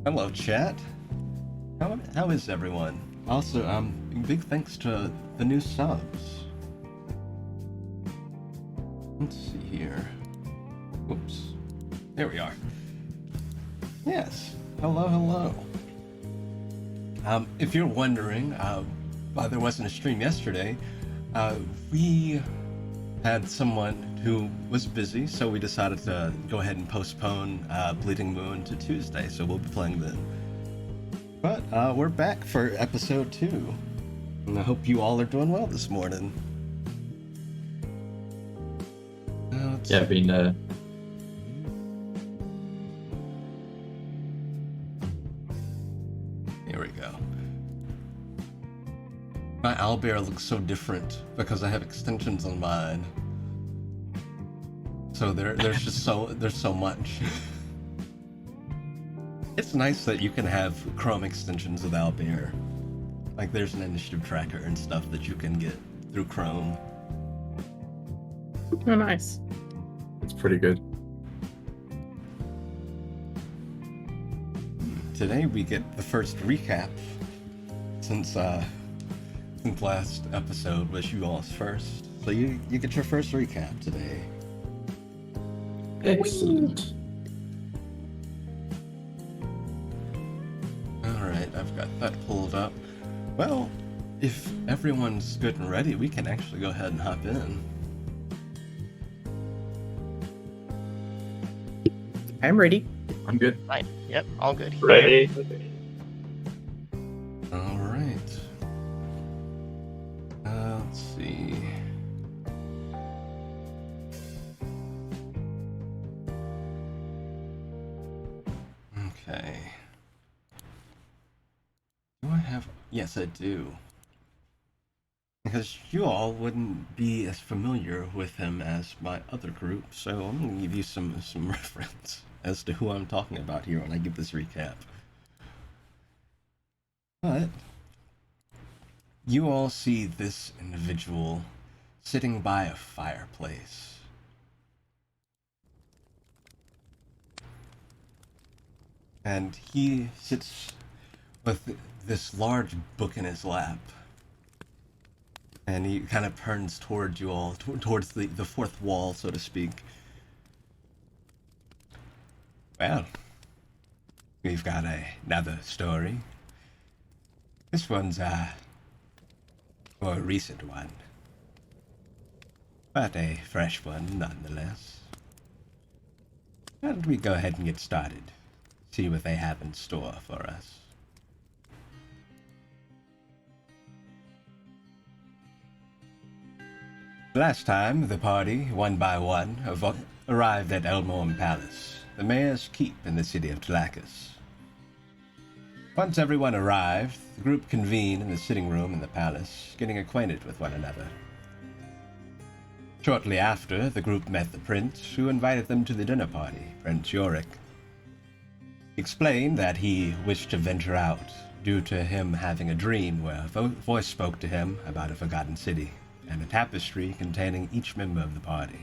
Hello, chat. How is everyone? Also, big thanks to the new subs. Let's see here. Whoops. There we are. Yes. Hello. If you're wondering why there wasn't a stream yesterday, we had someone who was busy, so we decided to go ahead and postpone Bleeding Moon to Tuesday, so we'll be playing then. But we're back for episode 2, and I hope you all are doing well this morning. Yeah, been Here we go. My owlbear looks so different because I have extensions on mine. So there's just there's so much. It's nice that you can have Chrome extensions with owlbear. Like there's an initiative tracker and stuff that you can get through Chrome. Oh, nice. it's pretty good. Today we get the first recap since last episode was you all's first. So you get your first recap today. Excellent. Alright, I've got that pulled up. Well, if everyone's good and ready, we can actually go ahead and hop in. I'm ready. I'm good. Fine. Yep, all good. Ready? Alright. Let's see. Okay. Do I have... Yes, I do. Because you all wouldn't be as familiar with him as my other group, so I'm going to give you some reference as to who I'm talking about here when I give this recap. But you all see this individual sitting by a fireplace. And he sits with this large book in his lap. And he kind of turns towards you all, towards the fourth wall, so to speak. Well, we've got another story. This one's a more recent one, but a fresh one nonetheless. Why don't we go ahead and get started? See what they have in store for us. Last time, the party, one by one, arrived at Elmorm Palace, the mayor's keep in the city of Tlacus. Once everyone arrived, the group convened in the sitting room in the palace, getting acquainted with one another. Shortly after, the group met the prince, who invited them to the dinner party, Prince Yorick. He explained that he wished to venture out, due to him having a dream where a voice spoke to him about a forgotten city, and a tapestry containing each member of the party.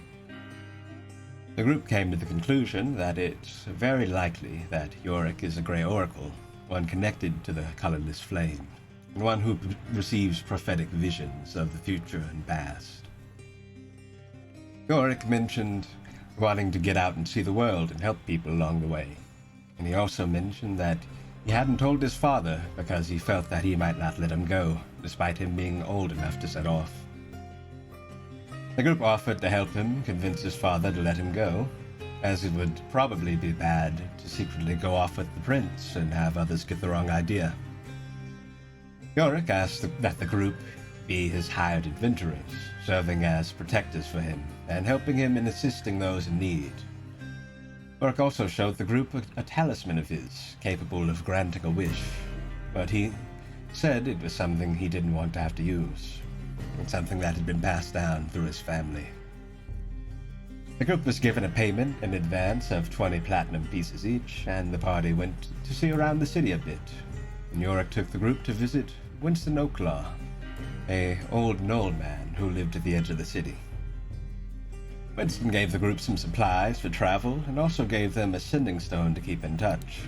The group came to the conclusion that it's very likely that Yorick is a Grey Oracle, one connected to the colorless flame, and one who receives prophetic visions of the future and past. Yorick mentioned wanting to get out and see the world and help people along the way, and he also mentioned that he hadn't told his father because he felt that he might not let him go, despite him being old enough to set off. The group offered to help him convince his father to let him go, as it would probably be bad to secretly go off with the prince and have others get the wrong idea. Yorick asked that the group be his hired adventurers, serving as protectors for him and helping him in assisting those in need. Yorick also showed the group a talisman of his, capable of granting a wish, but he said it was something he didn't want to have to use. And something that had been passed down through his family. The group was given a payment in advance of 20 platinum pieces each, and the party went to see around the city a bit. And Yorick took the group to visit Winston Oaklaw, a old gnoll man who lived at the edge of the city. Winston gave the group some supplies for travel, and also gave them a sending stone to keep in touch.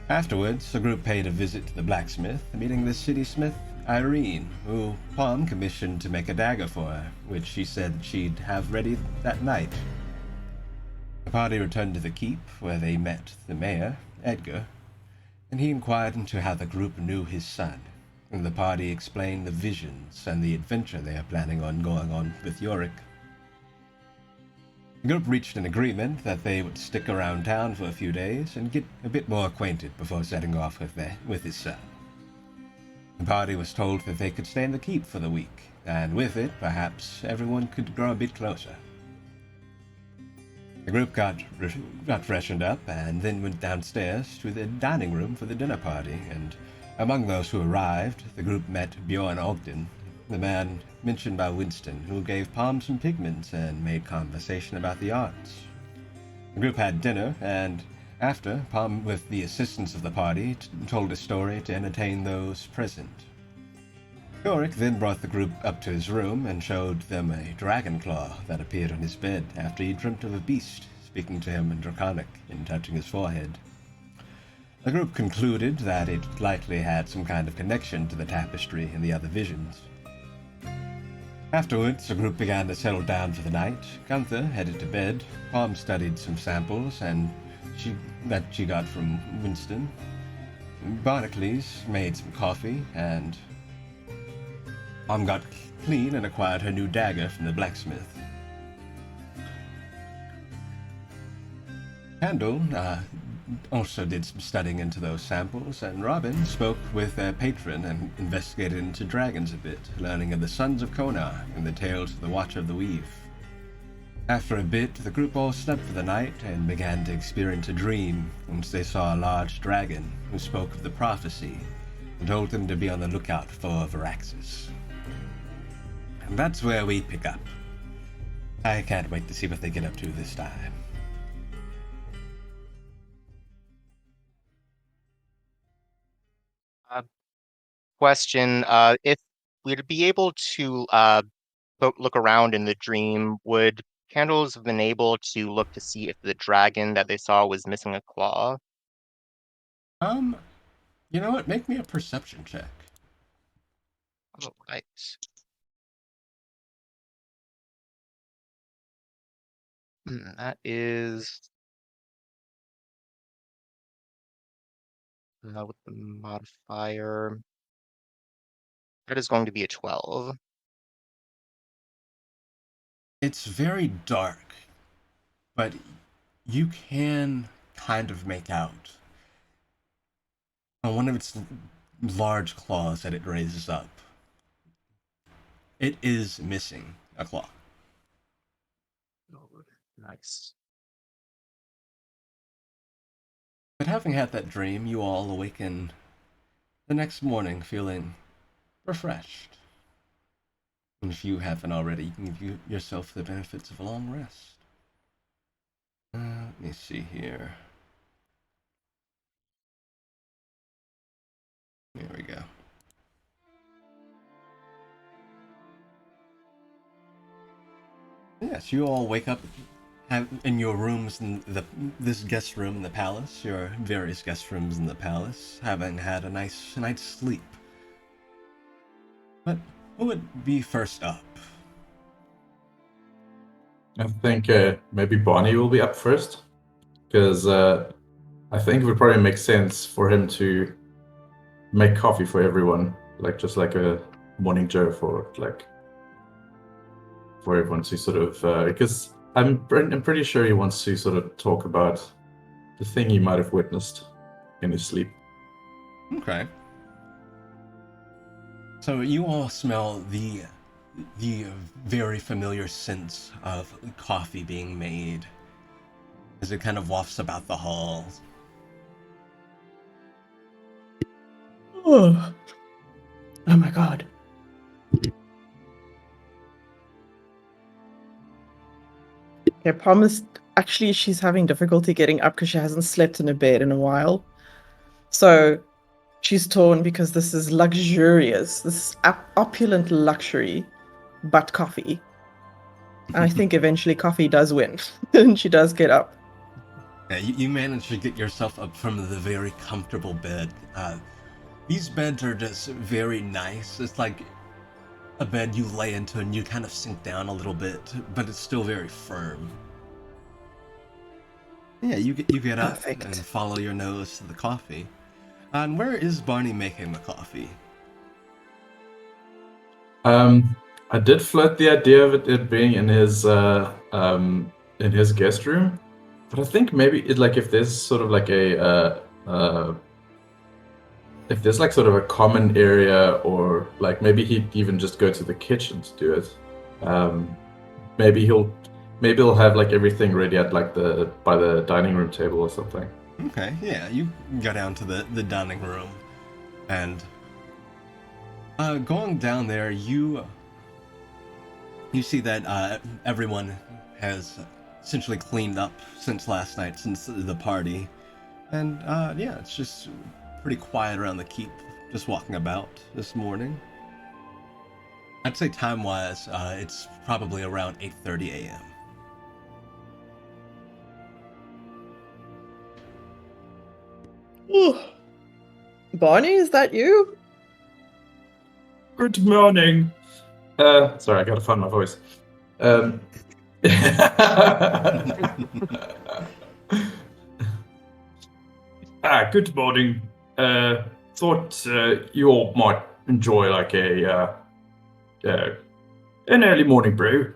Afterwards, the group paid a visit to the blacksmith, meeting the city smith, Irene, who Palm commissioned to make a dagger for her, which she said she'd have ready that night. The party returned to the keep, where they met the mayor, Edgar, and he inquired into how the group knew his son, and the party explained the visions and the adventure they are planning on going on with Yorick. The group reached an agreement that they would stick around town for a few days and get a bit more acquainted before setting off with his son. The party was told that they could stay in the keep for the week, and with it, perhaps everyone could grow a bit closer. The group got freshened up and then went downstairs to the dining room for the dinner party, and among those who arrived, the group met Bjorn Ogden, the man mentioned by Winston, who gave Palm some pigments and made conversation about the arts. The group had dinner, and after, Palm, with the assistance of the party, told a story to entertain those present. Yorick then brought the group up to his room and showed them a dragon claw that appeared on his bed after he dreamt of a beast speaking to him in Draconic and touching his forehead. The group concluded that it likely had some kind of connection to the tapestry and the other visions. Afterwards, the group began to settle down for the night. Gunther headed to bed. Palm studied some samples that she got from Winston. Barnacles made some coffee, and Palm got clean and acquired her new dagger from the blacksmith. Candle also did some studying into those samples, and Robin spoke with their patron and investigated into dragons a bit, learning of the Sons of Konar and the tales of the Watcher of the Weave. After a bit, the group all slept for the night and began to experience a dream once they saw a large dragon who spoke of the prophecy and told them to be on the lookout for Varaxes. And that's where we pick up. I can't wait to see what they get up to this time. Question, if we'd be able to look around in the dream, would Candles have been able to look to see if the dragon that they saw was missing a claw? You know what? Make me a perception check. All right. That is with the modifier. That is going to be a 12. It's very dark, but you can kind of make out on one of its large claws that it raises up. It is missing a claw. Oh, nice. But having had that dream, you all awaken the next morning feeling refreshed. And if you haven't already, you can give yourself the benefits of a long rest. Let me see here. There we go. Yes, you all wake up in your rooms in this guest room in the palace, your various guest rooms in the palace, having had a nice night's sleep. But who would be first up? I think maybe Bonnie will be up first, because I think it would probably make sense for him to make coffee for everyone, just like a morning joe for everyone to sort of, because I'm pretty sure he wants to sort of talk about the thing he might have witnessed in his sleep. Okay. So you all smell the very familiar sense of coffee being made as it kind of wafts about the halls. Oh my god. Okay, promised. Actually, she's having difficulty getting up because she hasn't slept in a bed in a while. So she's torn because this is luxurious. This is opulent luxury, but coffee. And I think eventually coffee does win. And she does get up. Yeah, you managed to get yourself up from the very comfortable bed. These beds are just very nice. It's like a bed you lay into and you kind of sink down a little bit, but it's still very firm. Yeah, you get up and Perfect. follow your nose to the coffee. And where is Barney making the coffee? I did float the idea of it being in his guest room, but I think maybe if there's sort of like if there's like sort of a common area, or like maybe he'd even just go to the kitchen to do it. Maybe he'll have like everything ready at like by the dining room table or something. Okay, yeah, you go down to the dining room, and going down there, you see that everyone has essentially cleaned up since last night, since the party, and yeah, it's just pretty quiet around the keep, just walking about this morning. I'd say time-wise, it's probably around 8:30 a.m. Ooh. Barney, is that you? Good morning. Sorry, I gotta find my voice. Good morning. Thought you all might enjoy like an early morning brew.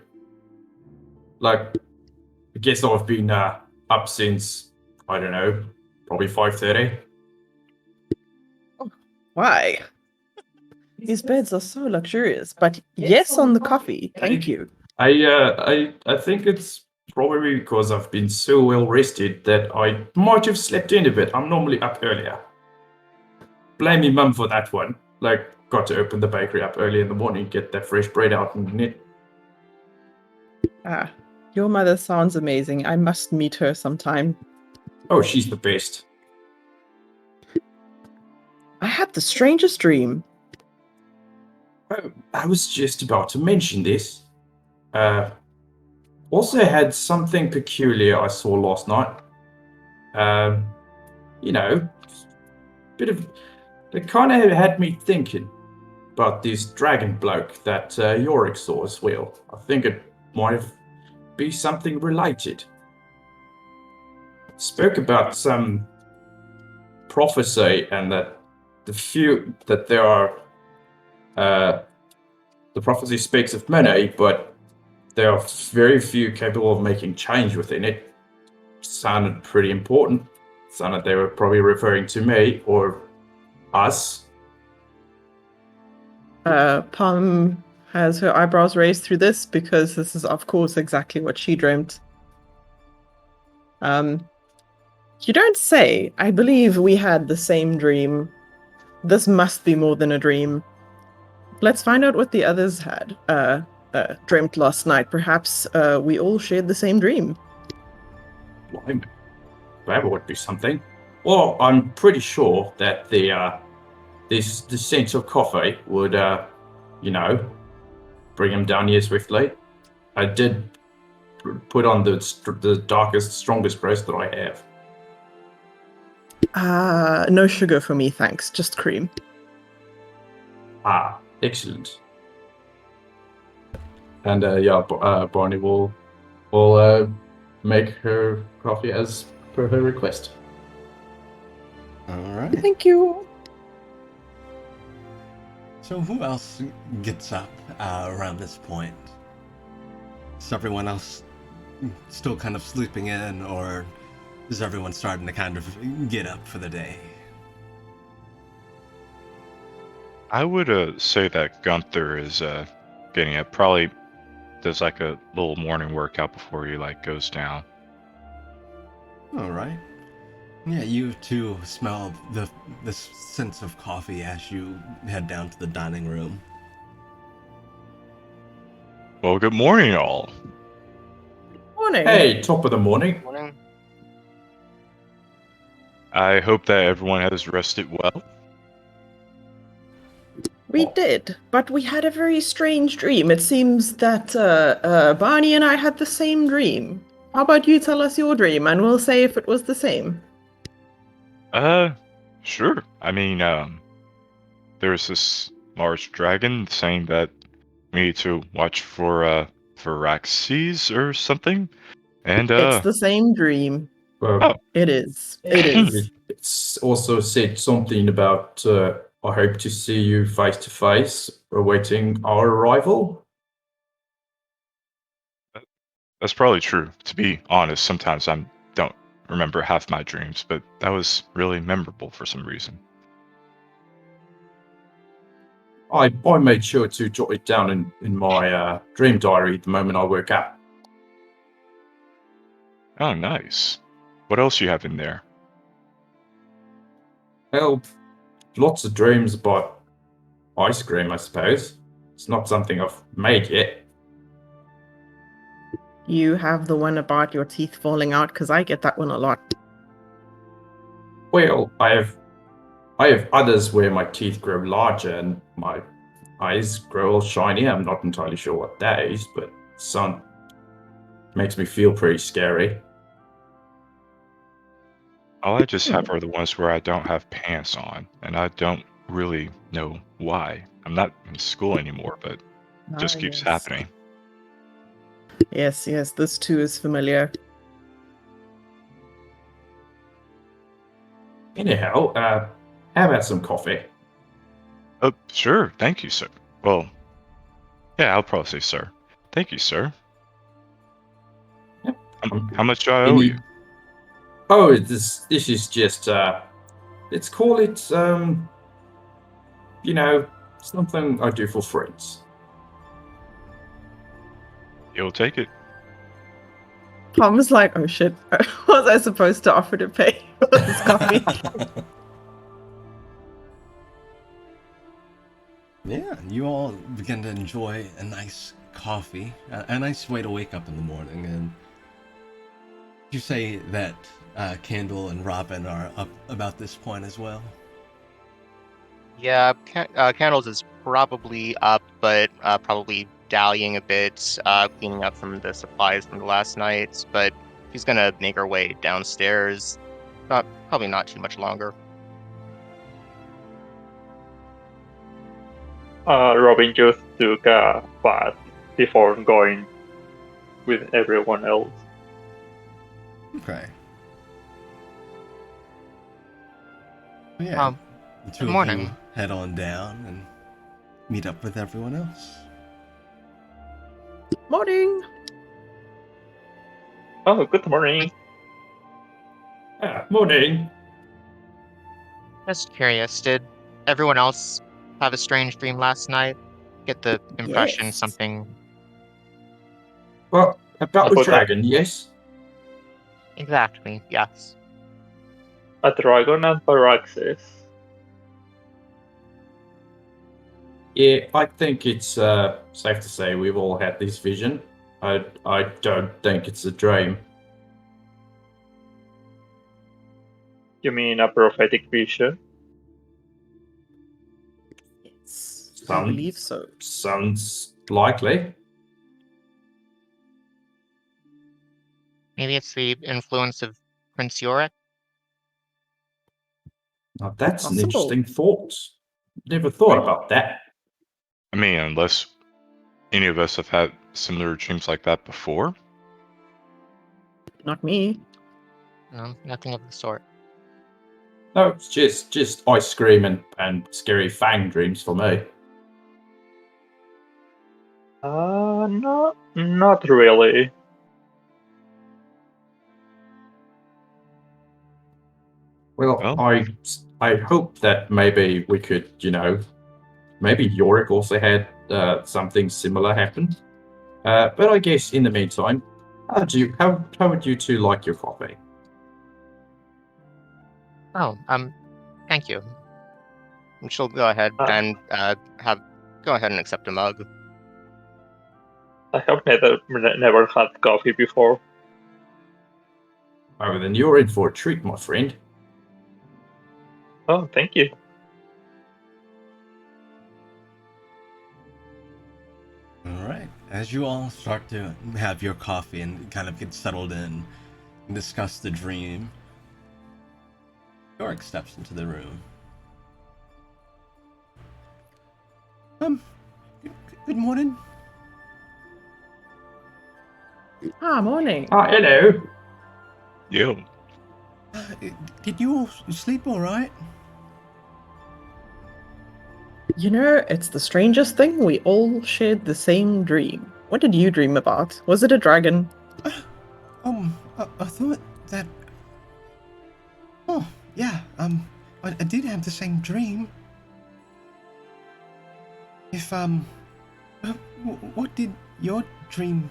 Like, I guess I've been up since, I don't know, probably 5:30. Why? These beds are so luxurious, but yes on the coffee. Thank you. I think it's probably because I've been so well rested that I might have slept in a bit. I'm normally up earlier. Blame me mum for that one. Like, got to open the bakery up early in the morning, get that fresh bread out and knit. Ah, your mother sounds amazing. I must meet her sometime. Oh, she's the best. I had the strangest dream. Oh, I was just about to mention this. Also had something peculiar I saw last night. You know, bit of it kind of had me thinking about this dragon bloke that Yorick saw as well. I think it might be something related. Spoke about some prophecy and that there are the prophecy speaks of many, but there are very few capable of making change within it. Sounded pretty important. Sounded they were probably referring to me or us. Palm has her eyebrows raised through this because this is, of course, exactly what she dreamt. You don't say. I believe we had the same dream. This must be more than a dream. Let's find out what the others had dreamt last night. Perhaps we all shared the same dream. Blimey. That would be something. Well, I'm pretty sure that the scent of coffee would, bring him down here swiftly. I did put on the darkest, strongest roast that I have. No sugar for me, thanks. Just cream. Ah, excellent. And Barney will make her coffee as per her request. All right. Thank you. So who else gets up around this point? Is everyone else still kind of sleeping in, or is everyone starting to kind of get up for the day? I would say that Gunther is getting up. Probably does like a little morning workout before he like goes down. All right. Yeah, you too smell the sense of coffee as you head down to the dining room. Well, good morning, all. Morning. Hey, top of the morning. Morning. I hope that everyone has rested well. We did, but we had a very strange dream. It seems that Barney and I had the same dream. How about you tell us your dream and we'll say if it was the same? Sure. I mean, there's this large dragon saying that we need to watch for Varaxes or something. And It's the same dream. Well, oh, It is. It is. it's also said something about I hope to see you face to face, awaiting our arrival. that's probably true. To be honest, sometimes I don't remember half my dreams, but that was really memorable for some reason. I made sure to jot it down in my dream diary the moment I woke up. Oh, nice. What else you have in there? Well, lots of dreams about ice cream, I suppose. It's not something I've made yet. You have the one about your teeth falling out because I get that one a lot. Well, I have others where my teeth grow larger and my eyes grow all shiny. I'm not entirely sure what that is, but some makes me feel pretty scary. All I just have are the ones where I don't have pants on, and I don't really know why. I'm not in school anymore, but it just keeps yes. happening. Yes, yes, this too is familiar. Anyhow, how about some coffee? Oh, sure. Thank you, sir. Well, yeah, I'll probably say sir. Thank you, sir. How much do I owe you? Oh, this is just let's call it something I do for friends. You'll take it. Tom was like, oh shit, was I supposed to offer to pay for this coffee? Yeah, you all begin to enjoy a nice coffee, a nice way to wake up in the morning. And you say that Candle and Robin are up about this point as well? Yeah, Candles is probably up, but probably dallying a bit, cleaning up from the supplies from the last night. But she's gonna make her way downstairs. Probably not too much longer. Robin just took a bath before going with everyone else. Okay. Well, yeah, the two good of morning. you head on down and meet up with everyone else. Morning. Oh, good morning. Morning. Just curious, did everyone else have a strange dream last night? Get the impression Yes. something Well, about the About that. dragon, yes. exactly, yes. A dragon and Varaxes. Yeah, I think it's safe to say we've all had this vision. I don't think it's a dream. You mean a prophetic vision? Yes, I Sounds- believe so. Sounds likely. Maybe it's the influence of Prince Yorick? Now, that's an Possible. interesting thought. Never thought about that. I mean, unless any of us have had similar dreams like that before. Not me. No, nothing of the sort. No, it's just ice cream and scary fang dreams for me. Not really. Well, Well. I hope that maybe we could, maybe Yorick also had something similar happen. But I guess in the meantime, how would you two like your coffee? Oh, thank you. And she'll go ahead and go ahead and accept a mug. I have never had coffee before. Oh, then you're in for a treat, my friend. Oh, thank you. All right. As you all start to have your coffee and kind of get settled in and discuss the dream, Yorick steps into the room. Good morning. Morning. Hello. Yo. Did you all sleep all right? You know, it's the strangest thing. We all shared the same dream. What did you dream about? Was it a dragon? I thought that. Oh, yeah. I did have the same dream. If what did your dream?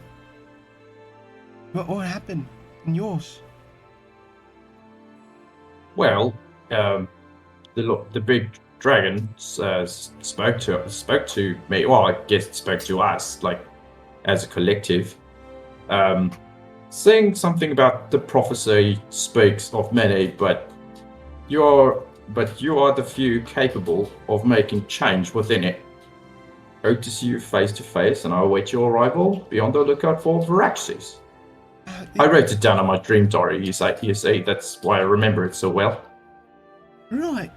What happened in yours? Well, the big dragon spoke to me. Well, I guess it spoke to us, like as a collective, saying something about the prophecy speaks of many, but you are the few capable of making change within it. Hope to see you face to face, and I await your arrival. Be on the lookout for Varaxes. I wrote it down on my dream diary. You see, that's why I remember it so well. Right.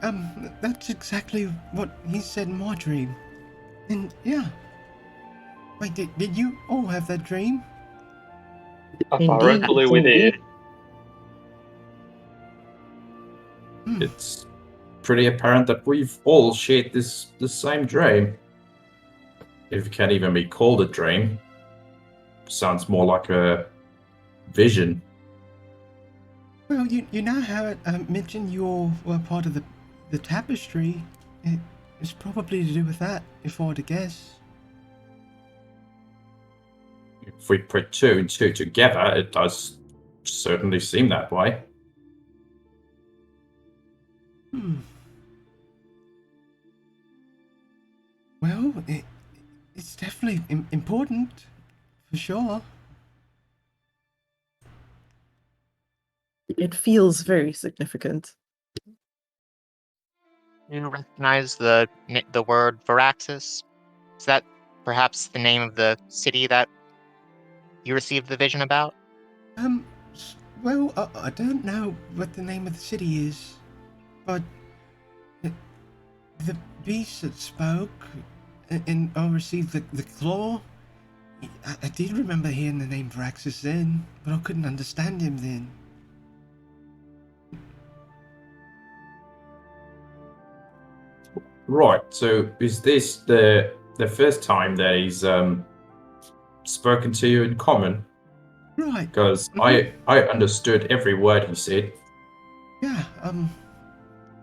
That's exactly what he said in my dream. And yeah. Wait, did you all have that dream? Apparently we did. It's pretty apparent that we've all shared the same dream. If it can't even be called a dream, sounds more like a vision. Well, you know how it mentioned you all were part of the tapestry. It's probably to do with that, if I were to guess. If we put two and two together, it does certainly seem that way. Well, it's definitely important, for sure. It feels very significant. You recognize the word Varaxes? Is that perhaps the name of the city that you received the vision about? Well, I don't know what the name of the city is, but the beast that spoke, and I received the claw. I did remember hearing the name Varaxes then, but I couldn't understand him then. Right. So is this the first time that he's spoken to you in common? Right. Because I understood every word he said. Yeah.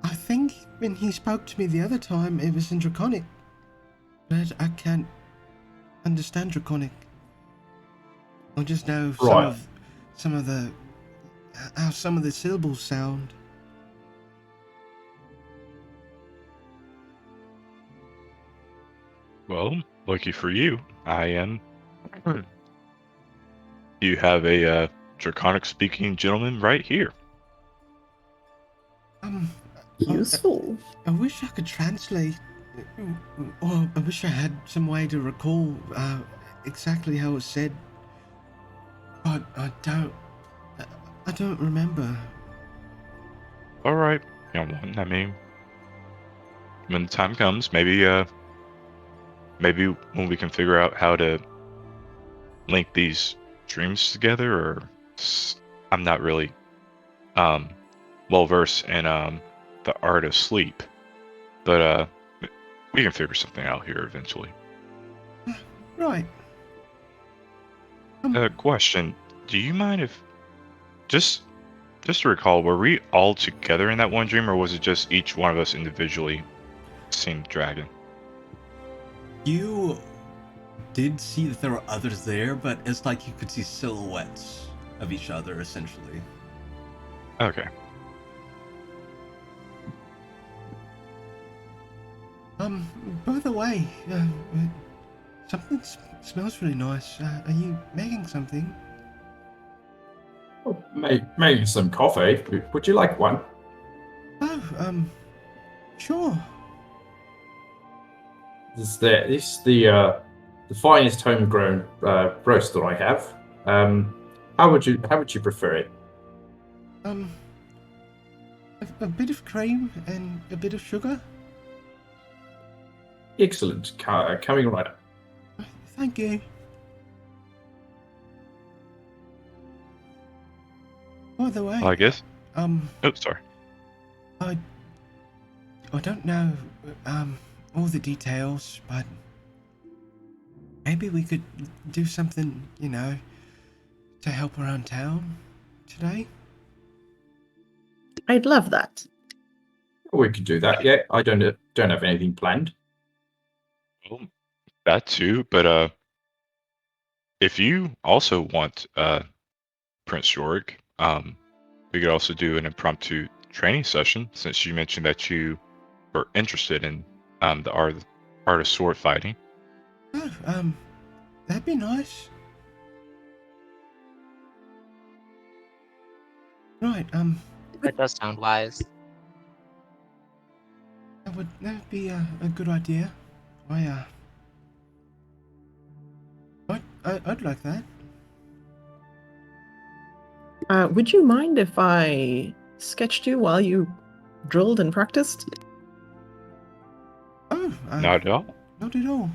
I think when he spoke to me the other time, it was in Draconic, but I can't understand Draconic. I just know Right. some of the how some of the syllables sound. Well, lucky for you, I am. You have a draconic-speaking gentleman right here. Useful. I wish I could translate, or I wish I had some way to recall exactly how it was said, but I don't remember. All right, young one. I mean, when the time comes, maybe when we can figure out how to link these dreams together, or I'm not really well versed in the art of sleep, but we can figure something out here eventually. Right. Question: do you mind if just to recall, were we all together in that one dream, or was it just each one of us individually seeing the dragon? You did see that there were others there, but it's like you could see silhouettes of each other, essentially. Okay. By the way, something smells really nice. Are you making something? Oh, maybe some coffee. Would you like one? Oh, sure. This is the the finest homegrown roast that I have. How would you prefer it? A bit of cream and a bit of sugar. Excellent. Coming right up. Thank you. By the way, I guess. oh, Sorry. I don't know all the details, but maybe we could do something, to help around town today. I'd love that. We could do that. Yeah, I don't have anything planned. Well, that too, but if you also want Prince York, we could also do an impromptu training session since you mentioned that you were interested in the art of sword fighting. Oh, that'd be nice. Right, That does sound wise. that would be a good idea. I'd like that. Would you mind if I sketched you while you drilled and practiced? Oh, Not at all. not at all.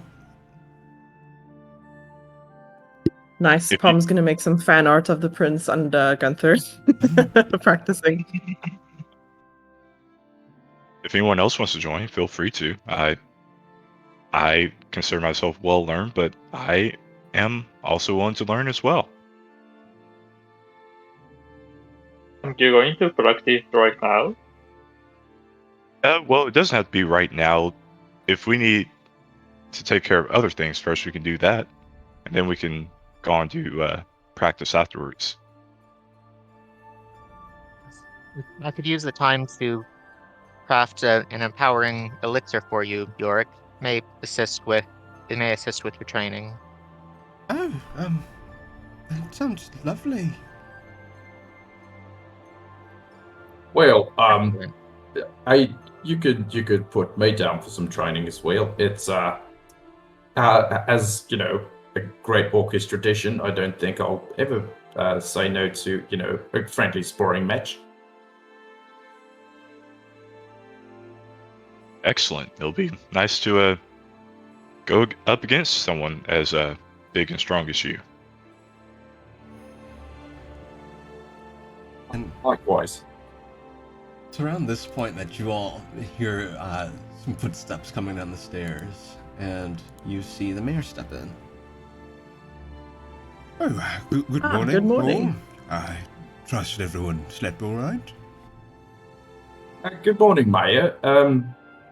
Nice. If Pom's gonna make some fan art of the prince and Gunther practicing. If anyone else wants to join, feel free to. I consider myself well learned, but I am also willing to learn as well. You're going to practice right now? Well, it doesn't have to be right now. If we need to take care of other things first, we can do that, and then we can go on to practice afterwards. I could use the time to craft an empowering elixir for you, Yorick. It may assist with your training. Oh, that sounds lovely. Well, Excellent. you could put me down for some training as well. It's as you know, a great orcish tradition. I don't think I'll ever say no to a friendly sparring match. Excellent. It'll be nice to go up against someone as big and strong as you. And Likewise. it's around this point that you all hear some footsteps coming down the stairs, and you see the mayor step in. Oh, good morning. Good morning. all. I trust everyone slept all right. Good morning, Maya.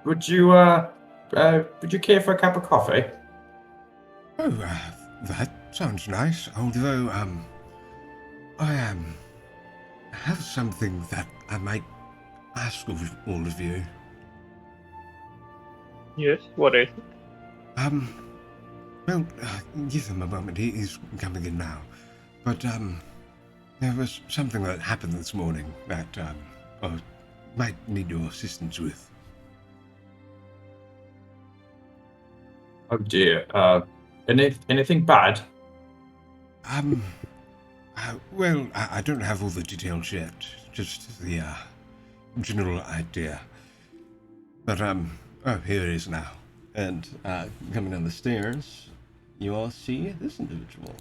Would you care for a cup of coffee? Oh, that sounds nice. Although, I have something that I might ask of all of you. Yes, what is it? Well, give him a moment. He's coming in now. But, there was something that happened this morning that, I might need your assistance with. Oh dear. Anything bad? Well, I don't have all the details yet. Just the, general idea. But, oh, here it is now. And, coming down the stairs, you all see this individual.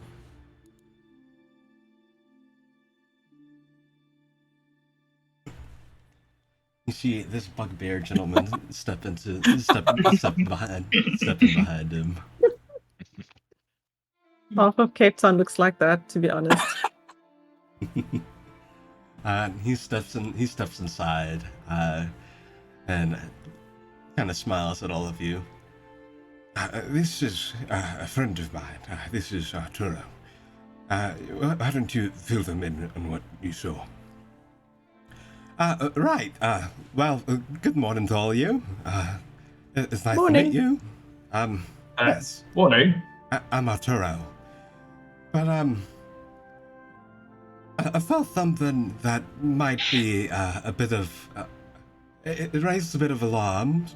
You see this bugbear gentleman stepping behind him. Half of Cape Town looks like that, to be honest. He steps inside, and kind of smiles at all of you. This is a friend of mine. This is Arturo. Why don't you fill them in on what you saw? Right. Well, good morning to all of you. It's nice Morning. to meet you. Yes, Morning. I'm Arturo. But, I felt something that might be a bit of... it raised a bit of alarm.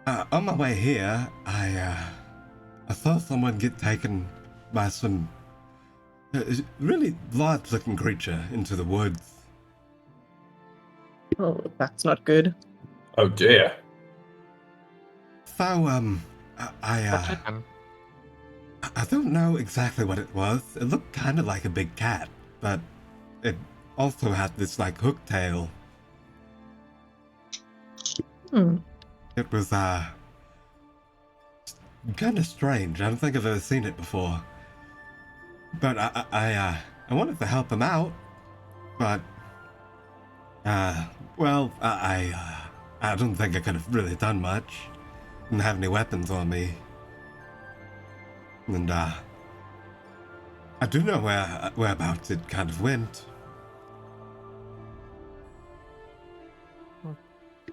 On my way here, I I saw someone get taken by some really large-looking creature into the woods. Oh, that's not good. Oh dear. So, What took him? I don't know exactly what it was. It looked kind of like a big cat, but it also had this, like, hook tail. Hmm. It was, kind of strange. I don't think I've ever seen it before. But I wanted to help him out, but, well, I don't think I could have really done much. Didn't have any weapons on me. And, I do know whereabouts it kind of went.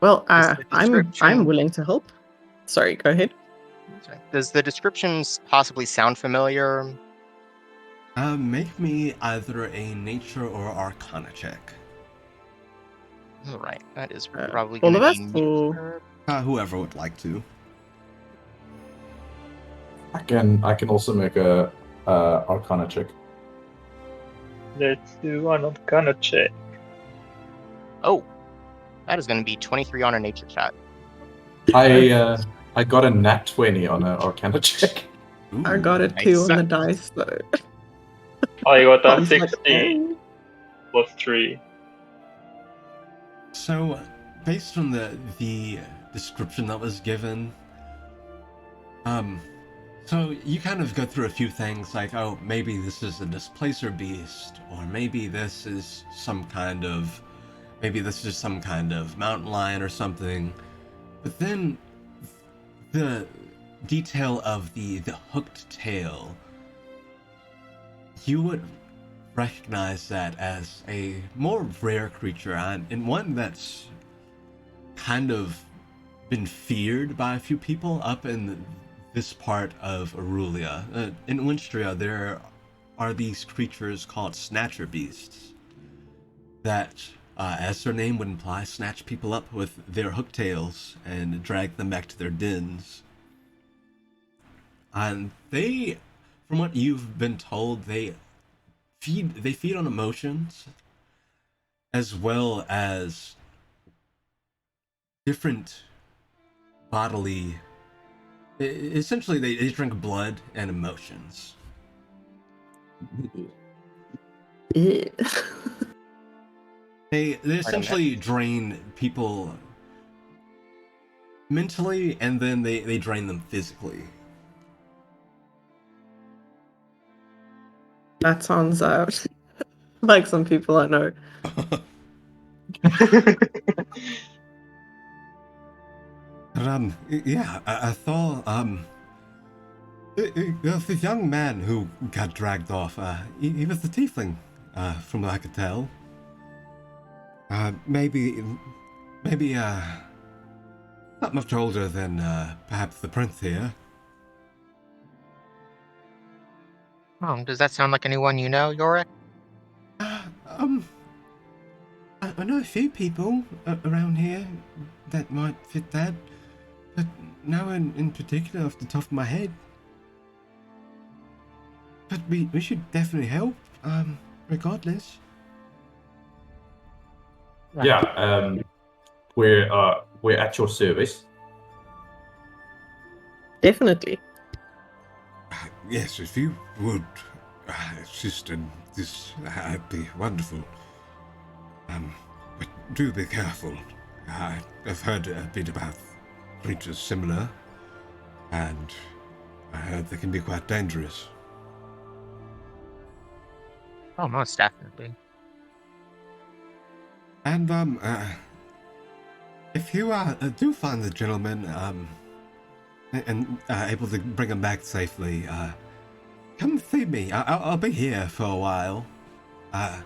Well, Is the I'm description- willing to help. Sorry, go ahead. Does the descriptions possibly sound familiar? Make me either a nature or arcana check. All right, that is Uh, probably all going to of be us, or- nature. Whoever would like to. I can also make a Arcana check. Let's do one Arcana check. Oh, that is going to be 23 on a nature check. I got a nat 20 on an Arcana check. Ooh. I got a Nice. 2 on the dice, so I got a Tom's like, 16 plus 3. So, based on the description that was given, so you kind of go through a few things like, oh, maybe this is a displacer beast, or maybe this is some kind of mountain lion or something. But then the detail of the hooked tail, you would recognize that as a more rare creature and one that's kind of been feared by a few people up in this part of Aurelia. In Winstria, there are these creatures called Snatcher Beasts that, as their name would imply, snatch people up with their hook tails and drag them back to their dens. And they, from what you've been told, they feed on emotions as well as different bodily. Essentially, they drink blood and emotions. eh. They essentially drain people mentally, and then they drain them physically. That sounds like some people I know. But, yeah, I saw, there was this young man who got dragged off. He was the tiefling, from what I could tell. Maybe, not much older than, perhaps the prince here. Oh, does that sound like anyone you know, Yorick? I know a few people around here that might fit that, but no one in particular off the top of my head. But we should definitely help, regardless. Yeah, we're at your service. Definitely. Yes, if you would assist in this, that'd be wonderful. But do be careful. I've heard a bit about creatures similar, and I heard they can be quite dangerous. Oh, most definitely. And, if you do find the gentleman, and able to bring him back safely, come see me. I'll be here for a while. I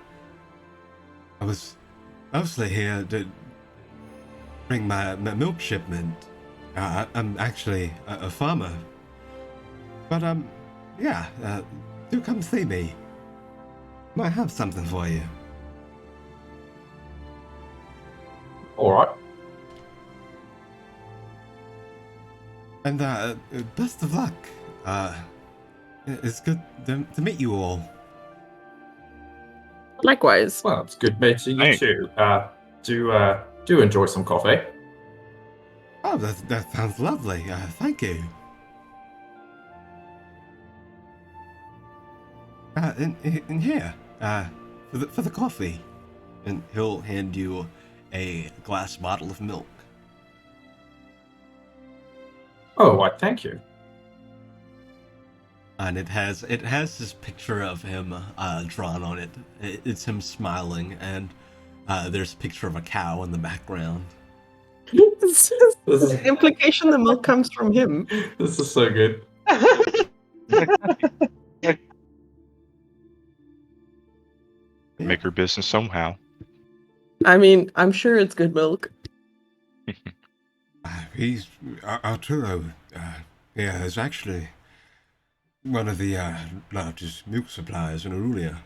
was mostly here to bring my milk shipment. I'm actually a farmer. But, yeah, do come see me. Might have something for you. All right. And, best of luck. It's good to meet you all. Likewise. Well, it's good meeting you Thanks. too. Do enjoy some coffee. Oh, that sounds lovely. Thank you. In here, for the coffee, and he'll hand you a glass bottle of milk. Oh, why, thank you. And it has this picture of him drawn on it. It's him smiling, and there's a picture of a cow in the background. This is This is the implication the milk comes from him. this is so good. Make her business somehow. I mean, I'm sure it's good milk. He's Arturo. Yeah, is actually one of the largest milk suppliers in Aurelia.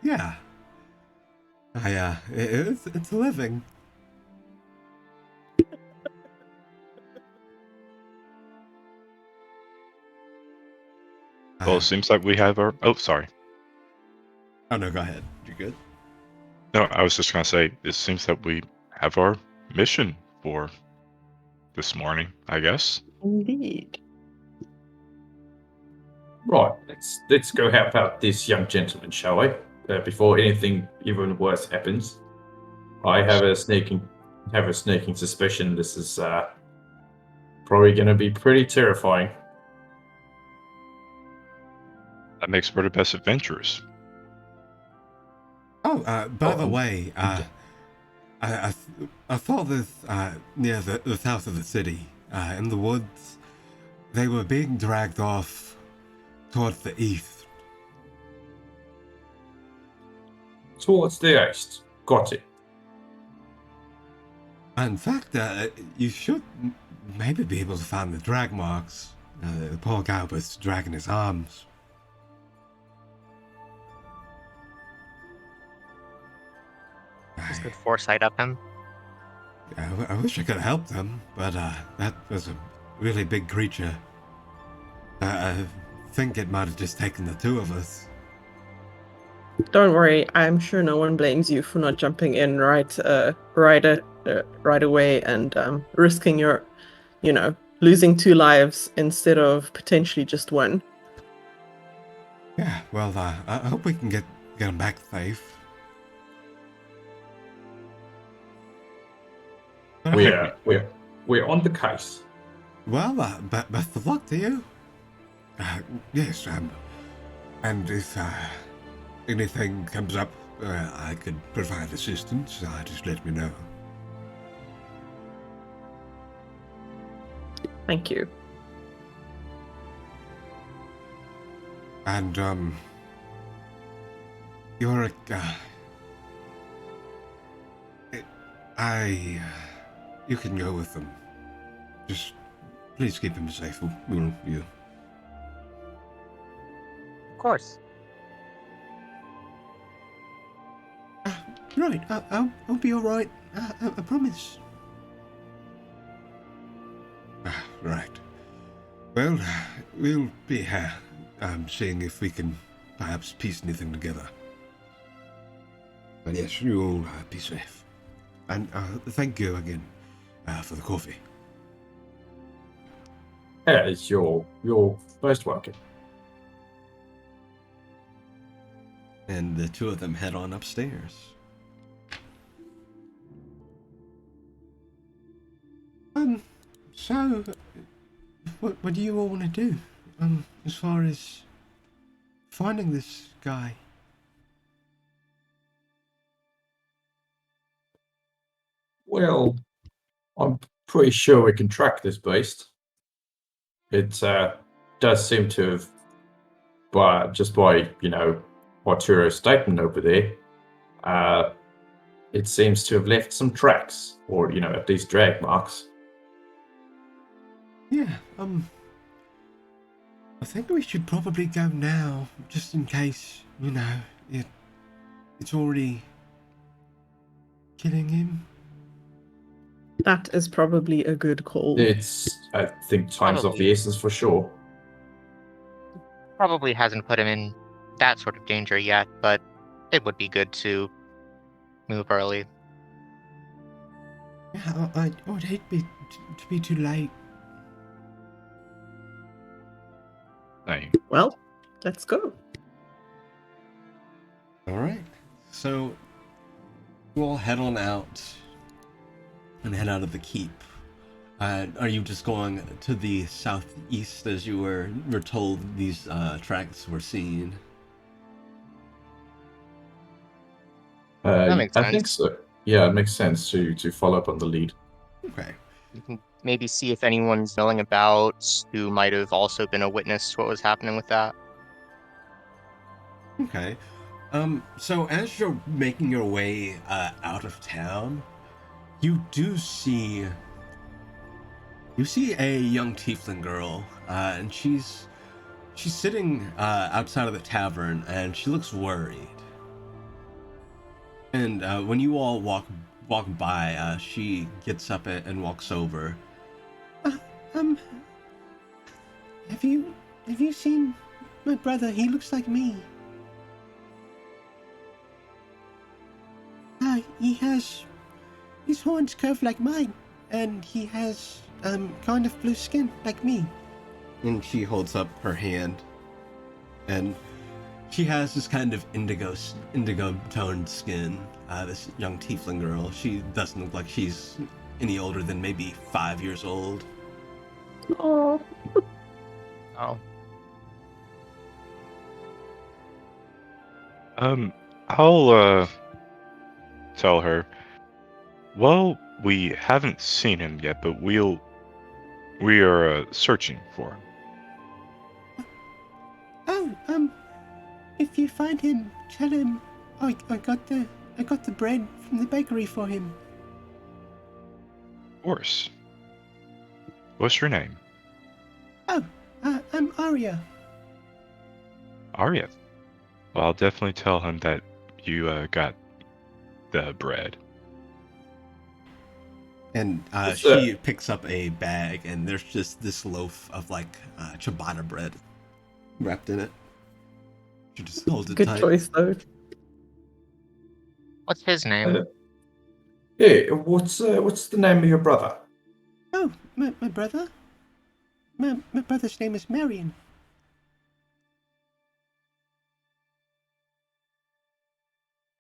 Yeah. It's a living. Well, it seems like we have our. Oh, sorry. Oh no, go ahead. You good? No, I was just gonna say it seems that we have our mission for this morning. I guess. Indeed. Right, let's go help out this young gentleman, shall we? Before anything even worse happens. I have a sneaking suspicion this is probably going to be pretty terrifying. That makes for the best adventurers. Oh, by the Oh, way, I thought this near the south of the city, in the woods, they were being dragged off towards the east. Towards the east. Got it. In fact, you should maybe be able to find the drag marks. The poor guy was dragging his arms. Just good foresight of him. I wish I could have helped them, but that was a really big creature. I think it might have just taken the two of us. Don't worry, I'm sure no one blames you for not jumping in right away and risking your, losing 2 lives instead of potentially just 1. Yeah, well, I hope we can get him back safe. We're on the case. Well, best of luck to you. Yes, and if anything comes up, I could provide assistance. Just let me know. Thank you. And you're you can go with them. Just please keep him safe. You. Of course. Right, I'll be all right. I promise. Right. Well, we'll be here, seeing if we can perhaps piece anything together. But yes, you all be safe. And thank you again for the coffee. Yeah, it's your most welcome. And the two of them head on upstairs. So, what do you all want to do? As far as finding this guy? Well, I'm pretty sure we can track this beast. It does seem to have, by Arturo's statement over there, it seems to have left some tracks, or at least drag marks. Yeah, I think we should probably go now, just in case, it's already killing him. That is probably a good call. It's, I think, time's of Probably. the essence for sure. Probably hasn't put him in that sort of danger yet, but it would be good to move early. Yeah, I would hate to be too late. Hey, Well, let's go. All right. So you all head on out and head out of the keep. Are you just going to the southeast as you were told these tracks were seen? That makes I think sense. so. Yeah, it makes sense to follow up on the lead. Okay. You can maybe see if anyone's milling about who might have also been a witness to what was happening with that. Okay. So as you're making your way out of town, you do see a young tiefling girl, and she's sitting outside of the tavern, and she looks worried. And when you all walk by, she gets up and walks over. Uh, um, have you seen my brother? He looks like me. He has his horns curved like mine, and he has kind of blue skin like me. And she holds up her hand, and she has this kind of indigo toned skin. This young tiefling girl. She doesn't look like she's any older than maybe 5 years old. Oh, Oh, I'll tell her. Well, we haven't seen him yet, but we are searching for him. Oh, if you find him, tell him I got the bread from the bakery for him. Of course. What's your name? Oh, I'm Arya. Arya. Well, I'll definitely tell him that you got the bread. And What's she picks up a bag, and there's just this loaf of like ciabatta bread wrapped in it. She just holds it good tight. choice though. what's his name? Hey, what's the name of your brother? Oh, my brother? My brother's name is Marion.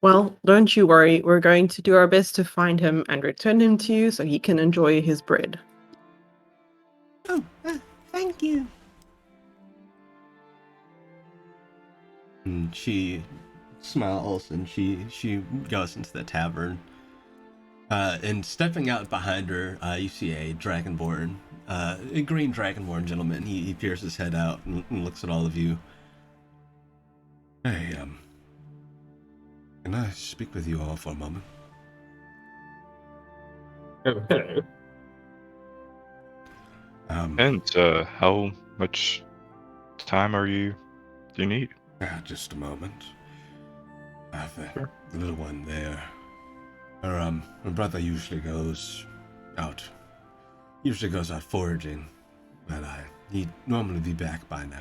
Well, don't you worry. We're going to do our best to find him and return him to you so he can enjoy his bread. Oh, thank you. And she smiles, and she goes into the tavern. And stepping out behind her, you see a dragonborn, a green dragonborn gentleman. He peers his head out and looks at all of you. Hey, can I speak with you all for a moment? Oh, hello. And how much time do you need? Just a moment. Sure. The little one there. Her brother usually goes out foraging, but he'd normally be back by now.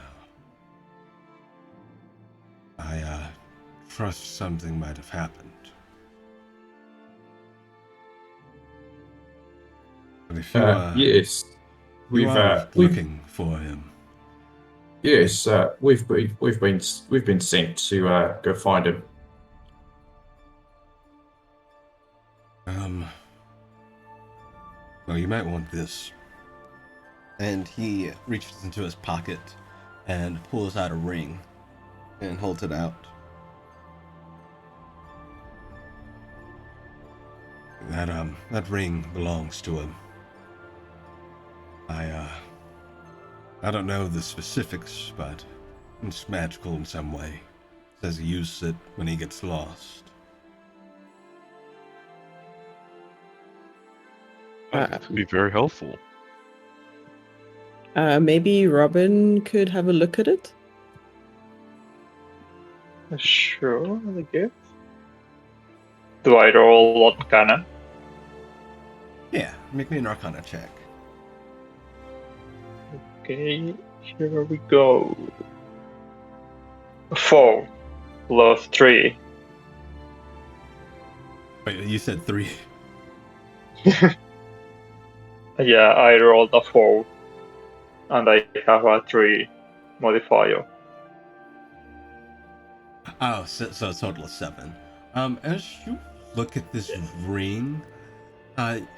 I trust something might have happened. But if you Yes, you we've are looking for him, yes, we've been sent to go find him. well, you might want this. And he reaches into his pocket and pulls out a ring and holds it out. That ring belongs to him. I don't know the specifics, but it's magical in some way. Says he uses it when he gets lost. That could be very helpful. Maybe Robin could have a look at it. Sure, I guess. Do I roll on cannon? Yeah, make me an Arcana check. Okay, here we go. 4 plus 3. Wait, you said 3. Yeah, I rolled a 4, and I have a 3 modifier. Oh, so a total of 7. As you look at this ring,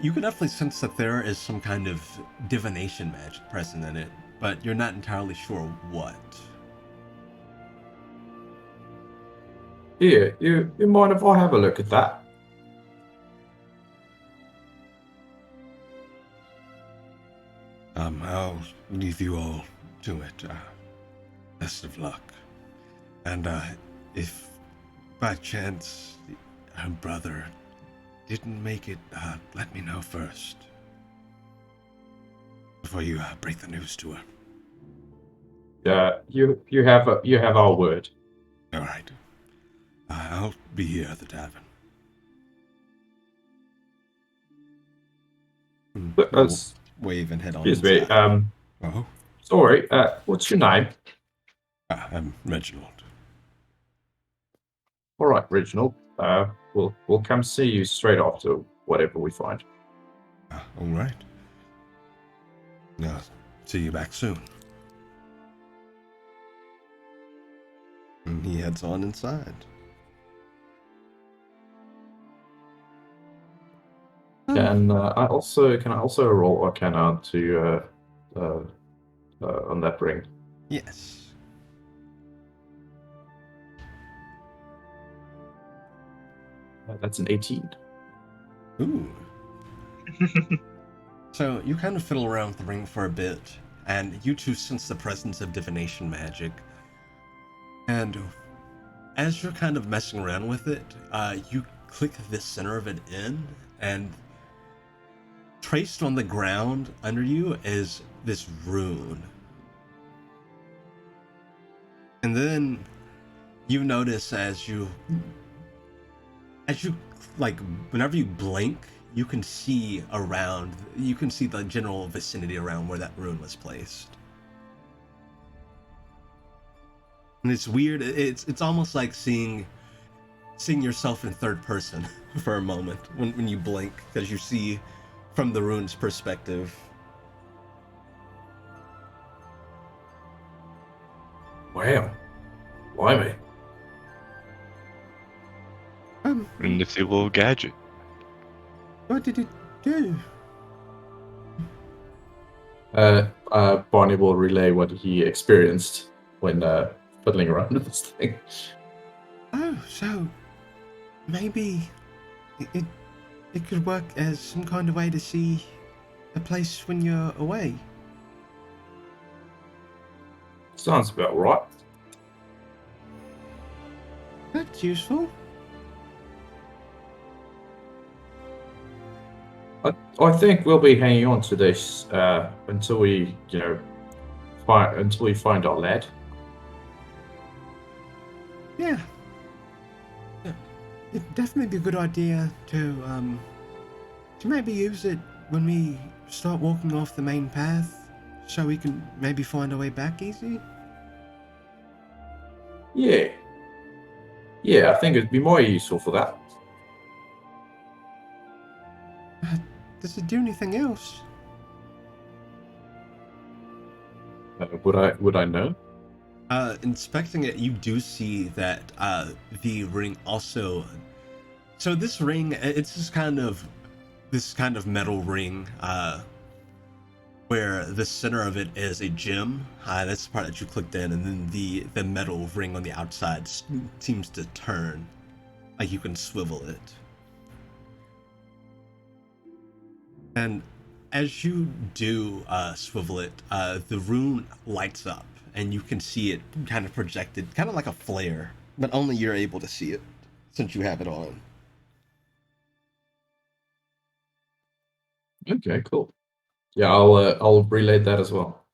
you can definitely sense that there is some kind of divination magic present in it, but you're not entirely sure what. Yeah, you mind if I have a look at that? I'll leave you all to it. Best of luck. And if by chance her brother didn't make it, let me know first before you break the news to her. Yeah, you have our word. All right. I'll be here at the tavern. But, We'll wave and head on excuse me. inside. Oh, Sorry. What's your name? I'm Reginald. All right, Reginald. We'll come see you straight after whatever we find. All right. See you back soon. And he heads on inside. Can I also roll Arcana to on that ring? Yes. That's an 18. Ooh. So you kind of fiddle around with the ring for a bit, and you two sense the presence of divination magic. And as you're kind of messing around with it, you click the center of it in, and traced on the ground under you is this rune. And then you notice as you like, whenever you blink, you can see the general vicinity around where that rune was placed. And it's weird. It's almost like seeing yourself in third person for a moment when you blink, because you see from the rune's perspective. Wow. Blimey. And it's a little gadget. What did it do? Barney will relay what he experienced when fiddling around with this thing. Oh, so maybe it could work as some kind of way to see a place when you're away. Sounds about right. That's useful. I think we'll be hanging on to this until we, find our lad. Yeah. It'd definitely be a good idea to maybe use it when we start walking off the main path, so we can maybe find our way back easy. Yeah. Yeah, I think it'd be more useful for that. Does it do anything else? Would I know? Inspecting it, you do see that the ring also. So this ring, it's this kind of metal ring, where the center of it is a gem. That's the part that you clicked in, and then the metal ring on the outside seems to turn, like you can swivel it. And as you do swivel it, the rune lights up, and you can see it kind of projected, kind of like a flare, but only you're able to see it since you have it on. Okay, cool. Yeah, I'll relay that as well.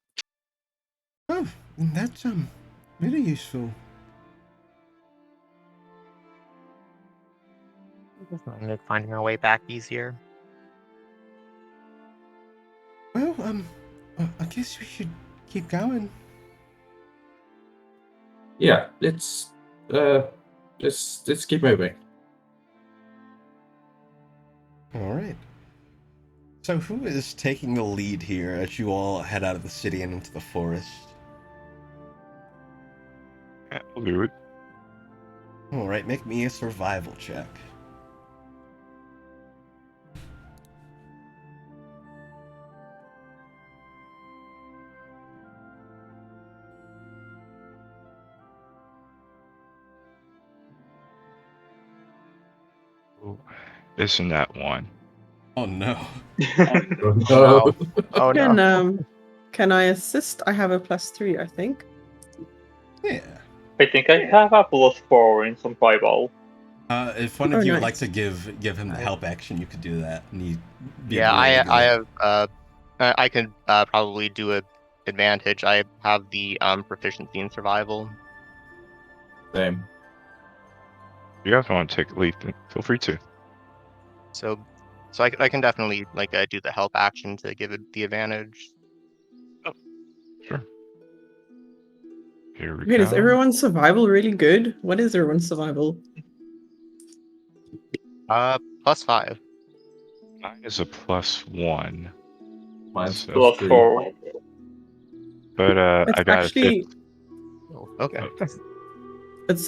Oh, that's really useful. Finding our way back easier. Well, I guess we should keep going. Yeah, let's keep moving. All right. So who is taking the lead here as you all head out of the city and into the forest? Yeah, I'll do it. All right, make me a survival check. Isn't that one? Oh no. Oh, no. Oh Can no. can I assist? I have a +3, I think. Yeah. I think I have a +4 in survival. If one of Oh, you would nice. like to give him the help action, you could do that. And he'd be Yeah, really I good. have I could probably do a advantage. I have the proficiency in survival. Same. If you guys want to take a lead, then feel free to. So I can definitely like do the help action to give it the advantage. Sure. Here we Wait, go. is everyone's survival really good? What is everyone's survival? +5. Mine is a +1. Mine's So- +3. +4. But It's I got actually Oh, okay. it's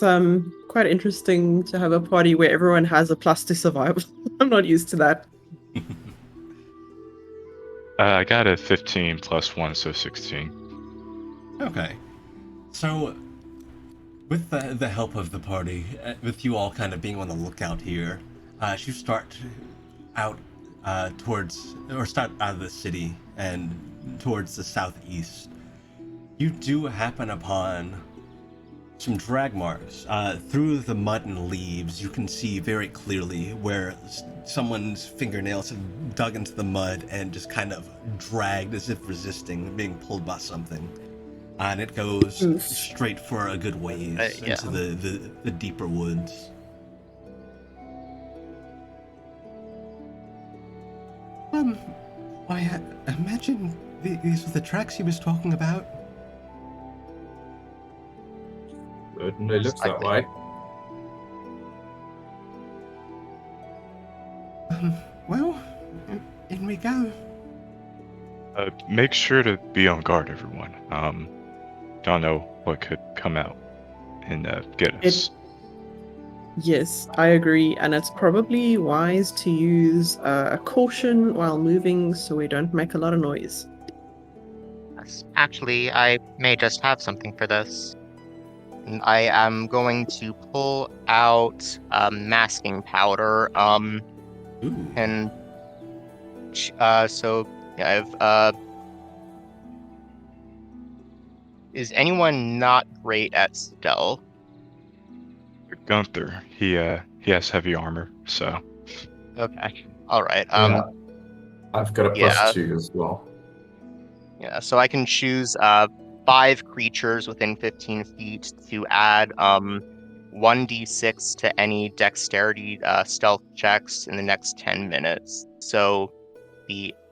quite interesting to have a party where everyone has a +2 survival. I'm not used to that. I got a 15 +1, so 16. Okay. So, with the help of the party, with you all kind of being on the lookout here, as you start out start out of the city and towards the southeast, you do happen upon some drag marks. Through the mud and leaves, you can see very clearly where someone's fingernails have dug into the mud and just kind of dragged as if resisting, being pulled by something. And it goes Oof. straight for a good ways Yeah. into the deeper woods. I imagine these are the tracks he was talking about. Certainly looks that Likely. way. Well, in we go. Make sure to be on guard, everyone. Don't know what could come out and get us. Yes, I agree, and it's probably wise to use caution while moving so we don't make a lot of noise. Yes. Actually, I may just have something for this. And I am going to pull out masking powder. Ooh. And so yeah, I've is anyone not great at stealth? Gunther, he has heavy armor, so Okay. All right. Yeah. I've got a yeah. +2 as well. Yeah, so I can choose 5 creatures within 15 feet to add 1d6 to any dexterity stealth checks in the next 10 minutes. So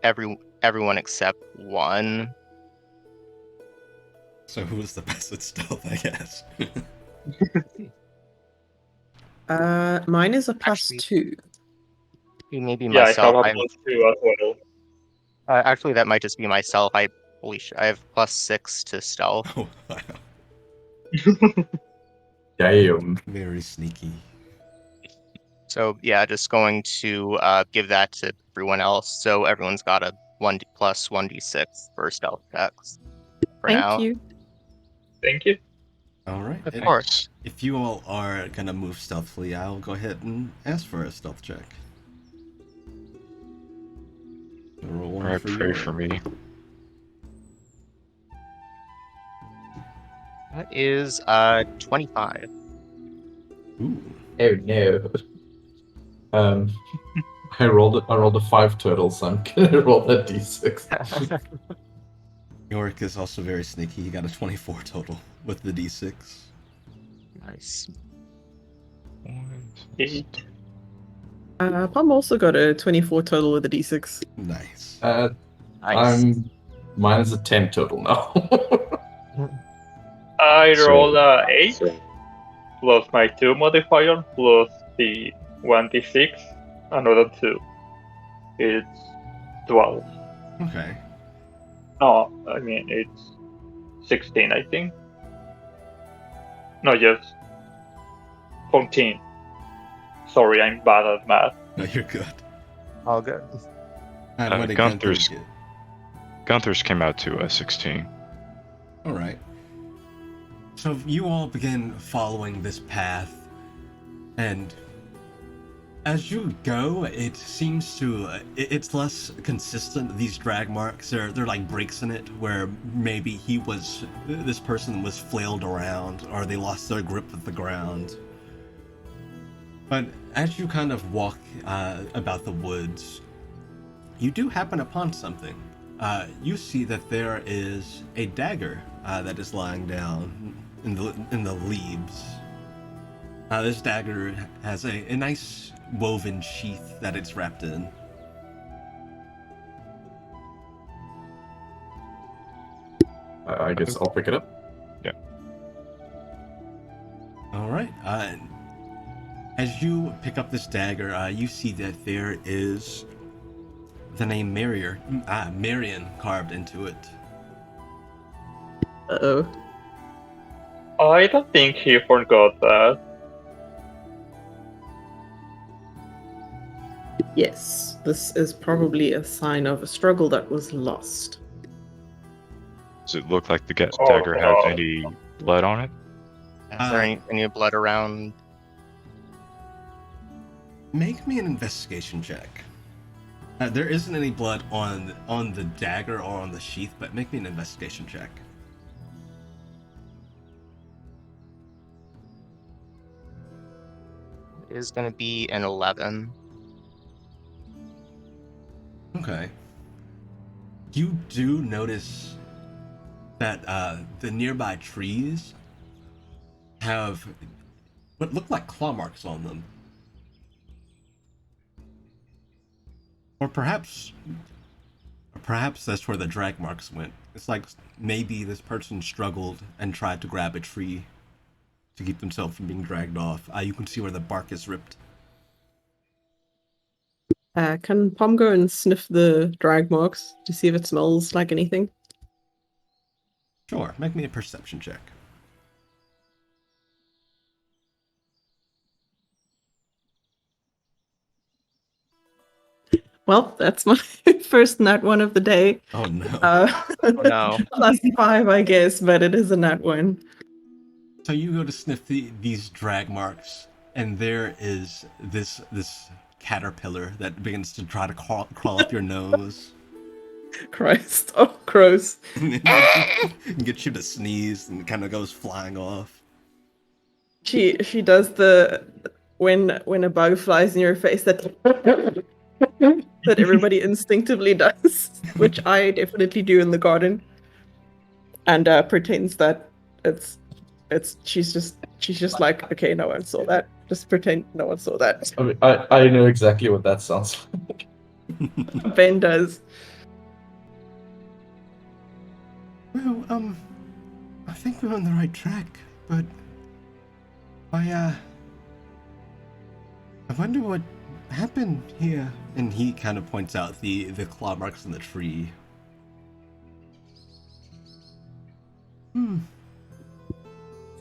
everyone except one. So who was the best at stealth, I guess? Mine is a Actually- +2. Maybe Yeah, I have myself. a +2 as well. Actually, that might just be myself. Holy shit, I have +6 to stealth. Oh, wow. Damn. Very sneaky. So yeah, just going to give that to everyone else. So everyone's got a 1d6 for stealth checks for Thank now. you. Thank you. All right. Of and course. If you all are gonna move stealthily, I'll go ahead and ask for a stealth check. So roll one alright, for pray you. for me. That is 25. Ooh. Oh no. I rolled a 5 total, so I'm gonna roll a d6. Yorick is also very sneaky. He got a 24 total with the d6. Nice. Palm also got a 24 total with a d6. Nice. Nice. Mine is a 10 total now. I So- roll a 8 plus my 2 modifier plus the 1d6, another 2. It's 12. Okay. No, I mean, it's 16, I think. No, yes. 14. Sorry, I'm bad at math. No, you're good. All good. And what did Gunther's- Gunther get? Gunther's came out to 16. All right. So you all begin following this path, and as you go, it seems to it's less consistent. These drag marks, they're like breaks in it, where maybe this person was flailed around, or they lost their grip of the ground. But as you kind of walk about the woods, you do happen upon something. You see that there is a dagger that is lying down in the leaves. This dagger has a nice woven sheath that it's wrapped in. I guess I'll pick it up. All right. As you pick up this dagger, you see that there is the name Marion carved into it. Uh-oh. I don't think he forgot that. Yes, this is probably a sign of a struggle that was lost. Does it look like the Oh, dagger has no. any blood on it? Is there any blood around? Make me an investigation check. There isn't any blood on the dagger or on the sheath, but make me an investigation check. It is going to be an 11. Okay. You do notice that the nearby trees have what look like claw marks on them. Or perhaps that's where the drag marks went. It's like maybe this person struggled and tried to grab a tree to keep themselves from being dragged off. You can see where the bark is ripped. Can Pom go and sniff the drag marks to see if it smells like anything? Sure, make me a perception check. Well, that's my first nat one of the day. Oh no. Oh no. Plus 5, I guess, but it is a nat one. So you go to sniff these drag marks, and there is this caterpillar that begins to try to crawl up your nose. Christ. Oh, gross. And gets you to sneeze and kind of goes flying off. She does the when a bug flies in your face that that everybody instinctively does, which I definitely do in the garden, and pretends that she's just like, okay, no one saw that. Just pretend no one saw that. I mean, I know exactly what that sounds like. Ben does. Well, I think we're on the right track, but I wonder what happened here. And he kind of points out the claw marks in the tree.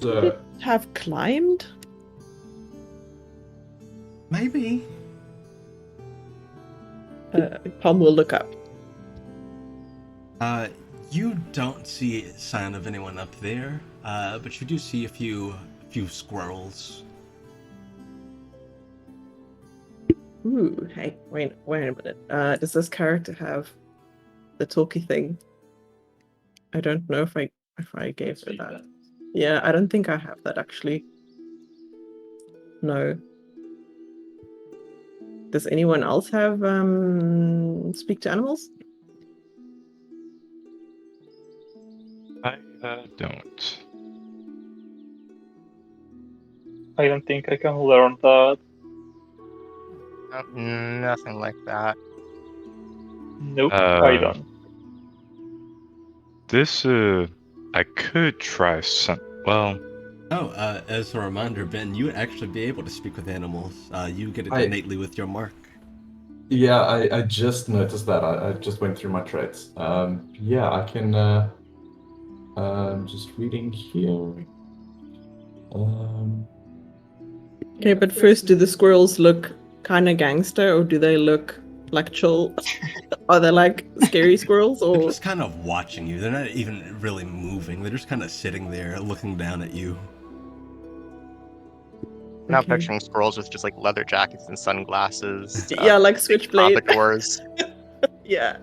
So, Have climbed? Maybe. Palm will look up. You don't see a sign of anyone up there, but you do see a few squirrels. Ooh, hey, wait a minute. Does this character have the talky thing? I don't know if I gave her that. Yeah, I don't think I have that actually. No. Does anyone else have speak to animals? I don't. I don't think I can learn that. Nothing like that. Nope, I don't. this I could try some. Well, Oh, as a reminder, Ben, you would actually be able to speak with animals. You get it I- innately with your mark. Yeah, I just noticed that. I just went through my traits. Yeah, I can. Just reading here. Okay, but first, do the squirrels look kind of gangster, or do they look like chill? Are they like scary squirrels, They're or just kind of watching you. They're not even really moving. They're just kind of sitting there, looking down at you. Now Okay. picturing squirrels with just like leather jackets and sunglasses. yeah, like Switchblade? Labradors. Yeah.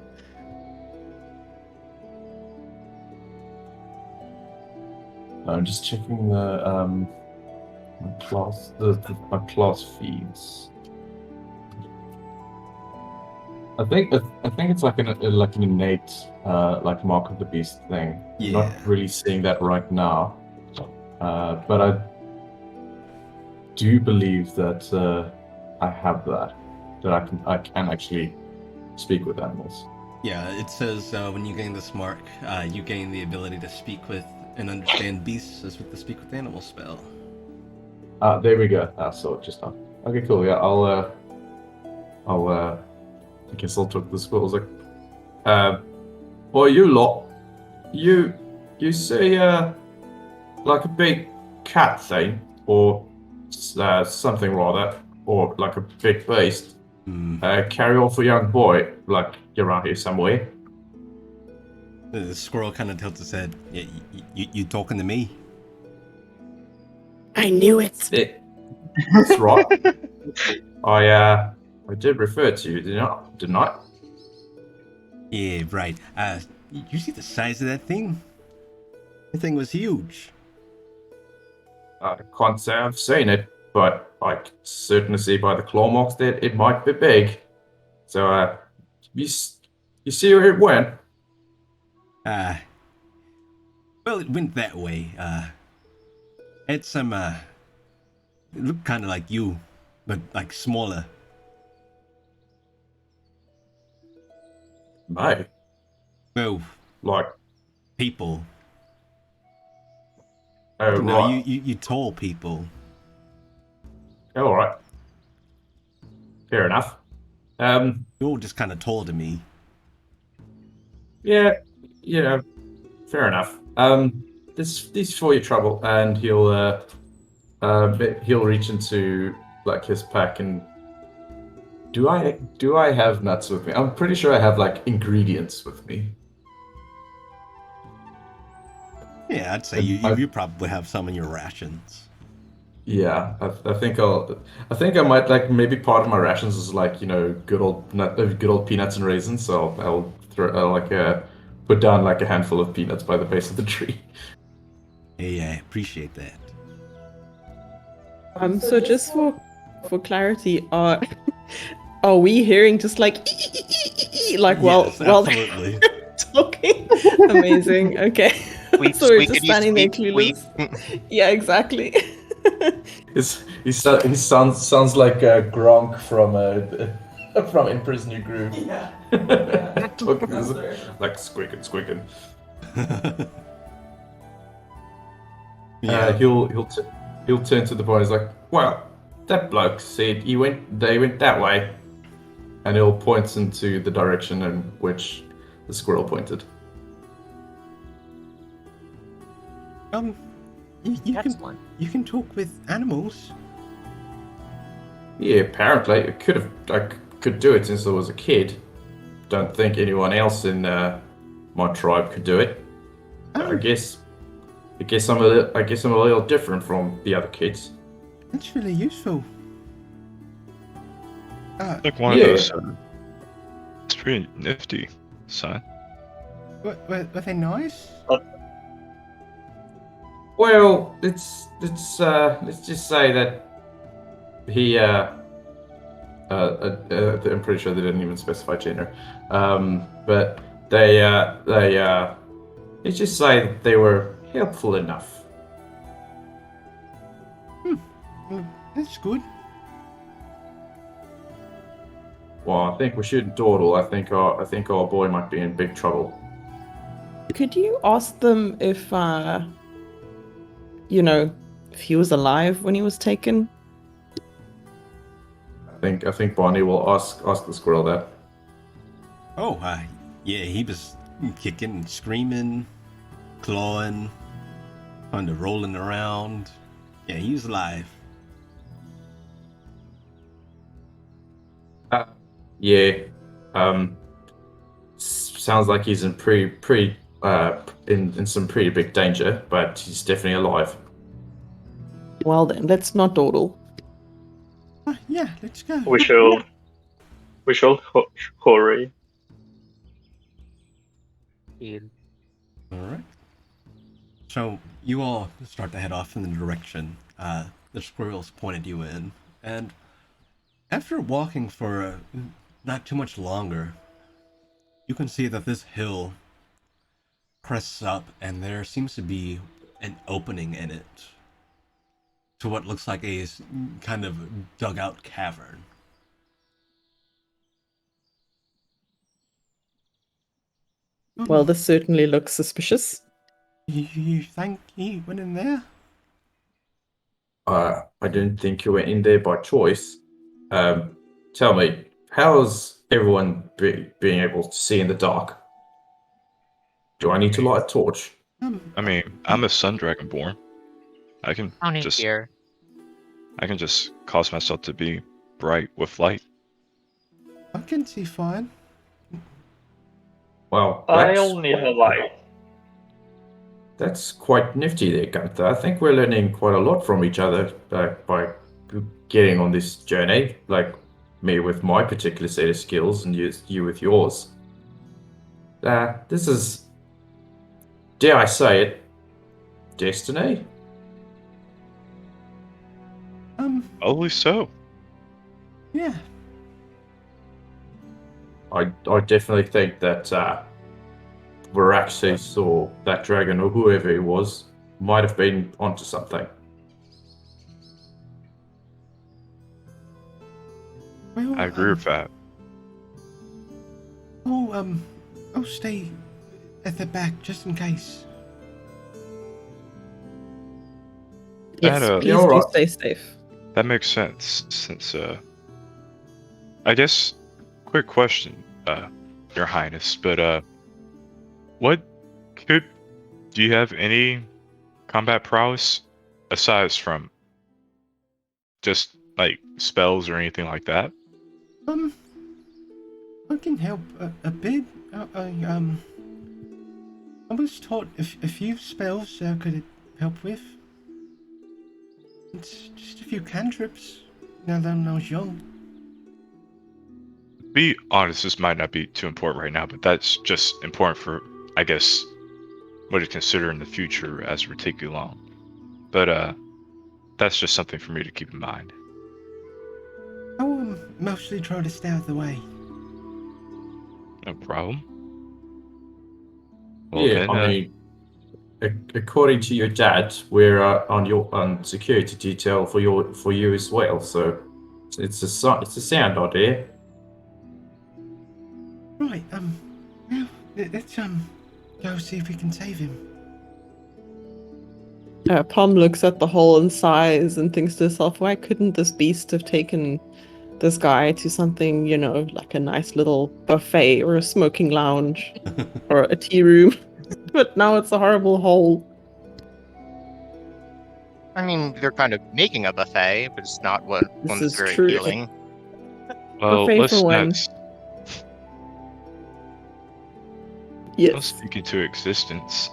I'm just checking the my class my class feeds. I think it's like an innate like mark of the beast thing. I'm Yeah. not really seeing that right now, but I do believe that I have that I can actually speak with animals. Yeah, it says when you gain this mark, you gain the ability to speak with and understand beasts as with the speak with animals spell. There we go. So it just okay, cool. Yeah, I guess I'll talk to the squirrels. Like, well, you lot, you see, like a big cat thing, or something rather, or like a big beast. Carry off a young boy, like you're around here somewhere. The squirrel kind of tilts his head. Yeah, you talking to me? I knew it. That's right. I did refer to you, didn't I? Yeah, right. You see the size of that thing? That thing was huge. I can't say I've seen it, but I can certainly see by the claw marks that it might be big. So, you see where it went? Well, it went that way. Had some, it looked kind of like you, but like smaller. Mate, Well, like, people. oh, No, right. you tall people. All right. Fair enough. You're all just kind of tall to me. Yeah, fair enough. This for your trouble, and he'll reach into like his pack and do I have nuts with me? I'm pretty sure I have like ingredients with me. Yeah, I'd say you probably have some in your rations. Yeah, I think I might like maybe part of my rations is like good old peanuts and raisins. So I'll put down like a handful of peanuts by the base of the tree. Hey, I appreciate that. So just for clarity, are we hearing just like like Yes, while absolutely. talking? Amazing. Okay. We so we're could just use standing there squeak, clueless. Yeah, exactly. He sounds like Gronk from Emperor's New Groove. Yeah. Talking like squeaking. Yeah. He'll turn to the boy. He's like, "Well, that bloke said they went that way," and he'll point into the direction in which the squirrel pointed. You can talk with animals. Yeah, apparently I could do it since I was a kid. Don't think anyone else in my tribe could do it. Oh. I guess I'm a little different from the other kids. That's really useful. Like one of those. It's pretty nifty, son. Were they nice? Well, let's just say that he I'm pretty sure they didn't even specify gender. But let's just say that they were helpful enough. Well, that's good. Well, I think we shouldn't dawdle. I think our boy might be in big trouble. could you ask them if, if he was alive when he was taken? I think Bonnie will ask the squirrel that. Oh, yeah, he was kicking and screaming, clawing, kind of rolling around. Yeah, he was alive. Yeah. Sounds like he's in in some pretty big danger, but he's definitely alive. Well then, let's not dawdle. Yeah, let's go. We should hurry. All right. So you all start to head off in the direction the squirrels pointed you in, and after walking for not too much longer, you can see that this hill crests up, and there seems to be an opening in it to what looks like a kind of dugout cavern. Well, this certainly looks suspicious. You think he went in there? I didn't think you went in there by choice. Tell me, how's everyone being able to see in the dark? Do I need to light a torch? I mean, I'm a sun dragonborn. I can Only just here. I can just cause myself to be bright with light. I can see fine. Well, I'll need a light. that's quite nifty there, Gunther. I think we're learning quite a lot from each other by getting on this journey. Like me with my particular set of skills, and you with yours. This is, dare I say it, destiny? Probably so. Yeah. I definitely think that Varaxes or that dragon or whoever he was might have been onto something. Well, I agree with that. I'll stay at the back just in case. Yes, That, please Yeah, do alright. stay safe. That makes sense, since I guess, quick question, Your Highness, but what do you have any combat prowess aside from just like spells or anything like that? I can help a bit. I was taught a few spells I could help with. It's just a few cantrips. Now that I was young. Be honest, this might not be too important right now, but that's just important for, I guess, what to consider in the future as we're taking along. But that's just something for me to keep in mind. I will mostly try to stay out of the way. No problem. Well, Yeah, then, I mean, according to your dad, we're on security detail for you as well. So it's a sound idea. Right, well, let's go see if we can save him. Pom looks at the hole and sighs and thinks to herself, why couldn't this beast have taken this guy to something, like a nice little buffet or a smoking lounge or a tea room? But now it's a horrible hole. I mean, they're kind of making a buffet, but it's not one This that's is very true. appealing. well, buffet let's for one. not Yes. speak into existence.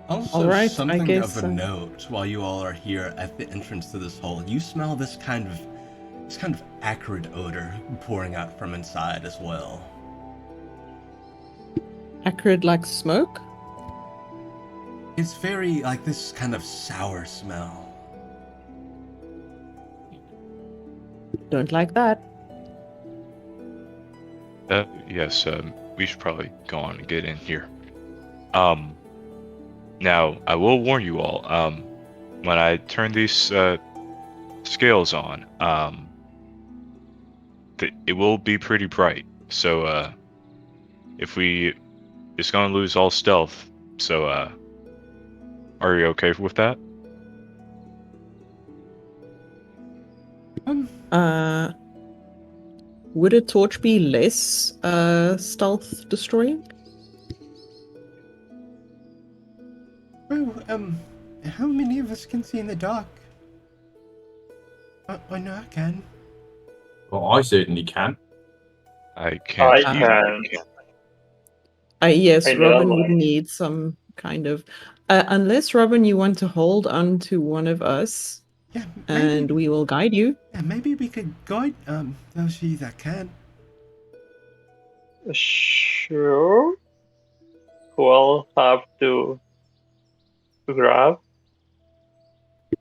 Also, All right, I something guess, of a note while you all are here at the entrance to this hole. You smell this kind of acrid odor pouring out from inside as well. Acrid like smoke? It's very like this kind of sour smell. Don't like that. Yes, we should probably go on and get in here. Now, I will warn you all, when I turn these scales on, it will be pretty bright. So if we, it's gonna lose all stealth. So, are you okay with that? Uh, would a torch be less stealth destroying? Well, how many of us can see in the dark? I know I can. Well, I certainly can. I can't I either. can. Yes, I need a Robin would light. need some kind of. Unless, Robin, you want to hold on to one of us, Yeah, and we will guide you. yeah, maybe we could guide those of you that can. Sure. We'll have to grab.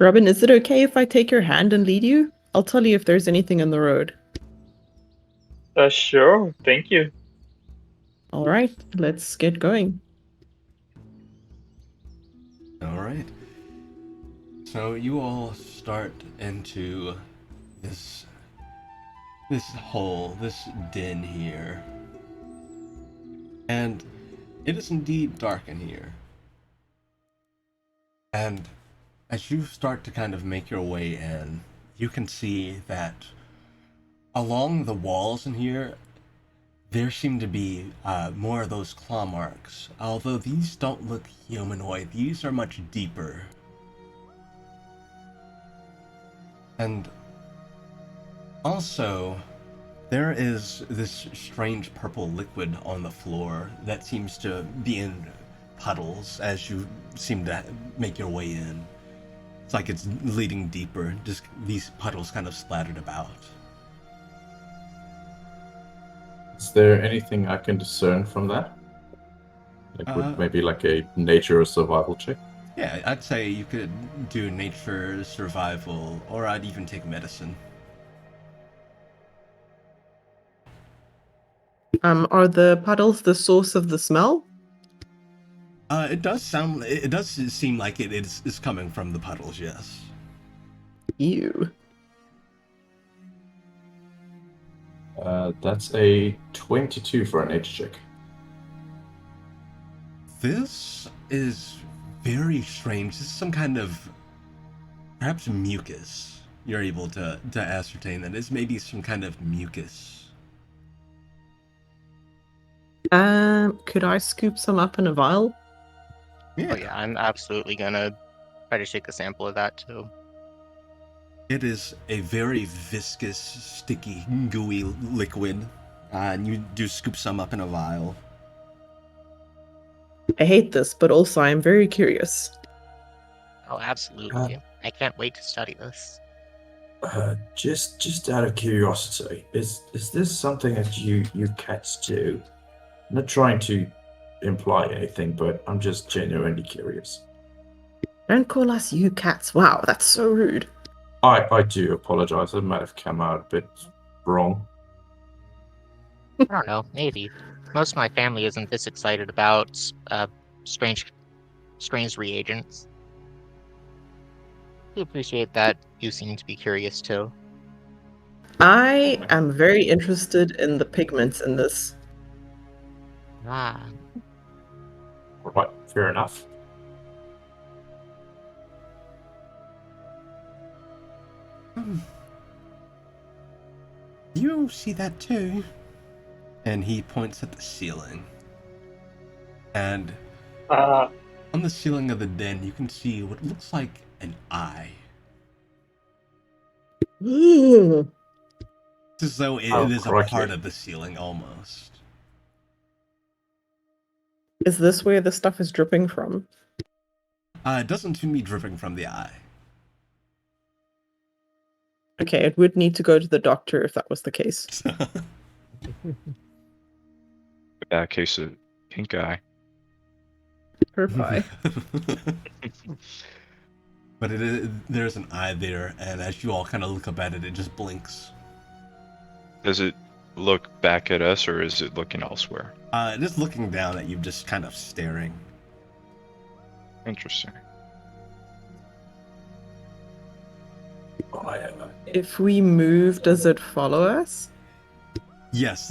Robin, is it okay if I take your hand and lead you? I'll tell you if there's anything in the road. Sure. Thank you. All right, let's get going. All right. So you all start into this hole, this den here, and it is indeed dark in here. And as you start to kind of make your way in, you can see that along the walls in here, there seem to be more of those claw marks. Although these don't look humanoid, these are much deeper. And also, there is this strange purple liquid on the floor that seems to be in puddles as you seem to make your way in. It's like it's leading deeper, just these puddles kind of splattered about. Is there anything I can discern from that? Like, would maybe like a nature or survival check? Yeah, I'd say you could do nature, survival, or I'd even take medicine. Are the puddles the source of the smell? It does seem like it is coming from the puddles, yes. Ew. That's a 22 for a nature check. This is very strange. This is some kind of perhaps mucus. You're able to ascertain that it's maybe some kind of mucus. Could I scoop some up in a vial? Oh yeah, I'm absolutely gonna try to take a sample of that too. It is a very viscous, sticky, gooey liquid. And you do scoop some up in a vial. I hate this, but also I'm very curious. Oh, absolutely. I can't wait to study this. Just out of curiosity, is this something that you cats do? I'm not trying to imply anything, but I'm just genuinely curious. Don't call us you cats. Wow, that's so rude. I do apologize. I might have come out a bit wrong. I don't know, maybe. Most of my family isn't this excited about strange reagents. We appreciate that you seem to be curious too. I am very interested in the pigments in this. Ah, All right, fair enough. You see that too? And he points at the ceiling. And Uh, on the ceiling of the den, you can see what looks like an eye. Ew. It's as though it Oh, is a crikey. part of the ceiling almost. Is this where the stuff is dripping from? It doesn't seem to be dripping from the eye. Okay, it would need to go to the doctor if that was the case. Bad case of pink eye. Her pie. But there's an eye there, and as you all kind of look up at it, it just blinks. Does it look back at us, or is it looking elsewhere? It is looking down at you, just kind of staring. Interesting. If we move, does it follow us? Yes,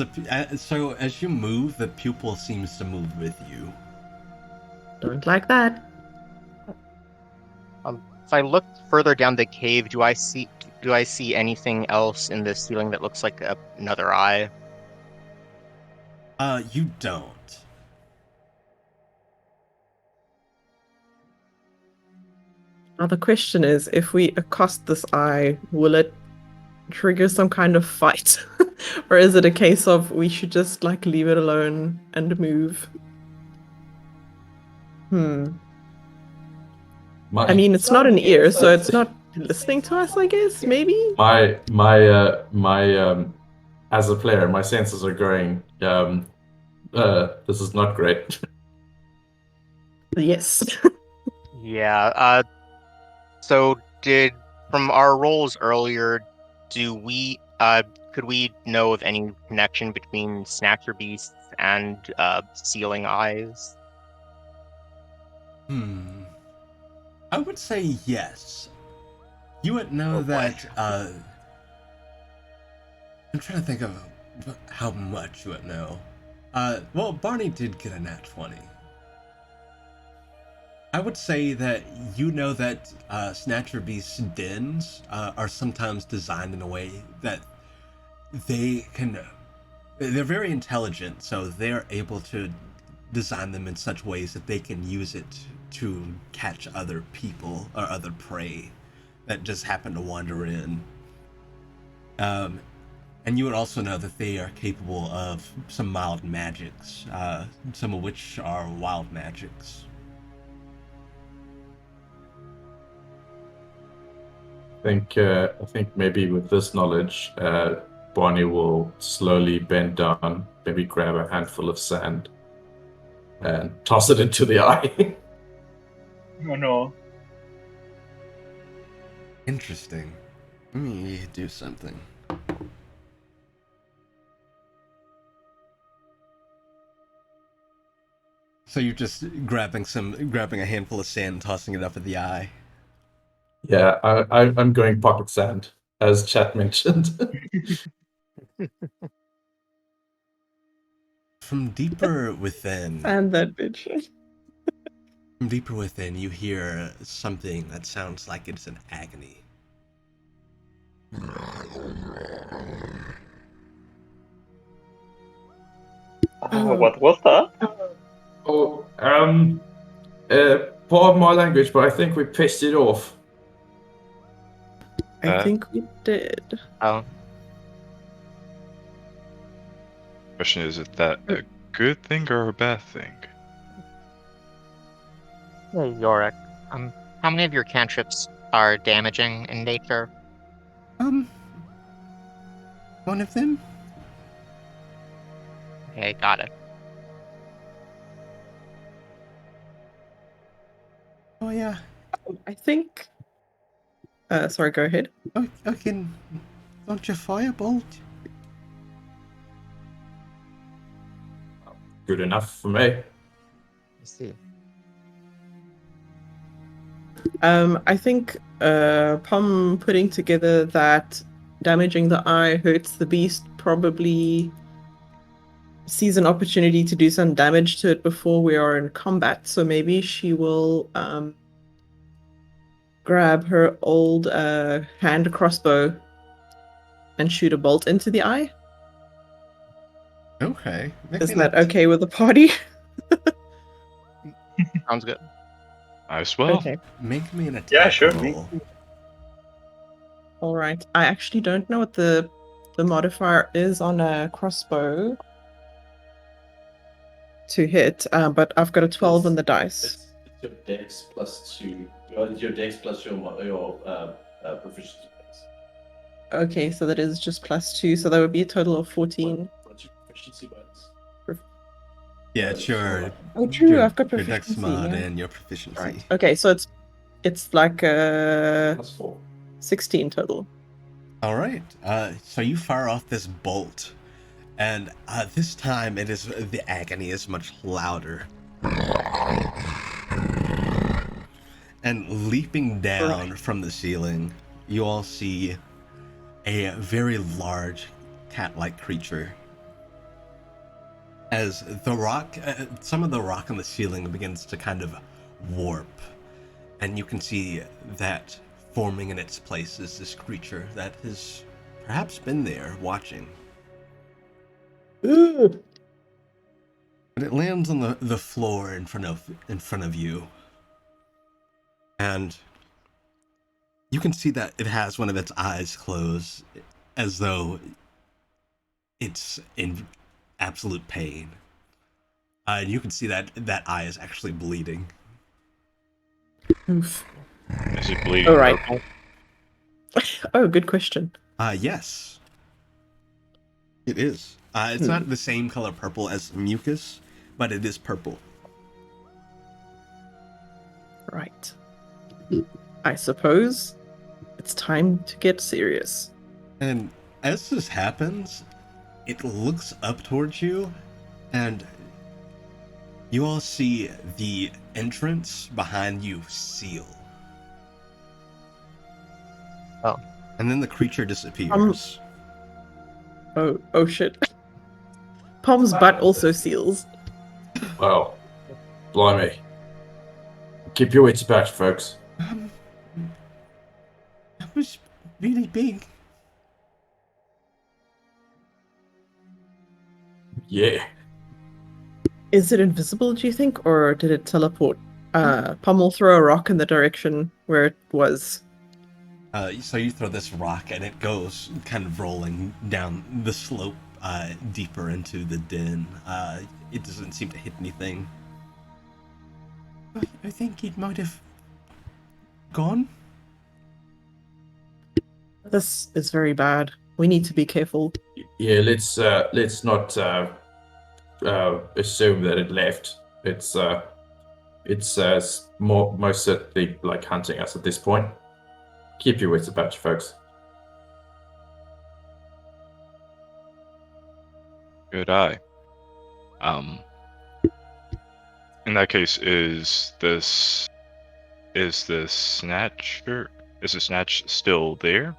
so as you move, the pupil seems to move with you. Don't like that. If I look further down the cave, do I see anything else in the ceiling that looks like another eye? You don't. Now the question is, if we accost this eye, will it trigger some kind of fight? Or is it a case of we should just like leave it alone and move? I mean, it's not an ear, so it's not listening to us, I guess, maybe? As a player, my senses are going, this is not great. Yes. Yeah. So from our rolls earlier, could we know of any connection between Snatcher Beasts and Sealing Eyes? I would say yes. You would know that, I'm trying to think of how much you would know. Well, Barney did get a nat 20. I would say that you know that Snatcher Beast's dens are sometimes designed in a way that they're very intelligent, so they're able to design them in such ways that they can use it to catch other people or other prey that just happen to wander in. And you would also know that they are capable of some mild magics, some of which are wild magics. I think maybe with this knowledge, Barney will slowly bend down, maybe grab a handful of sand, and toss it into the eye. Oh no. Interesting. Let me do something. So you're just grabbing a handful of sand and tossing it up at the eye. Yeah, I'm going pocket sand, as Chat mentioned. From deeper within, And that bitch. from deeper within, you hear something that sounds like it's an agony. What was that? Oh, pardon my language, but I think we pissed it off. I think we did. Oh, Question is that a good thing or a bad thing? Hey, Yorick. How many of your cantrips are damaging in nature? One of them? Okay, got it. Oh yeah. I think. Sorry, go ahead. Oh, I can launch a firebolt. Good enough for me. I see. I think Pom putting together that damaging the eye hurts the beast probably sees an opportunity to do some damage to it before we are in combat. So maybe she will grab her old hand crossbow and shoot a bolt into the eye. Okay. Is that okay with the party? sounds good. As well. Okay. Make me an attack Yeah, sure. roll. All right. I actually don't know what the modifier is on a crossbow to hit, but I've got a 12 on the dice. It's your dex plus 2. It's your dex plus your proficiency bonus. Okay, so that is just +2, so that would be a total of 14. What's your proficiency bonus? Yeah, it's your. Oh, true. your- I've got your dex proficiency. mod Yeah. and your proficiency. Right. Okay, so it's like Plus 4. 16 total. All right. So you fire off this bolt, and this time the agony is much louder. And leaping down from the ceiling, you all see a very large cat-like creature as the rock, some of the rock on the ceiling begins to kind of warp, and you can see that forming in its place is this creature that has perhaps been there watching. Ooh. But it lands on the floor in front of you, and you can see that it has one of its eyes closed, as though it's in absolute pain. And you can see that that eye is actually bleeding. Oof. Is it bleeding All right. purple? Oh, good question. Yes. It is. It's not the same color purple as mucus, but it is purple. Right. I suppose it's time to get serious. And as this happens, it looks up towards you, and you all see the entrance behind you seal. Oh. And then the creature disappears. Oh shit. Pom's butt also seals. Well, blimey. Keep your wits about you, folks. That was really big. Yeah. Is it invisible, do you think, or did it teleport? Pom will throw a rock in the direction where it was. So you throw this rock, and it goes kind of rolling down the slope deeper into the den. It doesn't seem to hit anything. I think it might have gone. This is very bad. We need to be careful. Yeah, let's not assume that it left. It's most certainly like hunting us at this point. Keep your wits about you, folks. Good eye. In that case, is the snatcher? Is the snatch still there?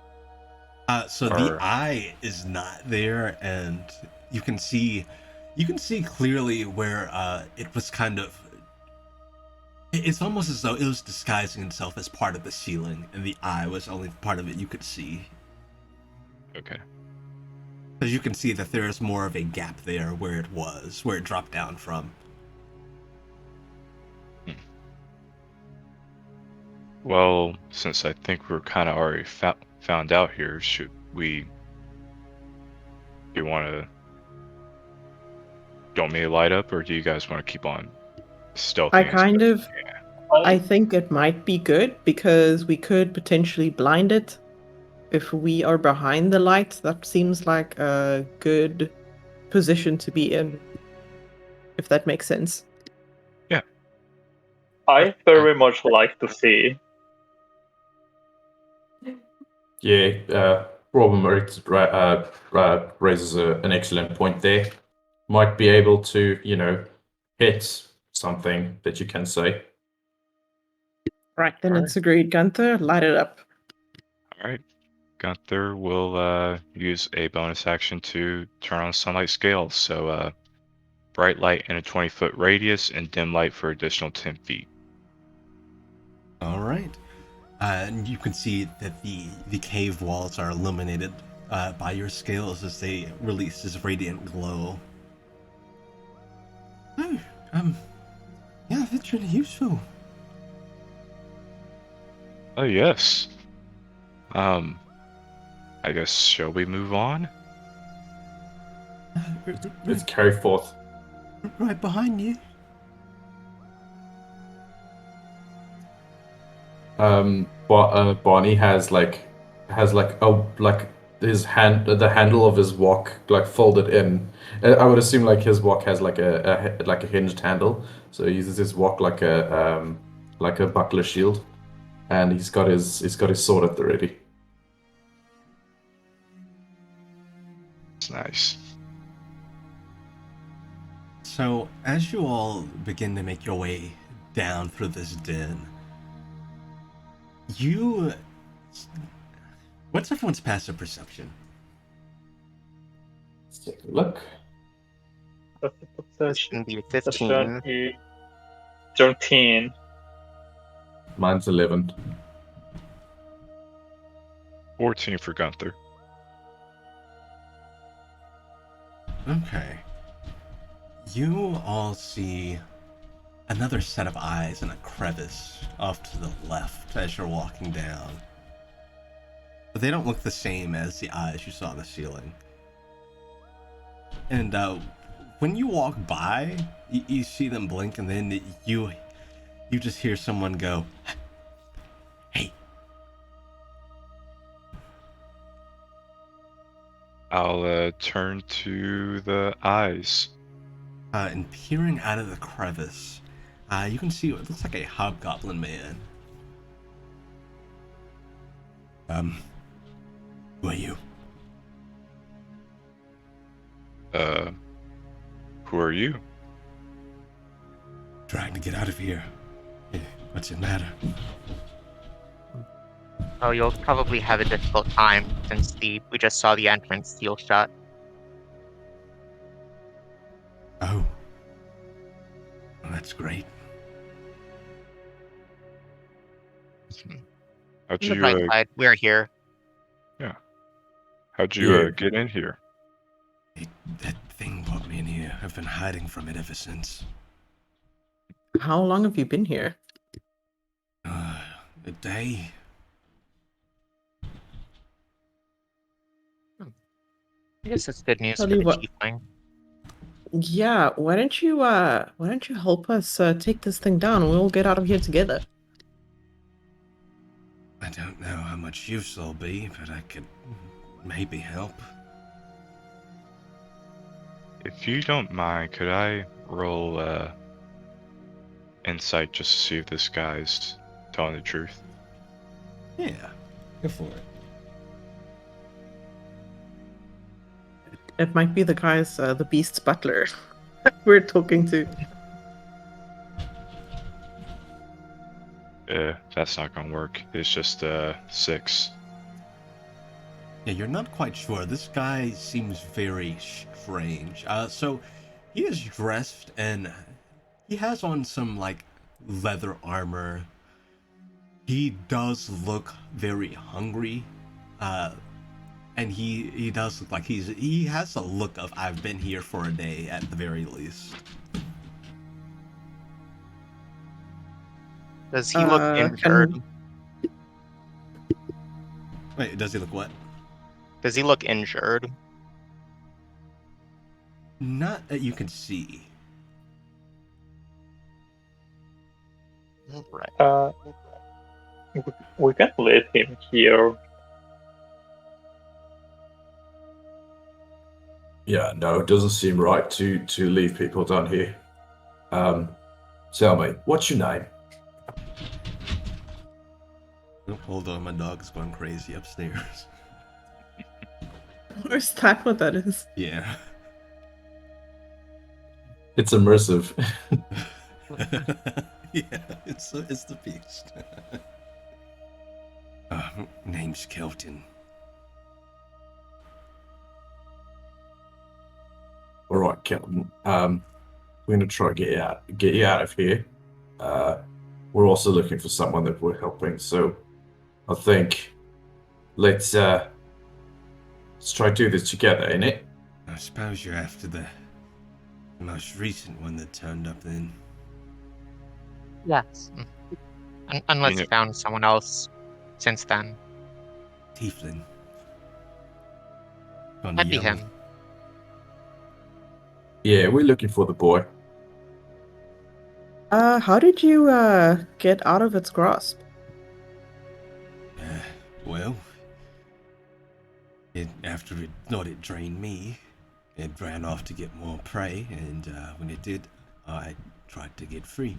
So the eye is not there, and you can see clearly where it was kind of. It's almost as though it was disguising itself as part of the ceiling, and the eye was only part of it you could see. Okay. Because you can see that there is more of a gap there where it dropped down from. Well, since I think we're kind of already found out here, should we? Do you want to? Want me to light up, or do you guys want to keep on stealthy? I think it might be good because we could potentially blind it if we are behind the light. That seems like a good position to be in, if that makes sense. Yeah. I very much like to see. Yeah, Robin raises an excellent point there. Might be able to, hit something that you can say. Right, then it's agreed. Gunther, light it up. All right. Gunther will use a bonus action to turn on sunlight scales. So bright light in a 20-foot radius and dim light for additional 10 feet. All right. And you can see that the cave walls are illuminated by your scales as they release this radiant glow. Oh, yeah, that's really useful. Oh yes. I guess shall we move on? Let's carry forth. Right behind you. But Bonnie has his hand, the handle of his wok folded in. I would assume his wok has a hinged handle, so he uses his wok like a buckler shield, and he's got his sword at the ready. It's nice. So as you all begin to make your way down through this den, what's everyone's passive perception? Let's take a look. That's the This perception. shouldn't be Perception 15. is 13. Mine's 11. 14 for Gunther. Okay. You all see another set of eyes in a crevice off to the left as you're walking down. But they don't look the same as the eyes you saw on the ceiling. And when you walk by, you see them blink, and then you just hear someone go, "Hey." I'll turn to the eyes. And peering out of the crevice, you can see what looks like a hobgoblin man. Who are you? Who are you? Trying to get out of here. What's it matter? Oh, you'll probably have a difficult time since we just saw the entrance seal shut. Oh. Well, that's great. How'd On the bright you, side, we're here. how'd you Yeah. get in here? That thing brought me in here. I've been hiding from it ever since. How long have you been here? A day. I guess that's good news Tell for you the what. tiefling. Yeah, why don't you help us take this thing down and we'll all get out of here together? I don't know how much use there'll be, but I could maybe help. If you don't mind, could I roll insight just to see if this guy's telling the truth? Yeah, go for it. It might be the guy's the beast's butler we're talking to. That's not gonna work. It's just 6. Yeah, you're not quite sure. This guy seems very strange. So he is dressed and he has on some like leather armor. He does look very hungry. And he does look like he has a look of I've been here for a day at the very least. Does he look injured? Wait, does he look what? Does he look injured? Not that you can see. Right. We can leave him here. Yeah, no, it doesn't seem right to leave people down here. Tell me, what's your name? Oh, hold on, my dog's going crazy upstairs. Is that what that is? Yeah. It's immersive. Yeah, it's the beast. Name's Kelton. All right, Kelton. We're gonna try to get you out of here. We're also looking for someone that we're helping, so I think let's try to do this together, innit? I suppose you're after the most recent one that turned up then. Yes. Unless You know- you found someone else since then. Tieflin. On the That'd be yellow. him. Yeah, we're looking for the boy. How did you get out of its grasp? Well, after it thought it drained me, it ran off to get more prey, and when it did, I tried to get free.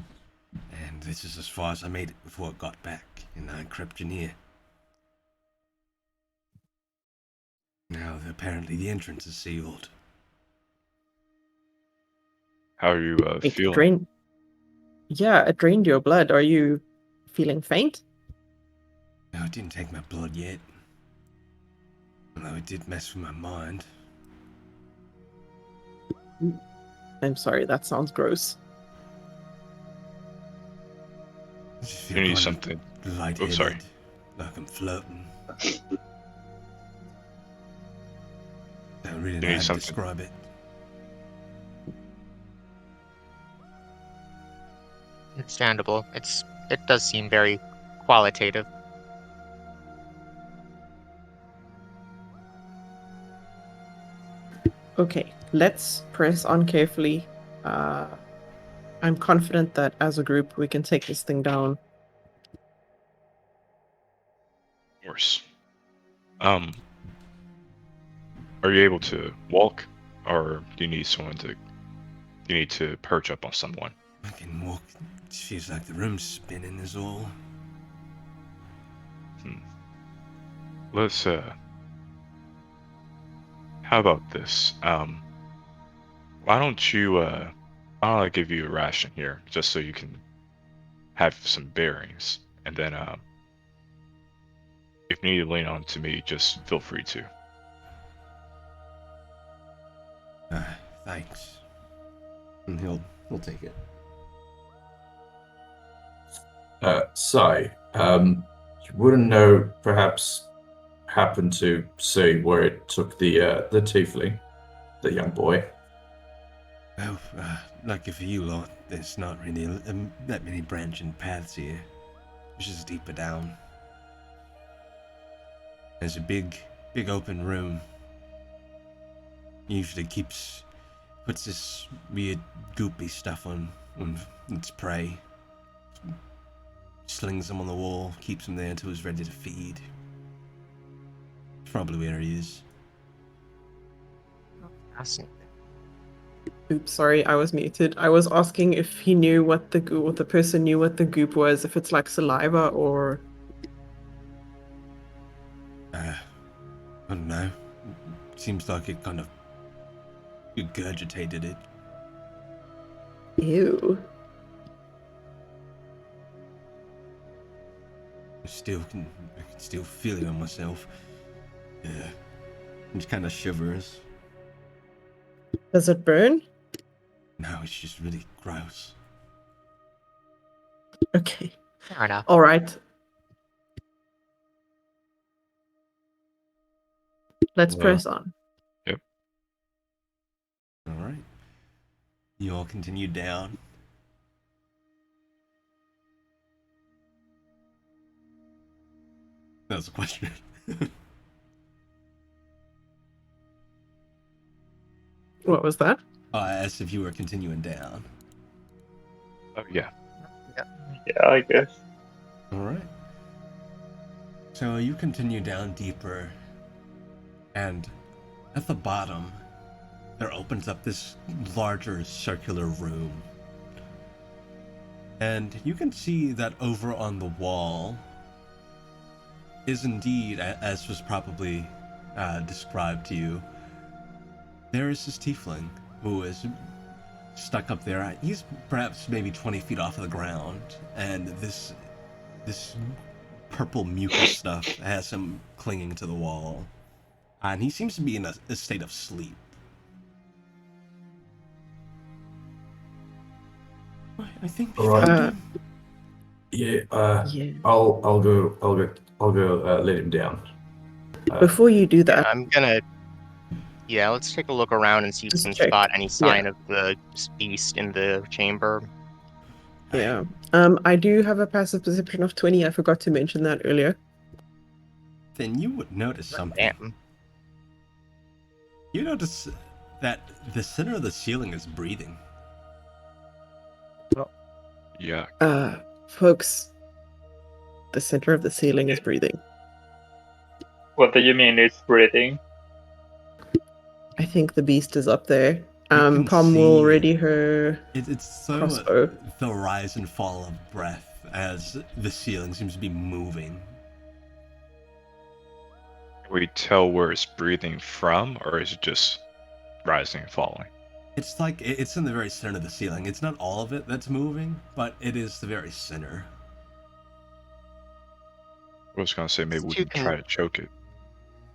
And this is as far as I made it before it got back, and I crept in here. Now, apparently the entrance is sealed. How are you It feeling? it drained your blood. Are you feeling faint? No, it didn't take my blood yet. Although it did mess with my mind. I'm sorry, that sounds gross. I just You feel need kind something. of lightheaded, sorry. like I'm floating. Don't really You know need how to something. describe it. Understandable. It does seem very qualitative. Okay, let's press on carefully. I'm confident that as a group we can take this thing down. Of course. Are you able to walk, or do you need someone to? Do you need to perch up on someone? I can walk. It feels like the room's spinning is all. Let's How about this? Why don't I give you a ration here, just so you can have some bearings, and then if you need to lean on to me, just feel free to. Thanks. And he'll take it. You wouldn't know, perhaps happen to see where it took the tiefling, the young boy? Well, lucky for you lot, there's not really that many branching paths here. It's just deeper down. There's a big open room. Usually puts this weird goopy stuff on its prey. Slings them on the wall, keeps them there until it's ready to feed. Probably where he is. Fascinating. Oops, sorry, I was muted. I was asking if he knew what the person knew what the goop was, if it's like saliva or... I don't know. Seems like it kind of regurgitated it. Ew. I can still feel it on myself. Yeah. It just kind of shivers. Does it burn? No, it's just really gross. Okay. Fair enough. All right. Let's press on. Yep. All right. You all continue down. That was a question. What was that? I asked if you were continuing down. Oh yeah. Yeah, I guess. All right. So you continue down deeper, and at the bottom, there opens up this larger circular room. And you can see that over on the wall is indeed, as was probably described to you, there is this tiefling who is stuck up there. He's perhaps maybe 20 feet off of the ground, and this purple mucus stuff has him clinging to the wall. And he seems to be in a state of sleep. I think we All right. found him. Yeah. Yeah. I'll go let him down. Before you do Yeah, that, I'm gonna. Yeah, let's take a look around and see if we Just can check. spot any sign of the beast in the chamber. yeah. I do have a passive perception of 20. I forgot to mention that earlier. Then you would notice something. Damn. You notice that the center of the ceiling is breathing. Yeah. Folks, the center of the ceiling is breathing. What do you mean it's breathing? I think the beast is up there. can Pom will see- ready her It's so crossbow. the rise and fall of breath as the ceiling seems to be moving. Can we tell where it's breathing from, or is it just rising and falling? It's like it's in the very center of the ceiling. It's not all of it that's moving, but it is the very center. I was gonna say maybe we You can try to choke it.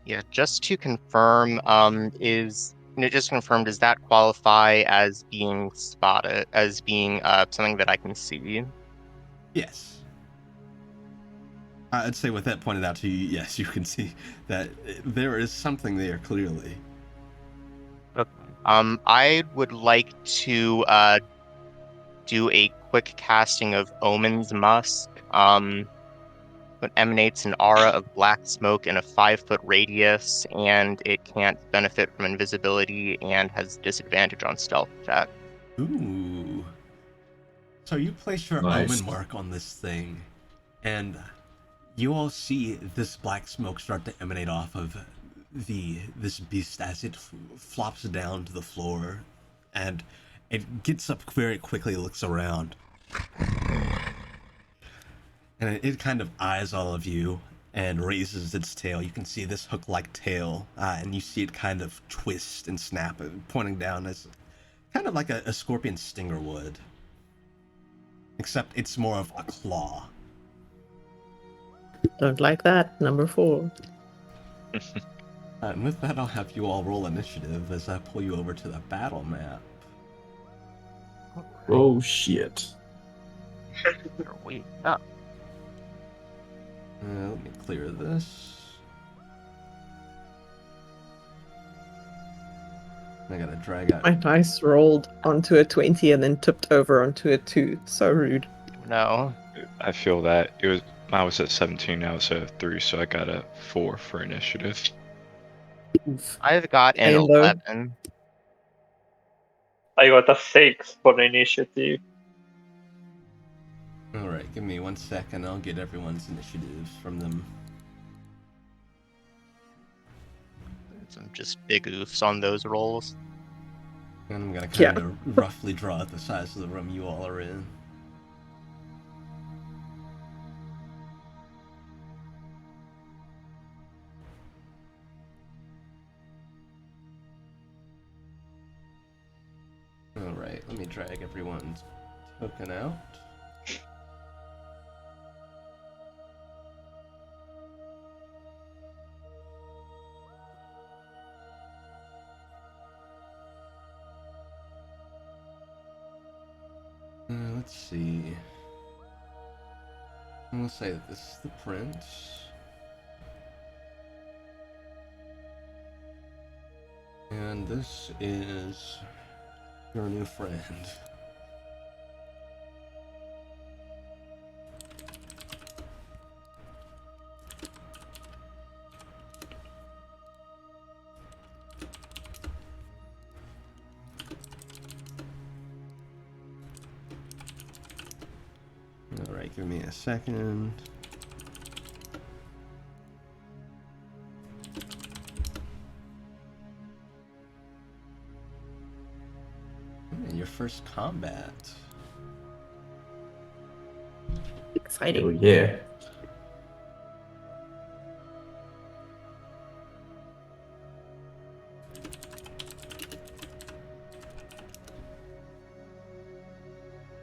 Yeah, just to confirm, is And it just confirmed, does that qualify as being spotted, as being something that I can see? Yes. I'd say with that pointed out to you, yes, you can see that there is something there clearly. Okay. I would like to do a quick casting of Omen's Musk. It emanates an aura of black smoke in a 5-foot radius, and it can't benefit from invisibility and has disadvantage on stealth check. Ooh. So you place your Nice. omen mark on this thing, and you all see this black smoke start to emanate off of this beast as it flops down to the floor, and it gets up very quickly, looks around, and it kind of eyes all of you and raises its tail. You can see this hook-like tail, and you see it kind of twist and snap, pointing down as kind of like a scorpion stinger would, except it's more of a claw. Don't like that. Number 4. And with that, I'll have you all roll initiative as I pull you over to the battle map. Oh shit. Wait up. Let me clear this. I gotta drag out. My dice rolled onto a 20 and then tipped over onto a 2. So rude. No. I feel that I was at 17, now it's at 3, so I got a 4 for initiative. Oof. I've got an Same though. 11. I got a 6 for the initiative. Alright, give me 1 second. I'll get everyone's initiatives from them. Some just big oofs on those rolls. And I'm gonna Yeah. kind of roughly draw out the size of the room you all are in. Alright, let me drag everyone's token out. Let's see. I'm gonna say that this is the prince. And this is your new friend. Alright, give me a second. And your first combat. Exciting. Oh yeah.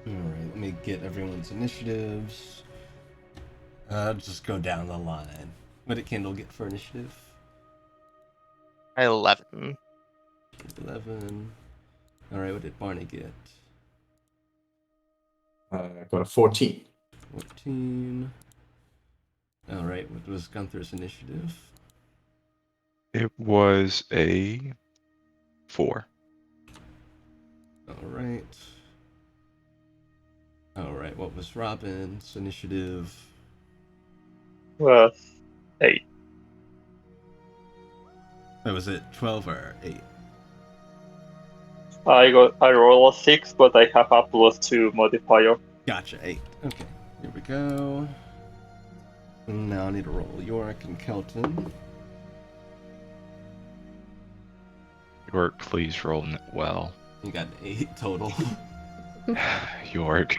Alright, let me get everyone's initiatives. I'll just go down the line. What did Kendall get for initiative? 11. 11. Alright, what did Barney get? I got a 14. 14. Alright, what was Gunther's initiative? It was a 4. Alright. Alright, what was Robin's initiative? Was 8. Was it 12 or 8? I roll a 6, but I have a +2 modifier. Gotcha, 8. Okay, here we go. Now I need to roll Yorick and Kelton. York, please roll well. You got 8 total. York.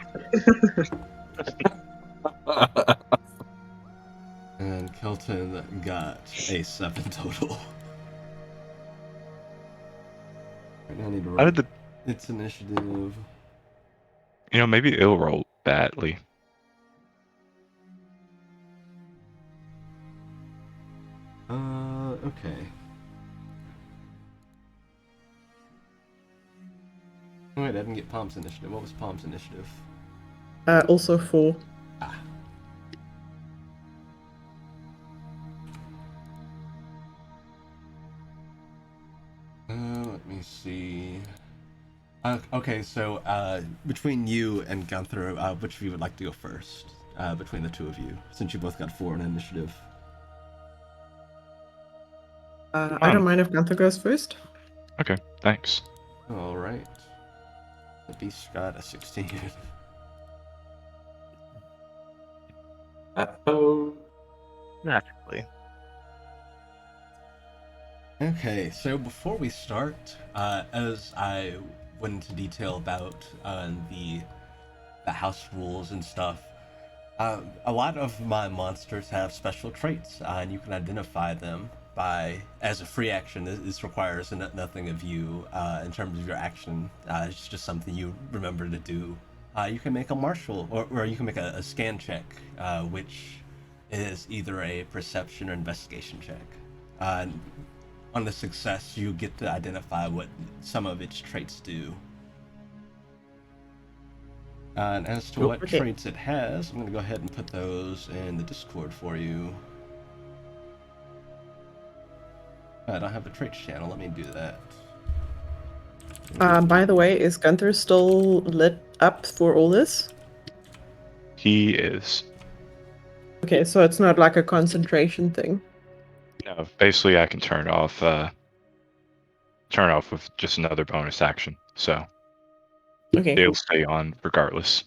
And Kelton got a 7 total. Right, now I need to roll How did its initiative. maybe it'll roll badly. Okay. Wait, I didn't get Palm's initiative. What was Palm's initiative? Also 4. Let me see. Okay, so between you and Gunther, which of you would like to go first? Between the two of you, since you both got 4 in initiative. I don't mind if Gunther goes first. Okay, thanks. All right. The beast got a 16. Oh. Naturally. Okay, so before we start, as I went into detail about the house rules and stuff, a lot of my monsters have special traits, and you can identify them by as a free action. This requires nothing of you in terms of your action. It's just something you remember to do. You can make a martial, or you can make a scan check, which is either a perception or investigation check. On the success, you get to identify what some of its traits do. And as to what Okay. traits it has, I'm going to go ahead and put those in the Discord for you. I don't have the traits channel. Let me do that. By the way, is Gunther still lit up for all this? He is. Okay, so it's not like a concentration thing. No, basically I can turn it off with just another bonus action. So Okay, it'll cool. stay on regardless.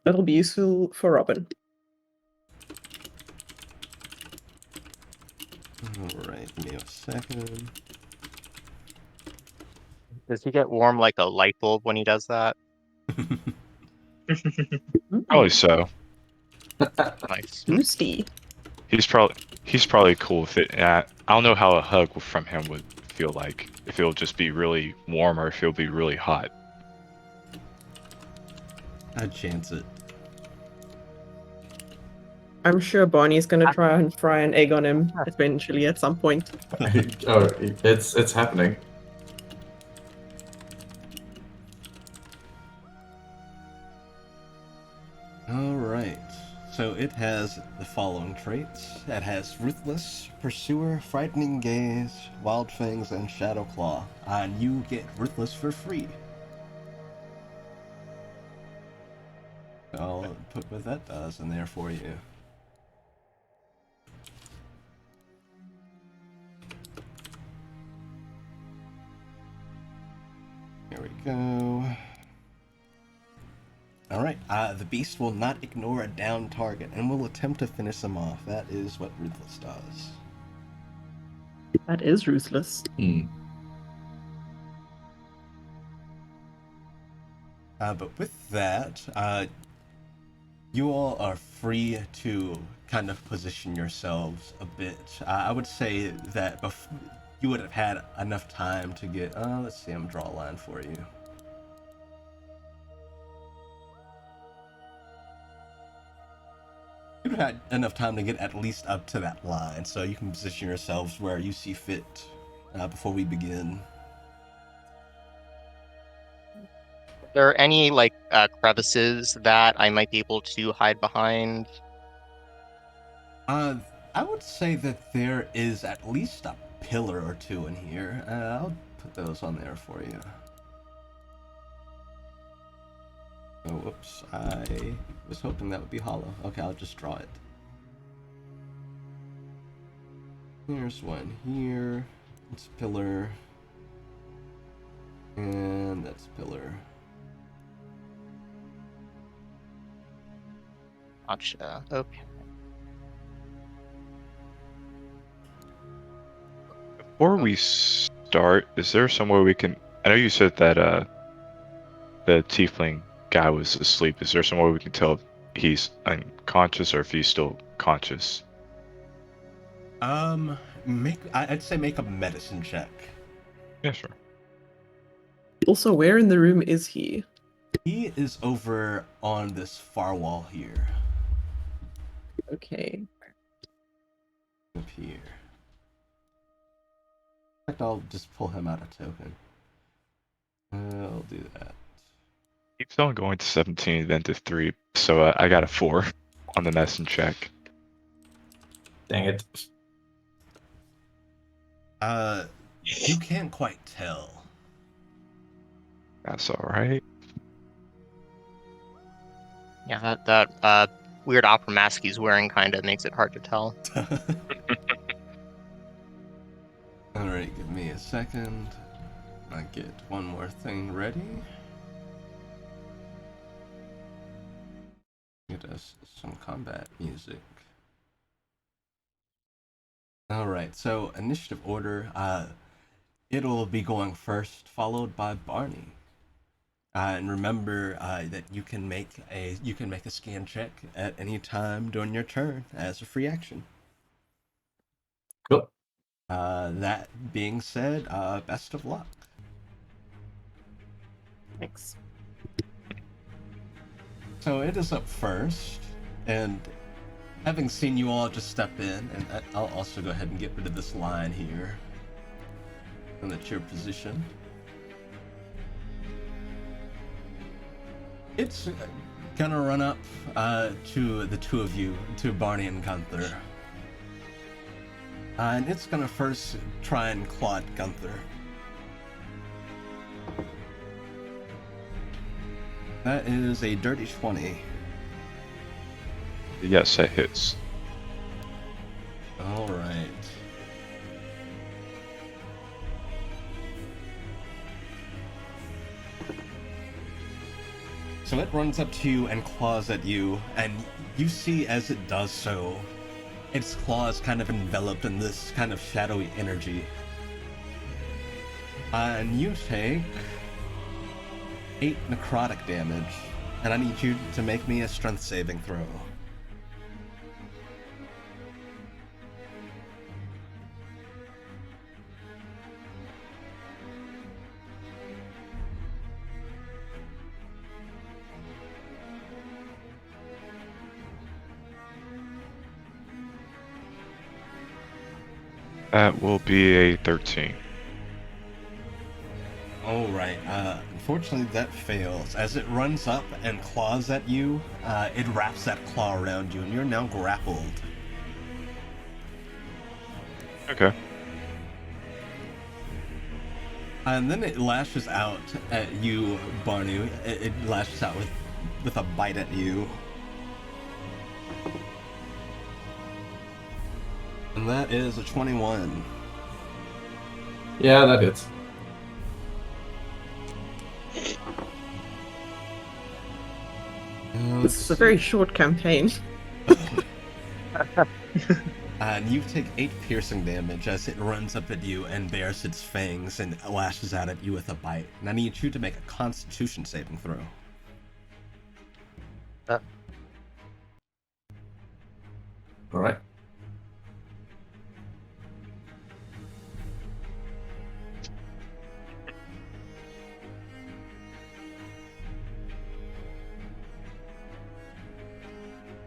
That'll be useful for Robin. Alright, give me a second. Does he get warm like a light bulb when he does that? Probably so. Nice. Boosty. He's probably cool with it. I don't know how a hug from him would feel like. If it'll just be really warm or if it'll be really hot. I'd chance it. I'm sure Bonnie's gonna try and fry an egg on him eventually at some point. Oh, it's happening. Alright, so it has the following traits. It has Ruthless, Pursuer, Frightening Gaze, Wild Fangs, and Shadow Claw. And you get Ruthless for free. I'll put what that does in there for you. Here we go. Alright, the beast will not ignore a downed target and will attempt to finish them off. That is what Ruthless does. That is ruthless. But with that, you all are free to kind of position yourselves a bit. I would say that you would have had enough time to get, let's see, I'm gonna draw a line for you. You would have had enough time to get at least up to that line, so you can position yourselves where you see fit before we begin. Are there any like crevices that I might be able to hide behind? I would say that there is at least a pillar or two in here. I'll put those on there for you. Oh, whoops. I was hoping that would be hollow. Okay, I'll just draw it. Here's one here. It's pillar. And that's pillar. Gotcha. Okay. Before we start, is there somewhere we can... I know you said that the tiefling guy was asleep. Is there somewhere we can tell if he's unconscious or if he's still conscious? I'd say make a medicine check. Yeah, sure. Also, where in the room is he? He is over on this far wall here. Okay. Up here. In fact, I'll just pull him out a token. I'll do that. Keeps on going to 17, then to 3, so I got a 4 on the medicine check. Dang it. You can't quite tell. That's all right. Yeah, that weird opera mask he's wearing kind of makes it hard to tell. Alright, give me a second. I get one more thing ready. Get us some combat music. Alright, so initiative order, it'll be going first, followed by Barney. And remember that you can make a scan check at any time during your turn as a free action. Cool. That being said, best of luck. Thanks. So it is up first, and having seen you all just step in, and I'll also go ahead and get rid of this line here, and that's your position. It's gonna run up to the two of you, to Barney and Gunther. And it's gonna first try and claw at Gunther. That is a dirty 20. Yes, that hits. Alright. So it runs up to you and claws at you, and you see as it does so, its claws kind of enveloped in this kind of shadowy energy. And you take 8 necrotic damage, and I need you to make me a strength saving throw. That will be a 13. Alright, unfortunately that fails. As it runs up and claws at you, it wraps that claw around you, and you're now grappled. Okay. And then it lashes out at you, Barney. It lashes out with a bite at you. And that is a 21. Yeah, that hits. This is a very short campaign. And you take 8 piercing damage as it runs up at you and bares its fangs and lashes out at you with a bite. And I need you to make a Constitution saving throw. Alright.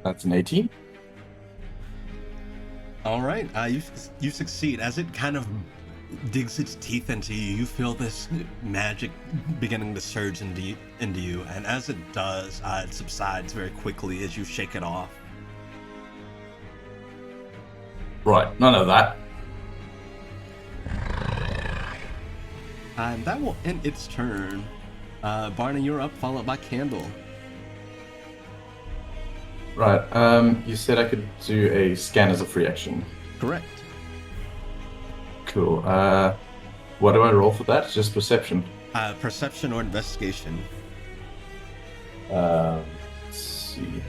That's an 18. Alright, you succeed. As it kind of digs its teeth into you, you feel this magic beginning to surge into you, and as it does, it subsides very quickly as you shake it off. Right, none of that. And that will end its turn. Barney, you're up, followed by Candle. Right, you said I could do a scan as a free action. Correct. Cool. What do I roll for that? Just perception. Perception or investigation. Let's see.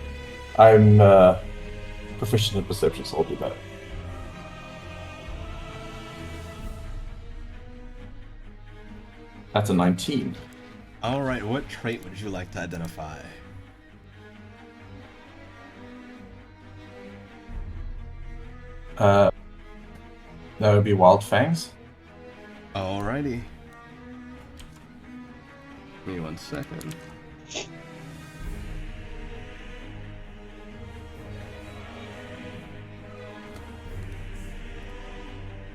I'm proficient in perception, so I'll do that. That's a 19. Alright, what trait would you like to identify? That would be Wild Fangs. Alrighty. Give me 1 second.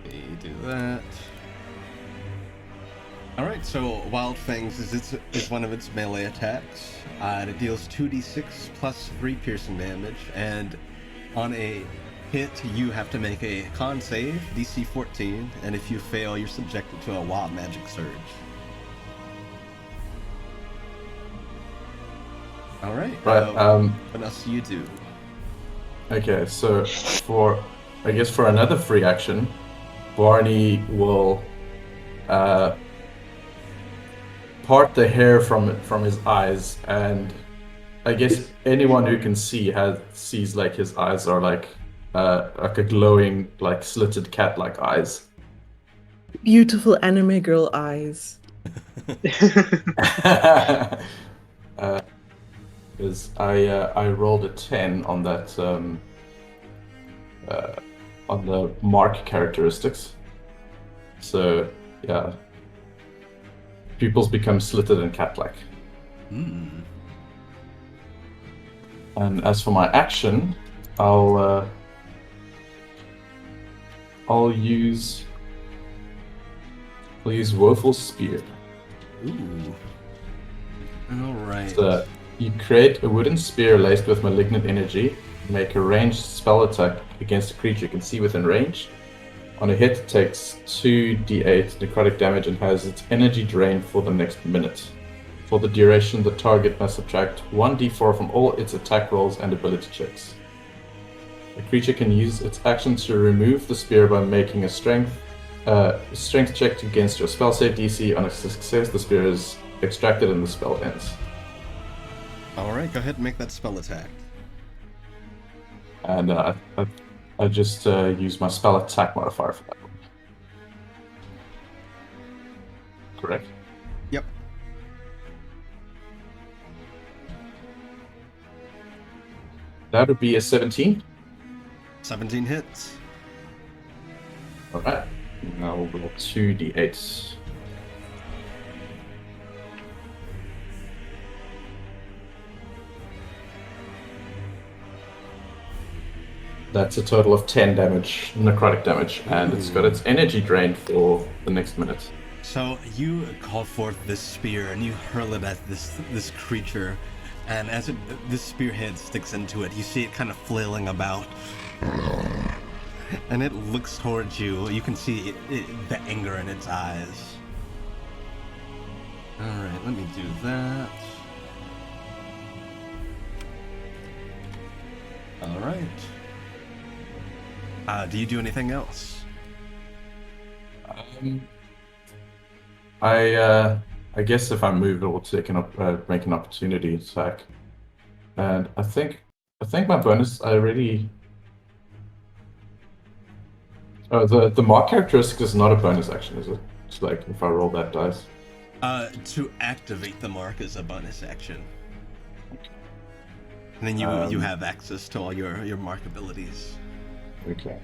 Okay, do that. Alright, right, so Wild Fangs is one of its melee attacks. And it deals 2d6 plus 3 piercing damage, and on a hit, you have to make a con save, DC 14, and if you fail, you're subjected to a wild magic surge. All right. Right. What else do you do? Okay, so for another free action, Barney will part the hair from his eyes, and I guess anyone who can see sees like his eyes are like a glowing, like slitted cat-like eyes. Beautiful anime girl eyes. Because I rolled a 10 on that on the mark characteristics. So yeah, pupils become slitted and cat-like. And as for my action, I'll use Woeful Spear. Ooh. All right. So you create a wooden spear laced with malignant energy. Make a ranged spell attack against a creature you can see within range. On a hit, it takes 2d8 necrotic damage and has its energy drained for the next minute. For the duration, the target must subtract 1d4 from all its attack rolls and ability checks. The creature can use its action to remove the spear by making a strength check against your spell save DC. On a success, the spear is extracted and the spell ends. All right, go ahead and make that spell attack. And I just use my spell attack modifier for that one. Correct? Yep. That would be a 17. 17 hits. Alright. Now we'll roll 2d8. That's a total of 10 damage, necrotic damage, and it's got its energy drained for the next minute. So you call forth this spear and you hurl it at this creature, and as this spearhead sticks into it, you see it kind of flailing about, and it looks towards you. You can see the anger in its eyes. All right, let me do that. All right. Do you do anything else? I guess if I move, it will make an opportunity attack, and I think my bonus I already. Oh, the mark characteristic is not a bonus action, is it? It's like if I roll that dice. To activate the mark is a bonus action. And then you have access to all your mark abilities. Okay.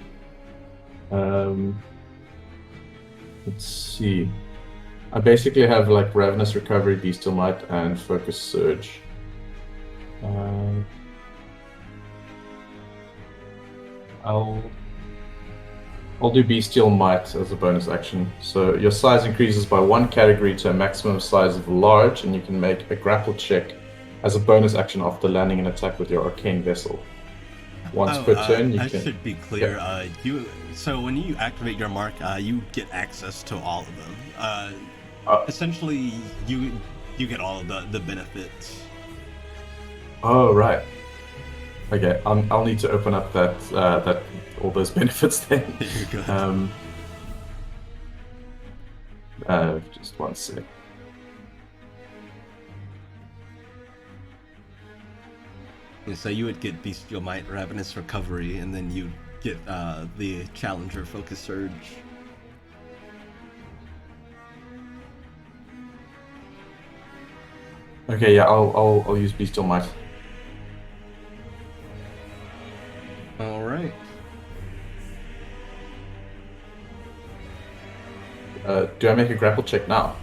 Let's see. I basically have like Ravenous Recovery, Bestial Might, and Focus Surge. I'll do Bestial Might as a bonus action. So your size increases by 1 category to a maximum size of large, and you can make a grapple check as a bonus action after landing an attack with your arcane vessel. Once per turn, I should be clear. Yeah. So when you activate your mark, you get access to all of them. Essentially, you get all of the benefits. Oh right. Okay, I'll need to open up that all those benefits then. You're good. Just one sec. So you would get Bestial Might, Ravenous Recovery, and then you get the Challenger Focus Surge. Okay, yeah, I'll use Bestial Might. All right. Do I make a grapple check now?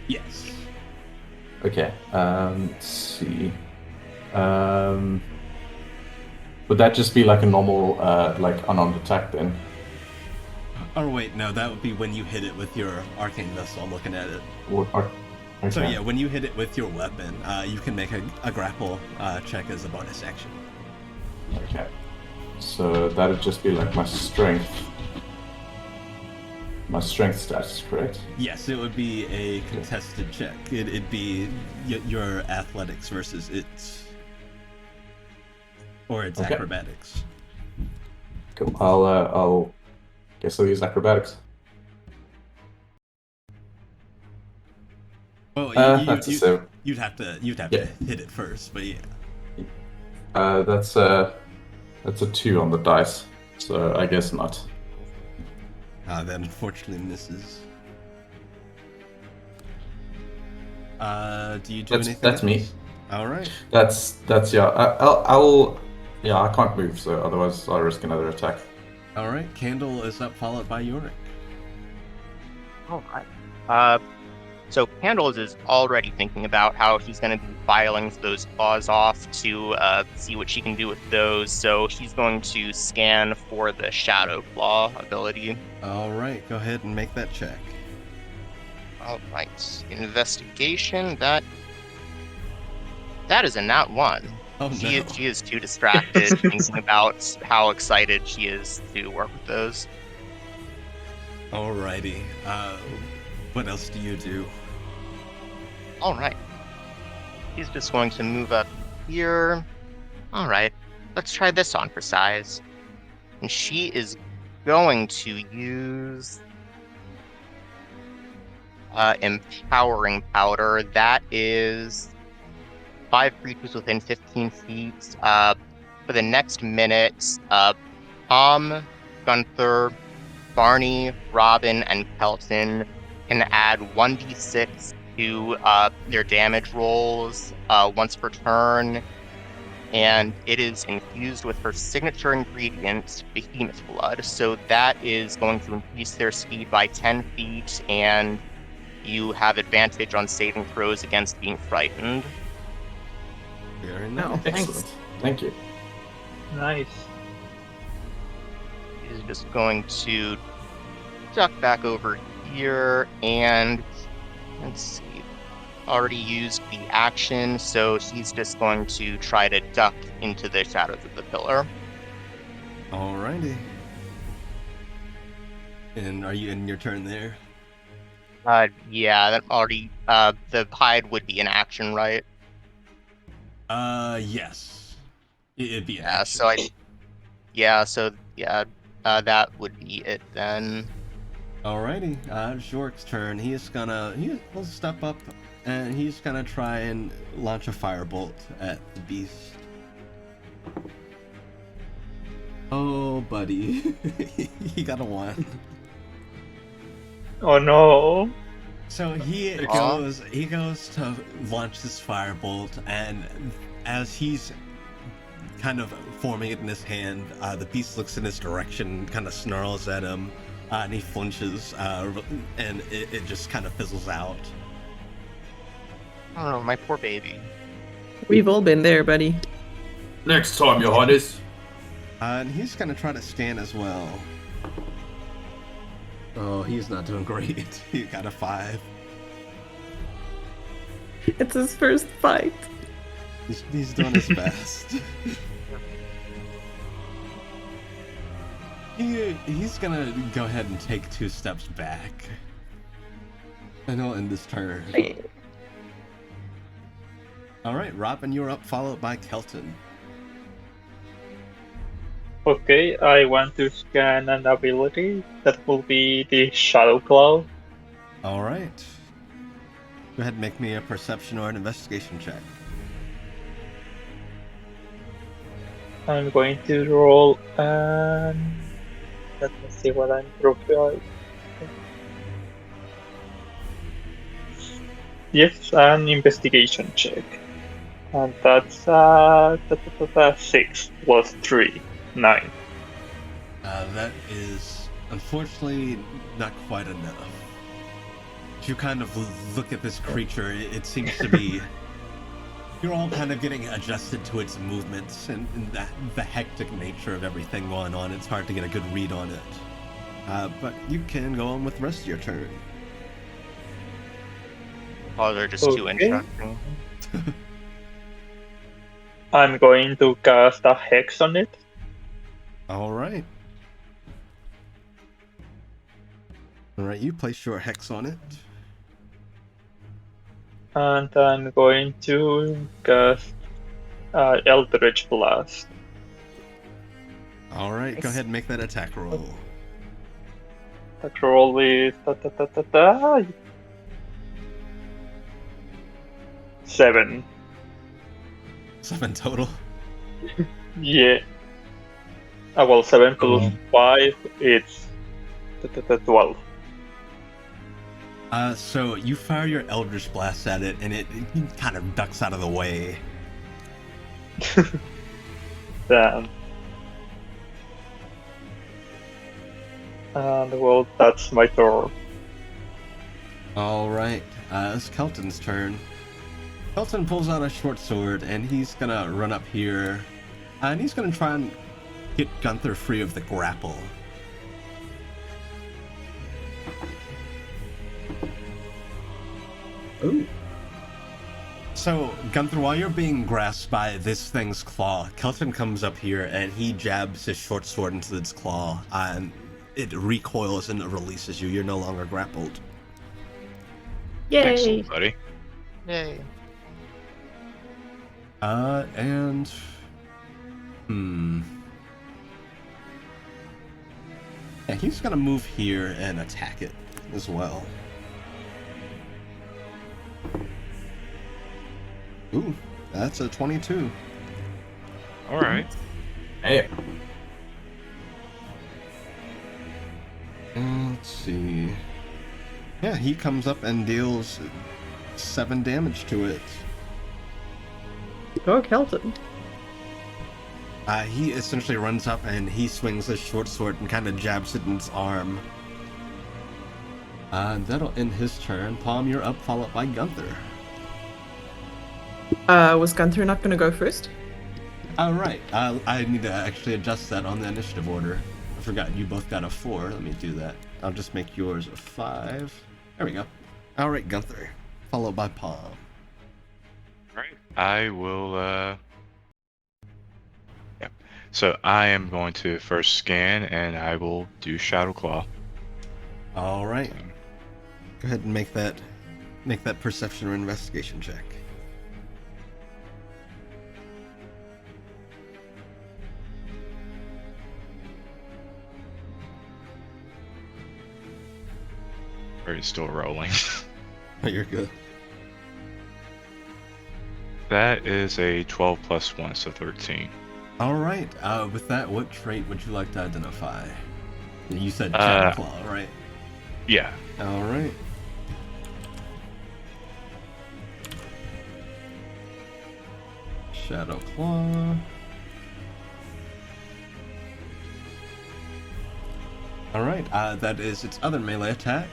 Yes. Okay. Let's see. Would that just be like a normal, like unarmed attack then? Or wait, no, that would be when you hit it with your arcane vessel. I'm looking at it. Okay. So yeah, when you hit it with your weapon, you can make a grapple check as a bonus action. Okay. So that'd just be like my strength. My strength stats, correct? Yes, it would be a contested check. It'd be your athletics versus its, or its Okay. acrobatics. Cool. I'll guess I'll use acrobatics. Well, That's a 7. you'd have to Yeah. hit it first, but yeah. That's a 2 on the dice, so I guess not. That unfortunately misses. Do you do anything? That's me. else? All right. That's yeah. I'll yeah. I can't move, so otherwise I'll risk another attack. All right. Candle is up, followed by Yorick. All right. So Candles is already thinking about how she's going to be filing those claws off to see what she can do with those. So she's going to scan for the Shadow Claw ability. All right. Go ahead and make that check. All right. Investigation. That is a nat 1. Oh, She no. is too distracted thinking about how excited she is to work with those. Alrighty. What else do you do? All right. He's just going to move up here. All right. Let's try this on for size. And she is going to use Empowering Powder. That is 5 creatures within 15 feet. For the next minute, Tom, Gunther, Barney, Robin, and Kelton can add 1d6 to their damage rolls once per turn, and it is infused with her signature ingredient, Behemoth Blood. So that is going to increase their speed by 10 feet, and you have advantage on saving throws against being frightened. Very No. nice. Thanks. Excellent. Thank you. Nice. Is just going to duck back over here, and let's see. Already used the action, so she's just going to try to duck into the shadows of the pillar. Alrighty. And are you in your turn there? Yeah, that already. The hide would be an action, right? Yes. It'd be an Yeah. action. That would be it then. Alrighty. Jork's turn. He'll step up and he's gonna try and launch a firebolt at the beast. Oh, buddy. He got a 1. Oh no. So he goes to launch this firebolt, and as he's kind of forming it in his hand, the beast looks in his direction, kind of snarls at him, and he flinches, and it just kind of fizzles out. Oh, my poor baby. We've all been there, buddy. Next time, Your Highness. And he's gonna try to scan as well. Oh, he's not doing great. He got a 5. It's his first fight. He's doing his best. He's gonna go ahead and take 2 steps back. And he'll end his turn. Alright, Robin, you're up, followed by Kelton. Okay, I want to scan an ability. That will be the Shadow Claw. Alright. Go ahead and make me a perception or an investigation check. I'm going to roll and let me see what I'm proficient. Yes, an investigation check. And that's 6 plus 3, 9. That is unfortunately not quite enough. You kind of look at this creature, it seems to be... You're all kind of getting adjusted to its movements and the hectic nature of everything going on. It's hard to get a good read on it. But you can go on with the rest of your turn. Oh, they're just too Okay. interesting. I'm going to cast a hex on it. All right. All right, you place your hex on it. And I'm going to cast Eldritch Blast. All right, go Nice. ahead and make that attack roll. That roll is 7. 7 total. Yeah. Well, 7 plus Oh. 5, it's 12. So you fire your Eldritch Blast at it, and it kind of ducks out of the way. Damn. And well, that's my turn. All right, it's Kelton's turn. Kelton pulls out a short sword, and he's gonna run up here, and he's gonna try and get Gunther free of the grapple. Ooh. So, Gunther, while you're being grasped by this thing's claw, Kelton comes up here and he jabs his short sword into its claw, and it recoils and releases you. You're no longer grappled. Yay! Excellent, buddy. Yay. And... Yeah, he's gonna move here and attack it as well. Ooh, that's a 22. All right. Hey. Let's see. Yeah, he comes up and deals 7 damage to it. Go Kelton. He essentially runs up and he swings his short sword and kind of jabs it in its arm. That'll end his turn. Palm, you're up, followed by Gunther. Was Gunther not going to go first? Right. I need to actually adjust that on the initiative order. I forgot you both got a 4. Let me do that. I'll just make yours a 5. There we go. All right, Gunther, followed by Palm. All right. I will. Yep. So I am going to first scan, and I will do Shadow Claw. All right. Go ahead and make that perception or investigation check. Or it's still rolling. Oh, you're good. That is a 12 plus 1, so 13. All right. With that, what trait would you like to identify? You said Shadow Claw, right? Yeah. All right. Shadow Claw. All right. That is its other melee attack.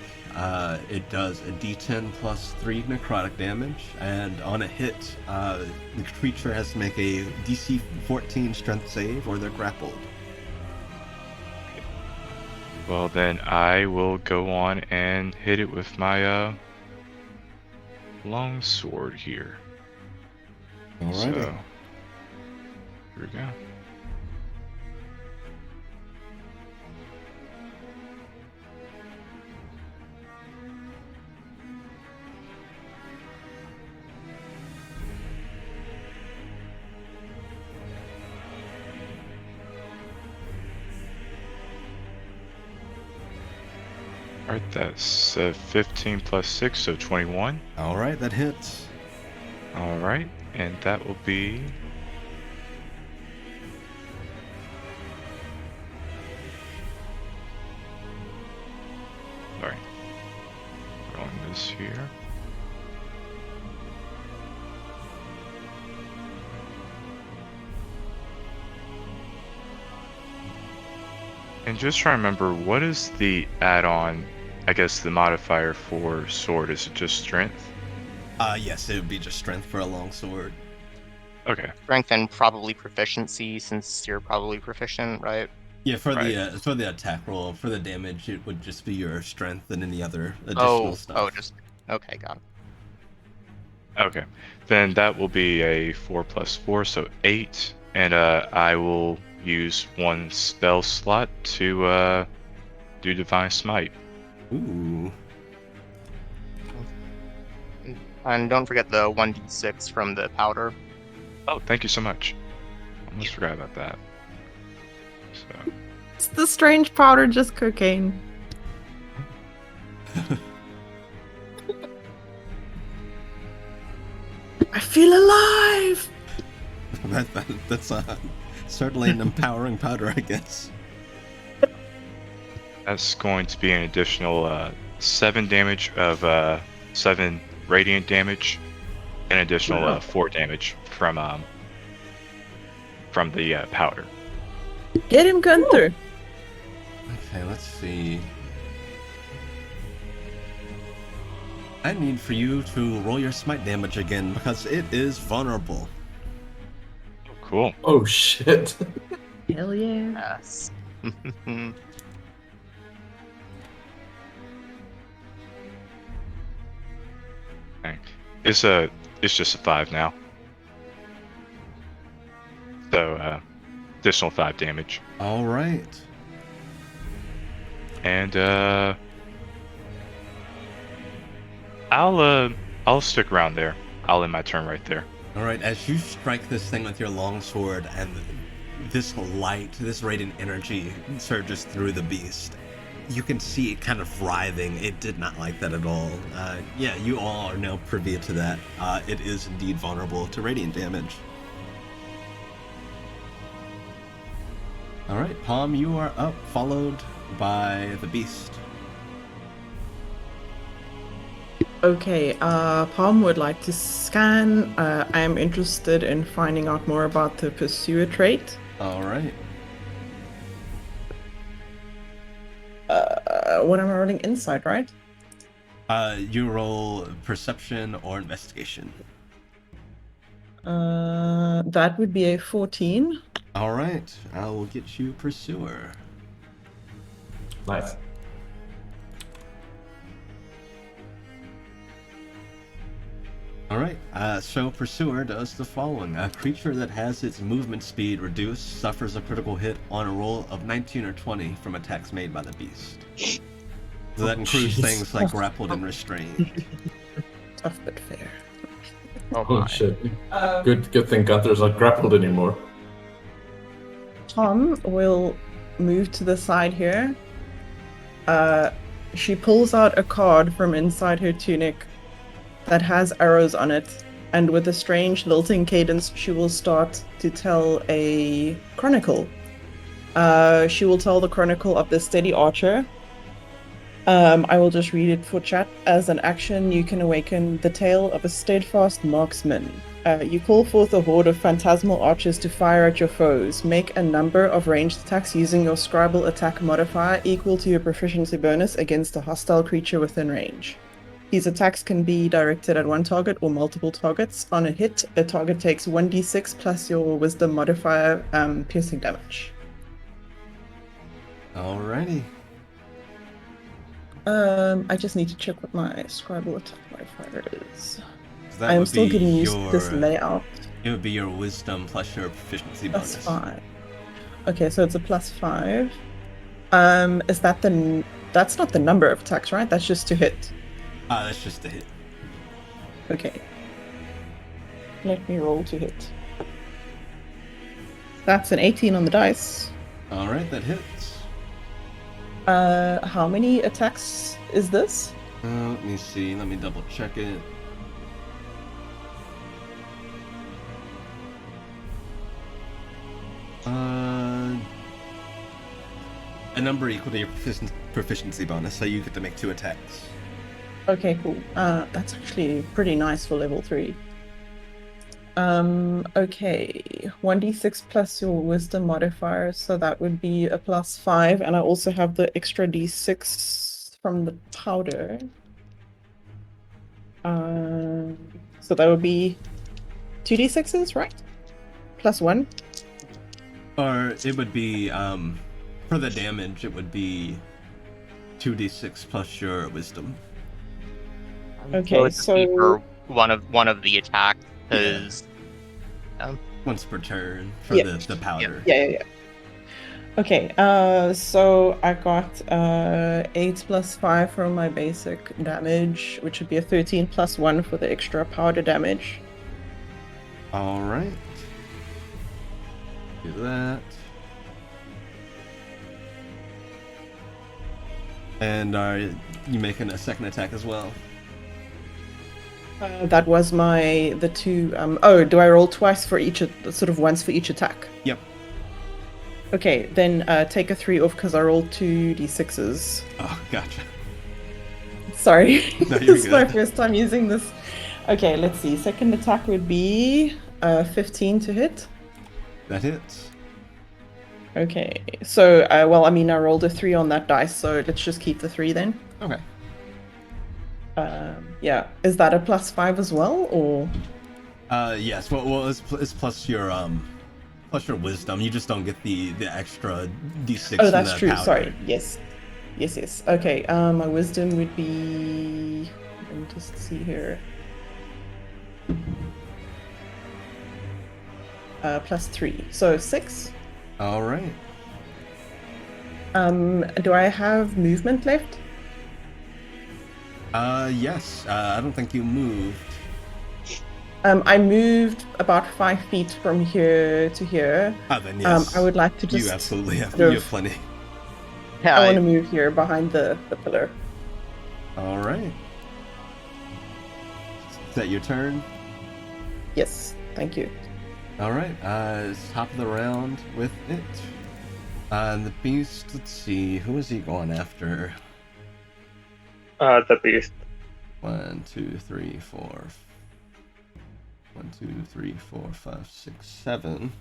It does a D10 plus 3 necrotic damage, and on a hit, the creature has to make a DC 14 strength save, or they're grappled. Well, then I will go on and hit it with my long sword here. All right. So, here we go. Alright, that's 15 plus 6, so 21. All right, that hits. Alright, and that will be... Sorry. Rolling this here. And just try to remember, what is the add-on, I guess the modifier for sword? Is it just strength? Yes, it would be just strength for a long sword. Okay. Strength and probably proficiency, since you're probably proficient, right? Yeah, for Right. the attack roll, for the damage, it would just be your strength and any other additional stuff. Oh, just okay, got it. Okay, then that will be a 4 + 4, so 8, and I will use one spell slot to do Divine Smite. Ooh. And don't forget the 1d6 from the powder. Oh, thank you so much. Almost forgot about that. So It's the strange powder, just cocaine. I feel alive! That's certainly an empowering powder, I guess. that's going to be an additional 7 damage of 7 radiant damage, an additional Wow. 4 damage from the powder. Get him, Gunther! Okay, let's see. I need for you to roll your smite damage again because it is vulnerable. Cool. Oh shit. Hell yeah. Yes. Okay. It's just a 5 now. So additional 5 damage. All right. And I'll stick around there. I'll end my turn right there. All right. As you strike this thing with your longsword, and this light, this radiant energy surges through the beast, you can see it kind of writhing. It did not like that at all. Yeah, you all are now privy to that. It is indeed vulnerable to radiant damage. All right, Palm, you are up, followed by the beast. Okay, Palm would like to scan. I am interested in finding out more about the pursuer trait. All right. What am I rolling? Insight, right? You roll perception or investigation. That would be a 14. All right, I will get you pursuer. Nice. All right, so Pursuer does the following. A creature that has its movement speed reduced suffers a critical hit on a roll of 19 or 20 from attacks made by the beast. So that includes jeez. things like grappled and restrained. Tough but fair. Oh Oh my. shit. Good thing Gunther's not grappled anymore. Tom will move to the side here. She pulls out a card from inside her tunic that has arrows on it, and with a strange lilting cadence, she will start to tell a chronicle. She will tell the chronicle of the steady archer. I will just read it for chat. As an action, you can awaken the tale of a steadfast marksman. You call forth a horde of phantasmal archers to fire at your foes. Make a number of ranged attacks using your scribal attack modifier equal to your proficiency bonus against a hostile creature within range. These attacks can be directed at one target or multiple targets. On a hit, a target takes 1d6 plus your wisdom modifier piercing damage. Alrighty. I just need to check what my scribal attack modifier is. So that I am would still be getting used to this your- layout. It would be your wisdom plus your proficiency Plus bonus. 5. Okay, so it's a plus 5. Is that that's not the number of attacks, right? That's just to hit. That's just a hit. Okay. Let me roll to hit. That's an 18 on the dice. Alright, that hits. How many attacks is this? Let me see. Let me double check it. A number equal to your proficiency bonus, so you get to make 2 attacks. Okay, cool. That's actually pretty nice for level 3. Okay. 1d6 plus your wisdom modifier, so that would be a plus 5, and I also have the extra d6 from the powder. So that would be 2d6s, right? Plus 1? Or it would be For the damage, it would be 2d6 plus your wisdom. Okay, it'd just be so- for one of the attacks, because Once per turn for Yeah. the powder. Yeah. Okay, so I got 8 plus 5 from my basic damage, which would be a 13 plus 1 for the extra powder damage. All right. Do that. And are you making a second attack as well? That was the two. Oh, do I roll twice for each, sort of once for each attack? Yep. Okay, then take a 3 off because I rolled 2d6s. Oh, gotcha. Sorry, No, you're this is my good. first time using this. Okay, let's see. Second attack would be 15 to hit. That hits. Okay, so well, I mean, I rolled a 3 on that dice, so let's just keep the 3 then. Okay. Yeah, is that a plus 5 as well, or? Yes. Well, it's plus your wisdom. You just don't get the extra d6. Oh, that's from the true. powder. Sorry. Yes. Okay. My wisdom would be. Let me just see here. Plus 3, so 6. All right. Do I have movement left? Yes. I don't think you moved. I moved about 5 feet from here to here. Oh, then yes. I would like to just. You absolutely have. sort You of- have plenty. yeah, I want to move here behind the pillar. All right. Is that your turn? Yes, thank you. All right. It's top of the round with it. And the beast. Let's see. Who is he going after? The beast. 1, 2, 3, 4. 1, 2, 3, 4, 5, 6, 7.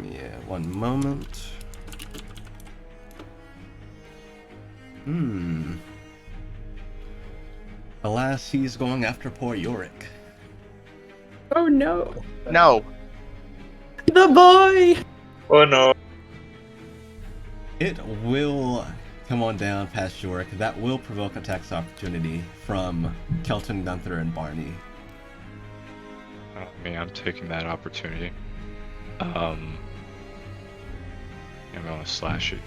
Yeah, one moment. Alas, he's going after poor Yorick. Oh no, no. the boy! Oh no. It will come on down past Yorick. That will provoke attacks opportunity from Kelton, Gunther, and Barney. I mean, I'm taking that opportunity. I'm gonna slash it.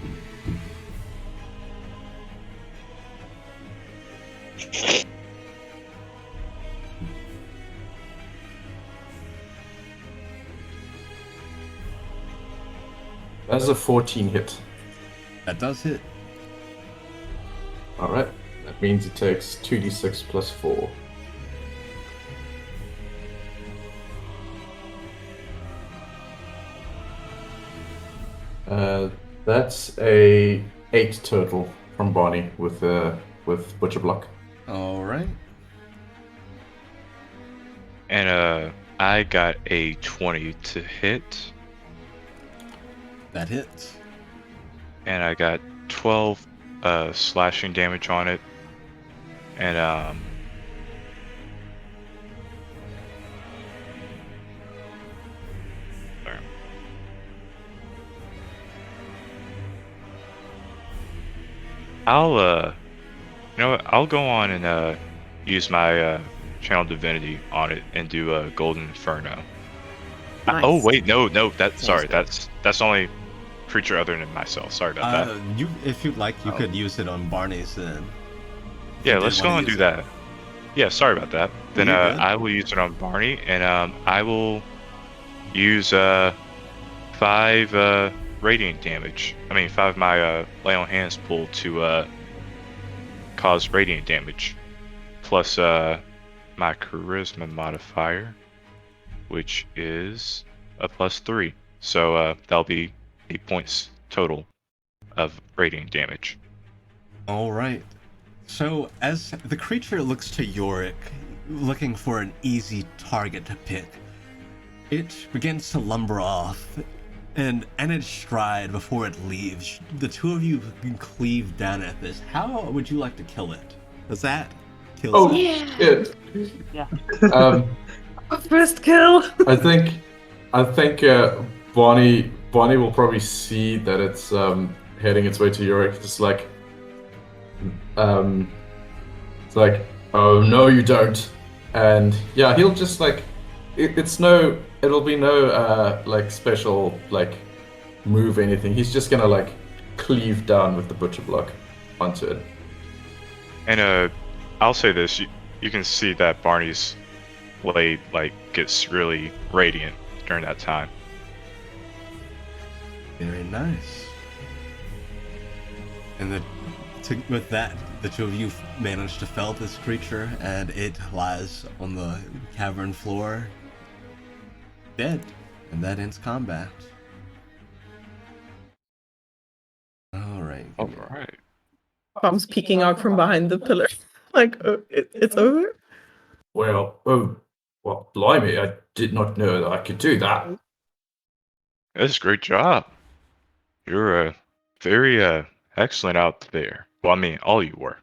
That's a 14 hit. That does hit. Alright. That means it takes 2d6 plus 4. That's a 8 total from Barney with Butcher Block. All right. And I got a 20 to hit, That hits. and I got 12 slashing damage on it, and sorry. You know what? I'll go on and use my channel divinity on it and do a golden inferno. Oh Nice. wait, no, Sounds sorry, good. that's only creature other than myself. Sorry about that. If you'd like, you Oh. could use it on Barney's then. Yeah, did let's go wanna and do use it. that. Yeah, sorry about that. Then You're good. I will use it on Barney, and I will use 5 radiant damage. I mean, 5 of my lay on hands pool to cause radiant damage, plus my charisma modifier, which is a +3. So that'll be 8 points total of radiant damage. All right. So as the creature looks to Yorick, looking for an easy target to pick, it begins to lumber off, and in its stride before it leaves, the two of you can cleave down at this. How would you like to kill it? Does that kill Oh, it? shit. Yeah. Um, First kill! I think Barney Bonnie will probably see that it's heading its way to Yorick. Just like, it's like, oh no, you don't. And yeah, he'll just like, it'll be no like special like move or anything. He's just gonna like cleave down with the butcher block onto it. And I'll say this: you can see that Barney's blade like gets really radiant during that time. Very nice. And with that, the two of you manage to fell this creature, and it lies on the cavern floor, dead. And that ends combat. Alright. Alright. Palm's peeking out from behind the pillar. Like, oh, it's over? Well, blimey, I did not know that I could do that. That's a great job. You're very excellent out there. Well, I mean, all you were.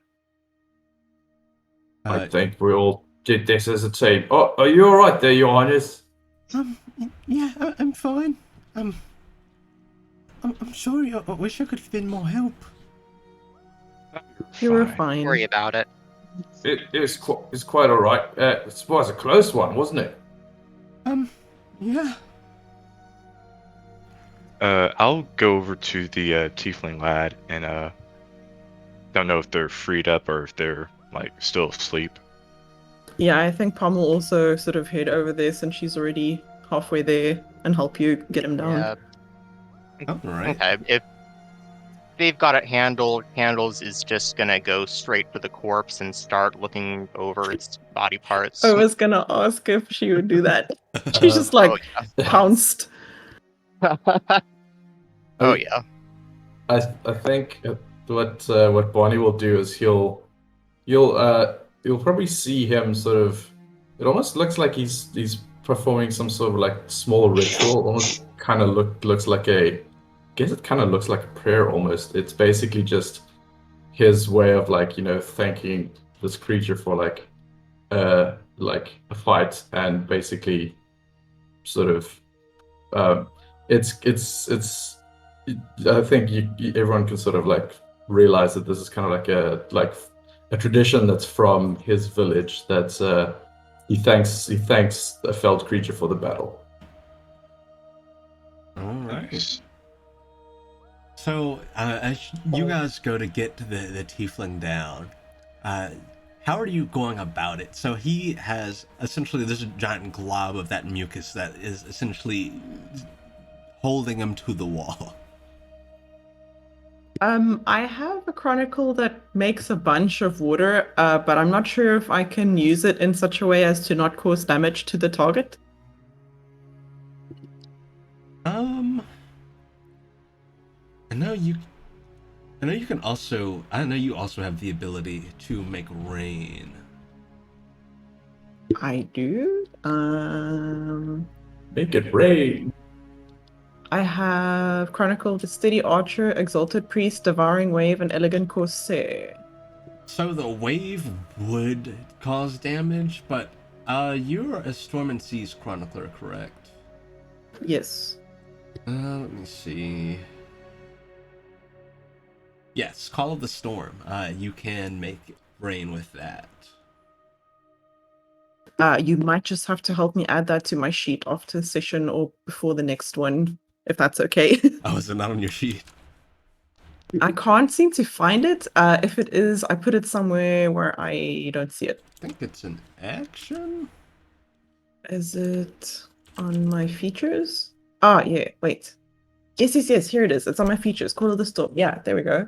I think we all did this as a team. Oh, are you all right there, Your Highness? Yeah, I'm fine. I'm sorry. I wish I could have been more help. You were Don't fine. worry about it. It's quite all right. It was a close one, wasn't it? Yeah. I'll go over to the tiefling lad and don't know if they're freed up or if they're like still asleep. Yeah, I think Palm will also sort of head over there since she's already halfway there and help you get him down. Yeah. Alright. Okay. If they've got it handled, Candles is just gonna go straight for the corpse and start looking over its body parts. I was gonna ask if she would do that. She's just like pounced. Oh yeah. I think what Bonnie will do is you'll probably see him sort of. It almost looks like he's performing some sort of like small ritual. Almost kind of looks like a. I guess it kind of looks like a prayer almost. It's basically just his way of like thanking this creature for like a fight and basically sort of it's I think everyone can sort of like realize that this is kind of like a tradition that's from his village. That's he thanks a felled creature for the battle. All right. Nice. So, as you guys go to get the tiefling down, how are you going about it? So he has essentially this giant glob of that mucus that is essentially holding him to the wall. I have a chronicle that makes a bunch of water, but I'm not sure if I can use it in such a way as to not cause damage to the target. I know you also have the ability to make rain. I do. Make it rain. I have Chronicle, the Steady Archer, Exalted Priest, Devouring Wave, and Elegant Corsair. So the wave would cause damage, but you're a Storm and Seas Chronicler, correct? Yes. Let me see. Yes, Call of the Storm. You can make rain with that. You might just have to help me add that to my sheet after the session or before the next one, if that's okay. Oh, is it not on your sheet? I can't seem to find it. If it is, I put it somewhere where I don't see it. I think it's an action. Is it on my features? Ah, yeah, wait. Yes, here it is. It's on my features. Call of the Storm. Yeah, there we go.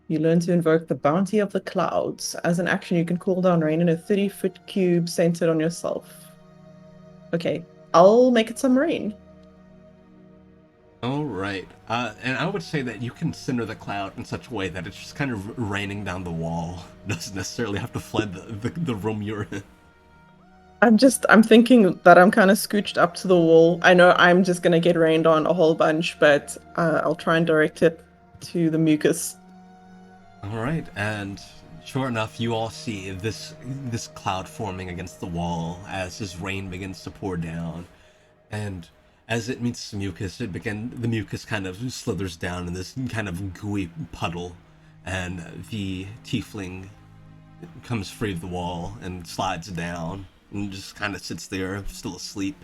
You learn to invoke the bounty of the clouds. As an action, you can call down rain in a 30-foot cube centered on yourself. Okay, I'll make it some rain. All right. And I would say that you can center the cloud in such a way that it's just kind of raining down the wall. Doesn't necessarily have to flood the room you're in. I'm thinking that I'm kind of scooched up to the wall. I know I'm just going to get rained on a whole bunch, but I'll try and direct it to the mucus. All right, and sure enough, you all see this cloud forming against the wall as this rain begins to pour down. And As it meets the mucus, the mucus kind of slithers down in this kind of gooey puddle, and the tiefling comes free of the wall and slides down and just kind of sits there, still asleep.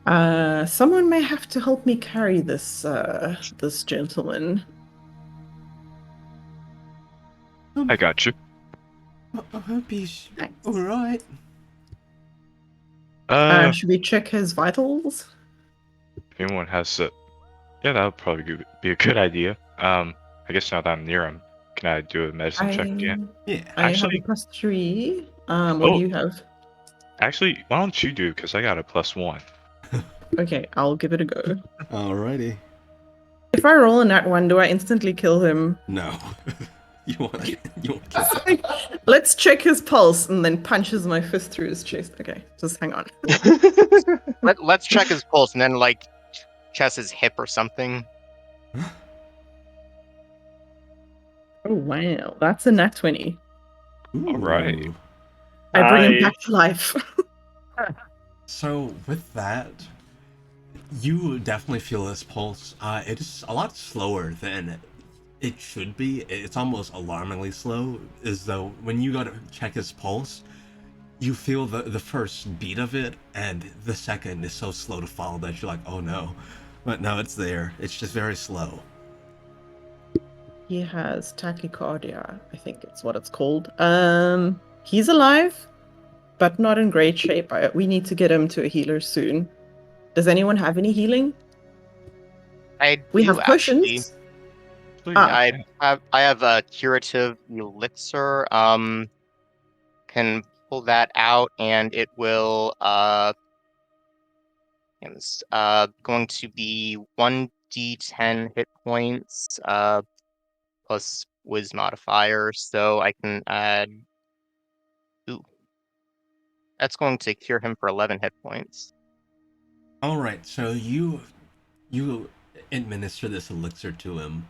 Someone may have to help me carry this this gentleman. I got you. I hope he's Thanks. all right. Should we check his vitals? If anyone has a, yeah, that would probably be a good idea. I guess now that I'm near him, can I do a medicine check again? Yeah. I Actually- have a +3. What do you have? Actually, why don't you do? Because I got a +1. Okay, I'll give it a go. Alrighty. If I roll a nat 1, do I instantly kill him? No. you want to Let's check his pulse and then punches my fist through his chest. Okay, just hang on. Let's check his pulse and then like chest his hip or something. Oh wow, that's a nat 20. All right. Ooh. I bring him back Nice. to life. So with that, you definitely feel this pulse. It is a lot slower than it should be. It's almost alarmingly slow, as though when you go to check his pulse, you feel the first beat of it, and the second is so slow to follow that you're like, oh no. But no, it's there. It's just very slow. He has tachycardia, I think it's what it's called. He's alive, but not in great shape. We need to get him to a healer soon. Does anyone have any healing? We do have actually. potions. I have a curative elixir. Can pull that out, and it will it's going to be 1d10 hit points plus whiz modifier, so I can add. Ooh, that's going to cure him for 11 hit points. All right, so you administer this elixir to him,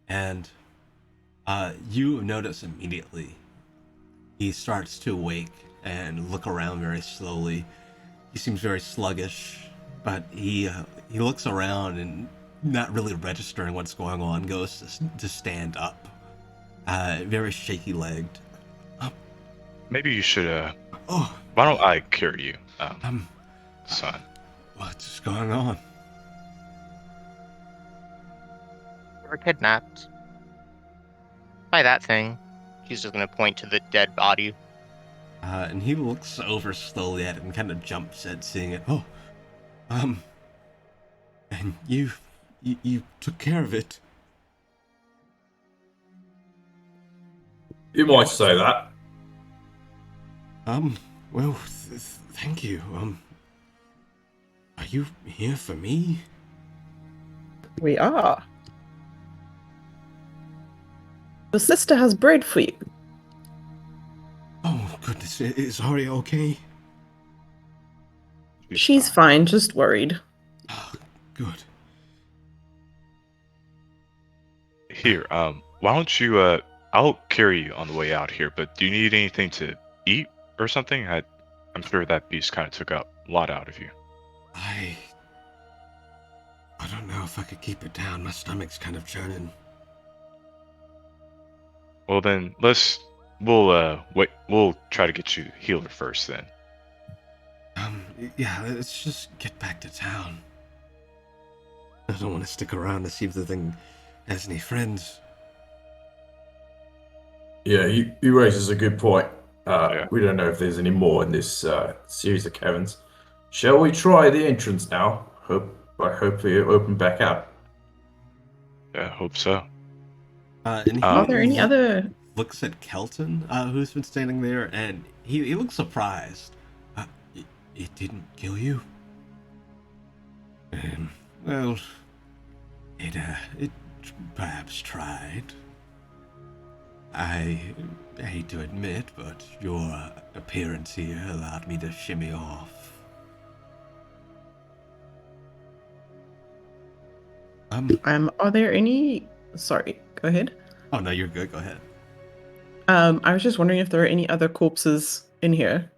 and you notice immediately he starts to awake and look around very slowly. He seems very sluggish, but he looks around and, not really registering what's going on, goes to stand up, very shaky legged. Maybe you should. Oh, Why don't I cure you, um, son? what's going on? You were kidnapped by that thing. She's just gonna point to the dead body. And he looks over slowly at it and kind of jumps at seeing it. Oh, and you took care of it. You might say that. Well, thank you. Are you here for me? We are. Your sister has bread for you. Oh, goodness, is Ari okay? She's fine, just worried. Oh, good. Here, why don't you, I'll carry you on the way out here, but do you need anything to eat or something? I'm sure that beast kind of took a lot out of you. I don't know if I could keep it down. My stomach's kind of churning. Well then, we'll try to get you healer first then. Yeah, let's just get back to town. I don't want to stick around to see if the thing has any friends. Yeah, he raises a good point. Yeah. We don't know if there's any more in this series of caverns. Shall we try the entrance now? I hope we open back out. Yeah, I hope so. And he Are there any other... looks at Kelton, who's been standing there, and he looks surprised. It didn't kill you? Well, it perhaps tried. I hate to admit, but your appearance here allowed me to shimmy off. Are there any... Sorry, go ahead. Oh, no, you're good. Go ahead. I was just wondering if there are any other corpses in here.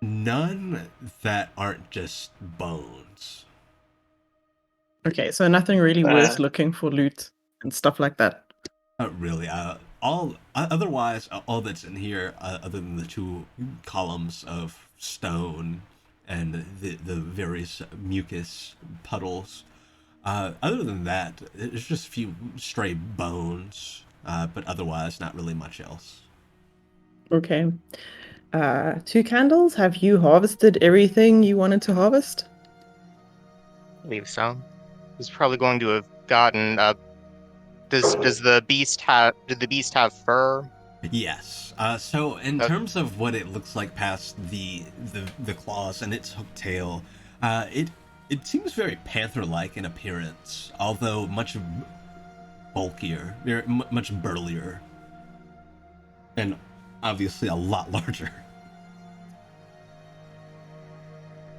None that aren't just bones. Okay, so nothing really worth Uh. looking for loot and stuff like that. Not really. Otherwise, all that's in here, other than the two columns of stone and the various mucus puddles, other than that, it's just a few stray bones. But otherwise, not really much else. Okay. 2 candles. Have you harvested everything you wanted to harvest? I believe so. He's probably going to have gotten. Does the beast have? Did the beast have fur? Yes. So in Okay. terms of what it looks like past the claws and its hooked tail, it seems very panther-like in appearance, although much bulkier, much burlier, and obviously a lot larger.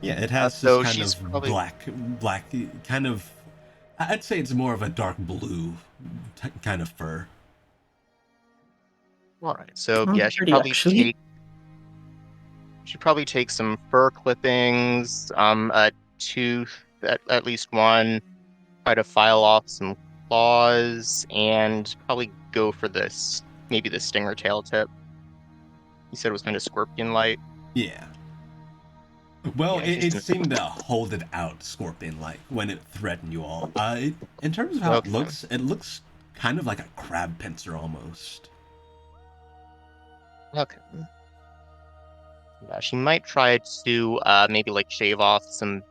Yeah, it has this So kind she's of probably black kind of. I'd say it's more of a dark blue kind of fur. all right. So Oh, yeah, pretty actually. she'd probably take some fur clippings, a tooth, at least one, try to file off some claws, and probably go for this, maybe the stinger tail tip. You said it was kind of scorpion-like. Yeah. Well, Yeah, she's it gonna. seemed to hold it out scorpion-like when it threatened you all. In terms of how Okay. it looks kind of like a crab pincer almost. Okay. Yeah, she might try to maybe like shave off some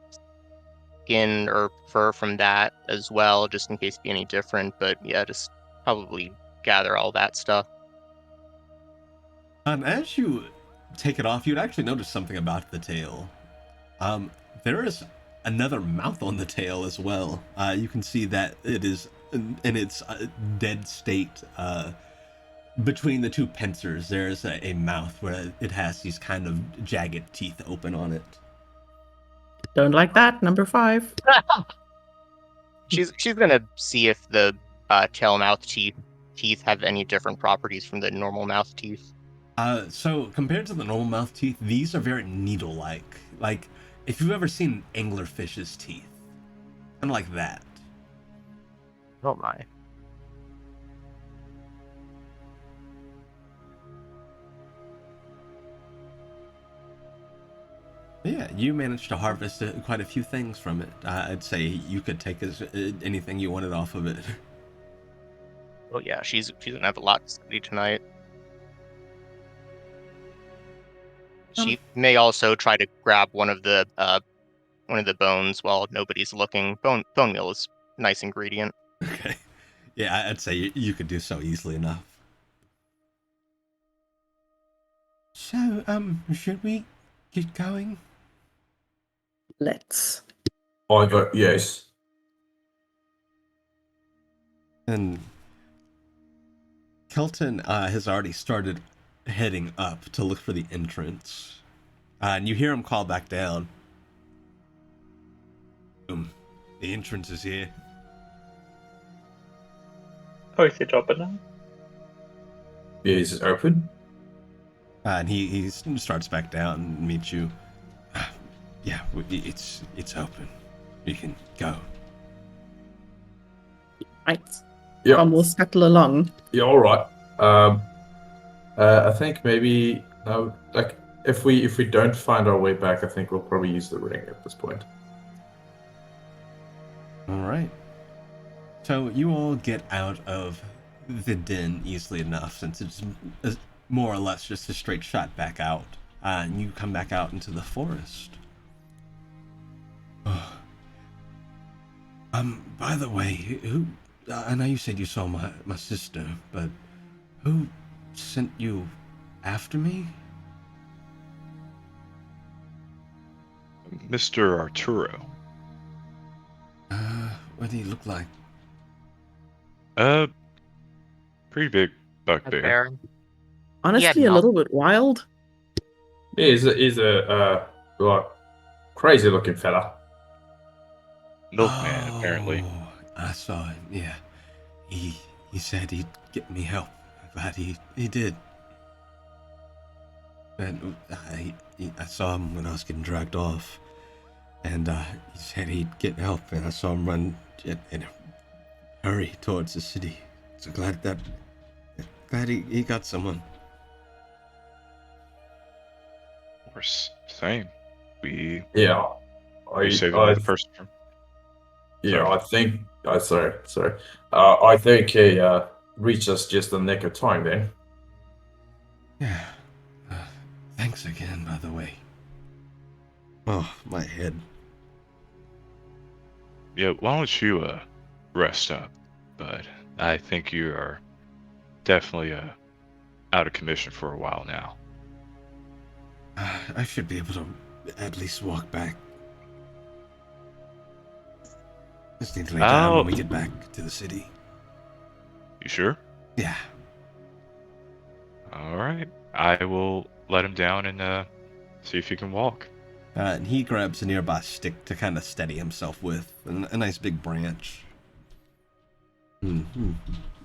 skin or fur from that as well, just in case it'd be any different. But yeah, just probably gather all that stuff. As you take it off, you'd actually notice something about the tail. Um, there is another mouth on the tail as well. You can see that it is in its dead state. Between the two pincers, there's a mouth where it has these kind of jagged teeth open on it. Don't like that. Number 5. She's gonna see if the tail mouth teeth have any different properties from the normal mouth teeth. So compared to the normal mouth teeth, these are very needle-like. Like if you've ever seen an anglerfish's teeth, kind of like that. Oh my. Yeah, you managed to harvest quite a few things from it. I'd say you could take anything you wanted off of it. Oh yeah, she's gonna have a lot to study tonight. She may also try to grab one of the bones while nobody's looking. Bone meal is a nice ingredient. Okay. Yeah, I'd say you could do so easily enough. So, should we get going? Let's. I vote yes. And Kelton has already started heading up to look for the entrance. And you hear him call back down. The entrance is here. Oh, is it open now? Yeah, is it open? And he starts back down and meets you. Yeah, it's open. You can go. Right. Yeah. We'll scuttle along. Yeah, all right. I think maybe like if we don't find our way back, I think we'll probably use the ring at this point. All right. So you all get out of the den easily enough, since it's more or less just a straight shot back out, and you come back out into the forest. By the way, who? I know you said you saw my sister, but who sent you after me? Mr. Arturo. What do you look like? Pretty big bugbear. Bear. Honestly, a no. little bit wild. Yeah, he's a like crazy looking fella. Milkman, apparently. Oh, I saw him. Yeah, he said he'd get me help. I'm glad he did. And I saw him when I was getting dragged off, and he said he'd get help, and I saw him run in a hurry towards the city. So glad he got someone. Of course, same. We Yeah. saved I another person from. Yeah, Sorry. I think. Sorry. I think he reached us just the nick of time then. Yeah. Thanks again, by the way. Oh, my head. Yeah, why don't you rest up, bud? I think you are definitely out of commission for a while now. I should be able to at least walk back. Just need to lay down when we get back to the city. You sure? Yeah. All right. I will let him down and see if he can walk. And he grabs a nearby stick to kind of steady himself with, a nice big branch.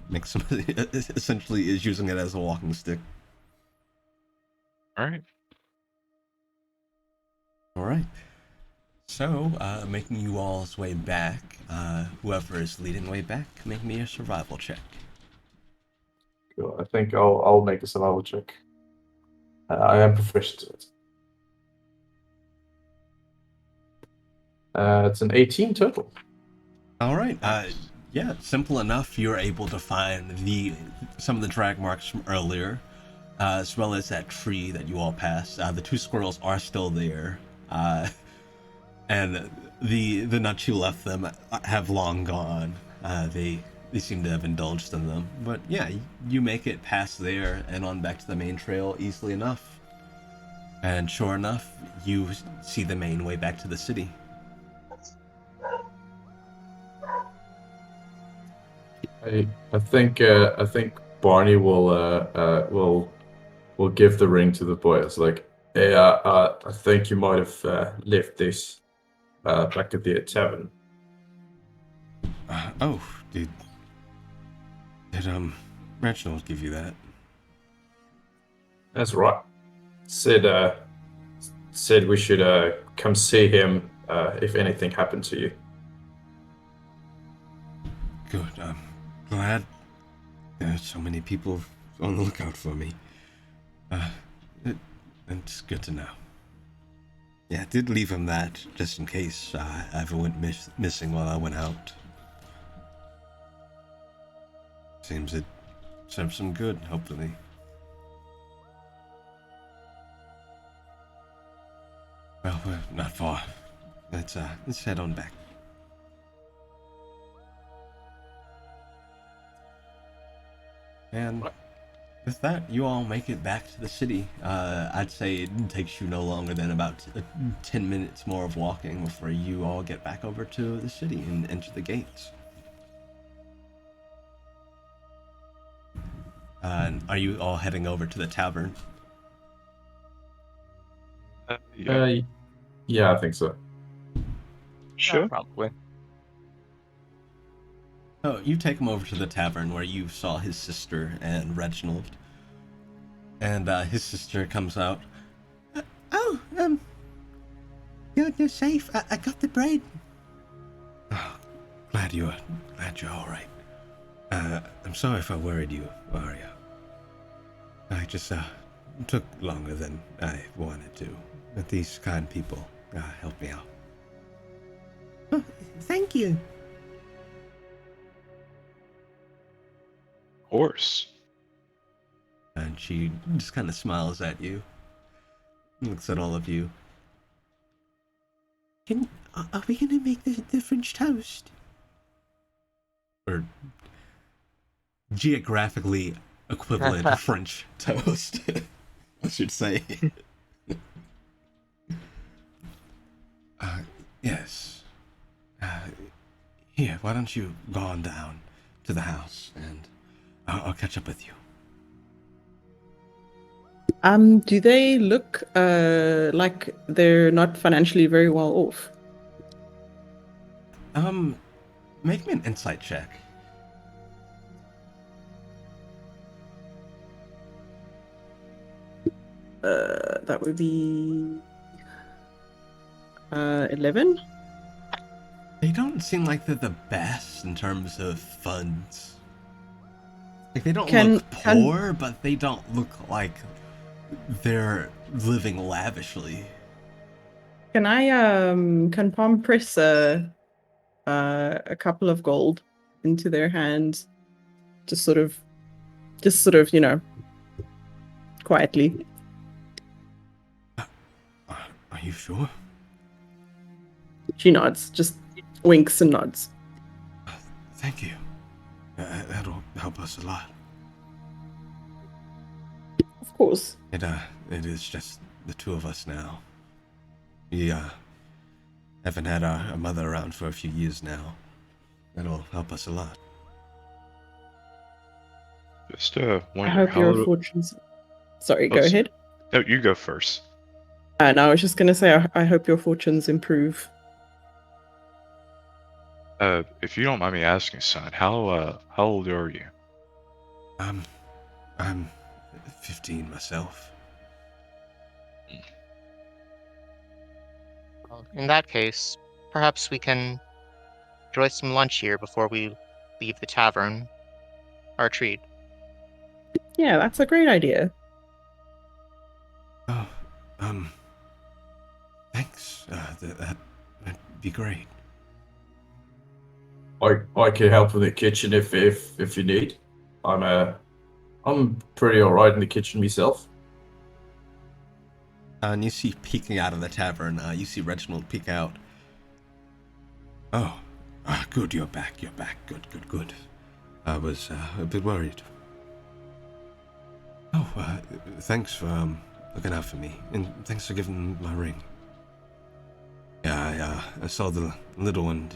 Makes some, essentially is using it as a walking stick. All right. All right. So, making you all's way back, whoever is leading the way back, make me a survival check. Cool. I think I'll make a survival check. I am proficient at it. It's an 18 total. All right. Yeah, simple enough. You're able to find some of the drag marks from earlier, as well as that tree that you all passed. The two squirrels are still there, and the nuts you left them have long gone. They seem to have indulged in them. But yeah, you make it past there and on back to the main trail easily enough. And sure enough, you see the main way back to the city. I think Barney will give the ring to the boy. It's like, hey, I think you might have left this back at the tavern. Oh, did Reginald give you that? That's right. Said we should come see him if anything happened to you. Good. I'm glad there's so many people on the lookout for me. It's good to know. Yeah, I did leave him that just in case I ever went missing while I went out. Seems it served some good, hopefully. Well, we're not far. Let's head on back. And with that, you all make it back to the city. I'd say it takes you no longer than about 10 minutes more of walking before you all get back over to the city and enter the gates. And are you all heading over to the tavern? Yeah, I think so. Sure. Probably. Oh, you take him over to the tavern where you saw his sister and Reginald. And his sister comes out. You're safe. I got the bread. Oh, glad you're all right. I'm sorry if I worried you, Mario. I just took longer than I wanted to. But these kind people helped me out. Oh, thank you. Of course. And she just kind of smiles at you. Looks at all of you. Are we gonna make the French toast? Or geographically equivalent French toast, I should say. Yes. Here, why don't you go on down to the house and I'll catch up with you. Do they look like they're not financially very well off? Make me an insight check. That would be 11. They don't seem like they're the best in terms of funds. Like, they don't look poor, but they don't look like they're living lavishly. Can I can Palm press a couple of gold into their hands, just sort of, you know, quietly. Are you sure? She nods, just winks and nods. Thank you. That'll help us a lot. Of course. It is just the two of us now. We haven't had our mother around for a few years now. That'll help us a lot. Just I wonder hope how. your fortunes. Sorry, go ahead. No, you go first. No, I was just gonna say I hope your fortunes improve. If you don't mind me asking, son, how old are you? I'm 15 myself. Well, in that case, perhaps we can enjoy some lunch here before we leave the tavern. Our treat. Yeah, that's a great idea. Oh, thanks. That'd be great. I can help in the kitchen if you need. I'm pretty alright in the kitchen myself. And you see peeking out of the tavern, you see Reginald peek out. Oh, good, you're back. Good. I was a bit worried. Oh, thanks for looking out for me, and thanks for giving my ring. Yeah, I saw the little one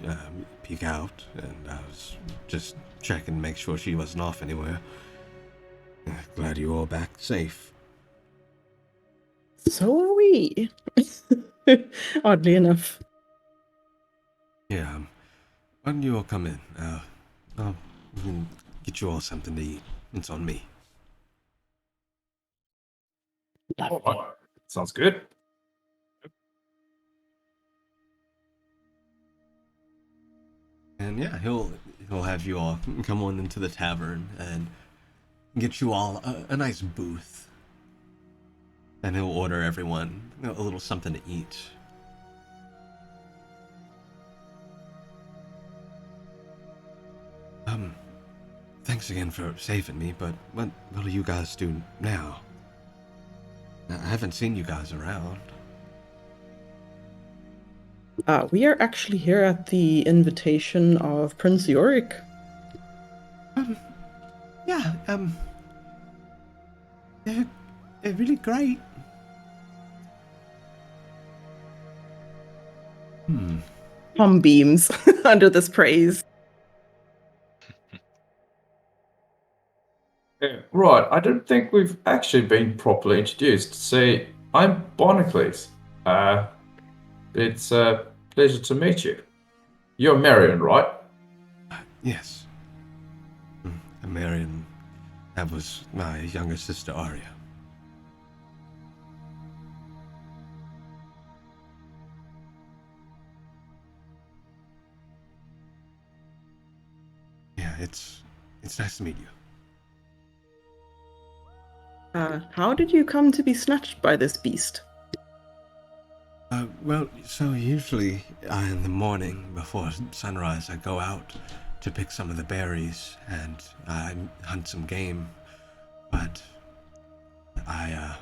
peek out, and I was just checking to make sure she wasn't off anywhere. Glad you're all back safe. So are we. Oddly enough. Yeah, why don't you all come in? I'll get you all something to eat. It's on me. Alright, sounds good. And yeah, he'll have you all come on into the tavern and get you all a nice booth. And he'll order everyone a little something to eat. Thanks again for saving me, but what will you guys do now? I haven't seen you guys around. We are actually here at the invitation of Prince Yorick. Yeah, they're really great. Palm beams under this praise. Yeah, right, I don't think we've actually been properly introduced. Say, I'm Barnacles. It's a pleasure to meet you. You're Marion, right? Yes. And Marion, that was my younger sister Arya. Yeah, it's nice to meet you. How did you come to be snatched by this beast? Well, so usually in the morning before sunrise, I go out to pick some of the berries and hunt some game. But I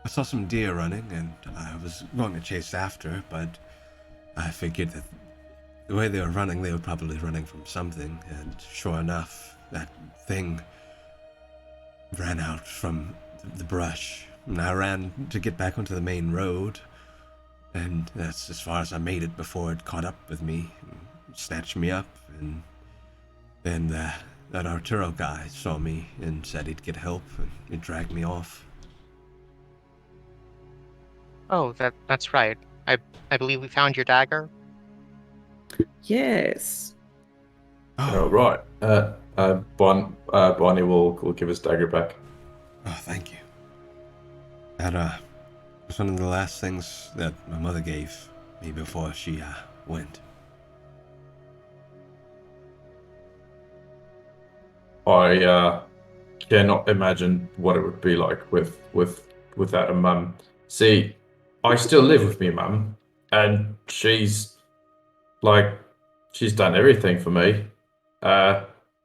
saw some deer running and I was going to chase after, but I figured that the way they were running, they were probably running from something. And sure enough, that thing ran out from the brush. And I ran to get back onto the main road, and that's as far as I made it before it caught up with me and snatched me up. And then that Arturo guy saw me and said he'd get help, and he dragged me off. Oh, that's right. I believe we found your dagger. Yes. Oh, right. Bonnie will give his dagger back. Oh, thank you. That was one of the last things that my mother gave me before she went. I cannot imagine what it would be like without a mum. See, I still live with me mum, and she's done everything for me.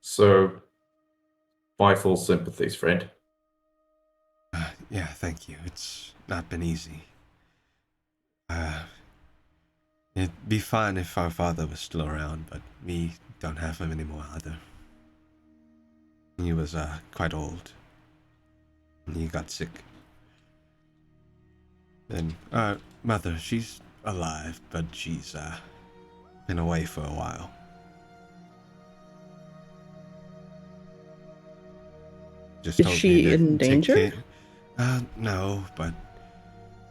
So my full sympathies, friend. Yeah, thank you. It's not been easy. It'd be fine if our father was still around, but we don't have him anymore either. He was quite old. And he got sick. And our mother, she's alive, but she's been away for a while. Just Is told me she to in take danger? care. No, but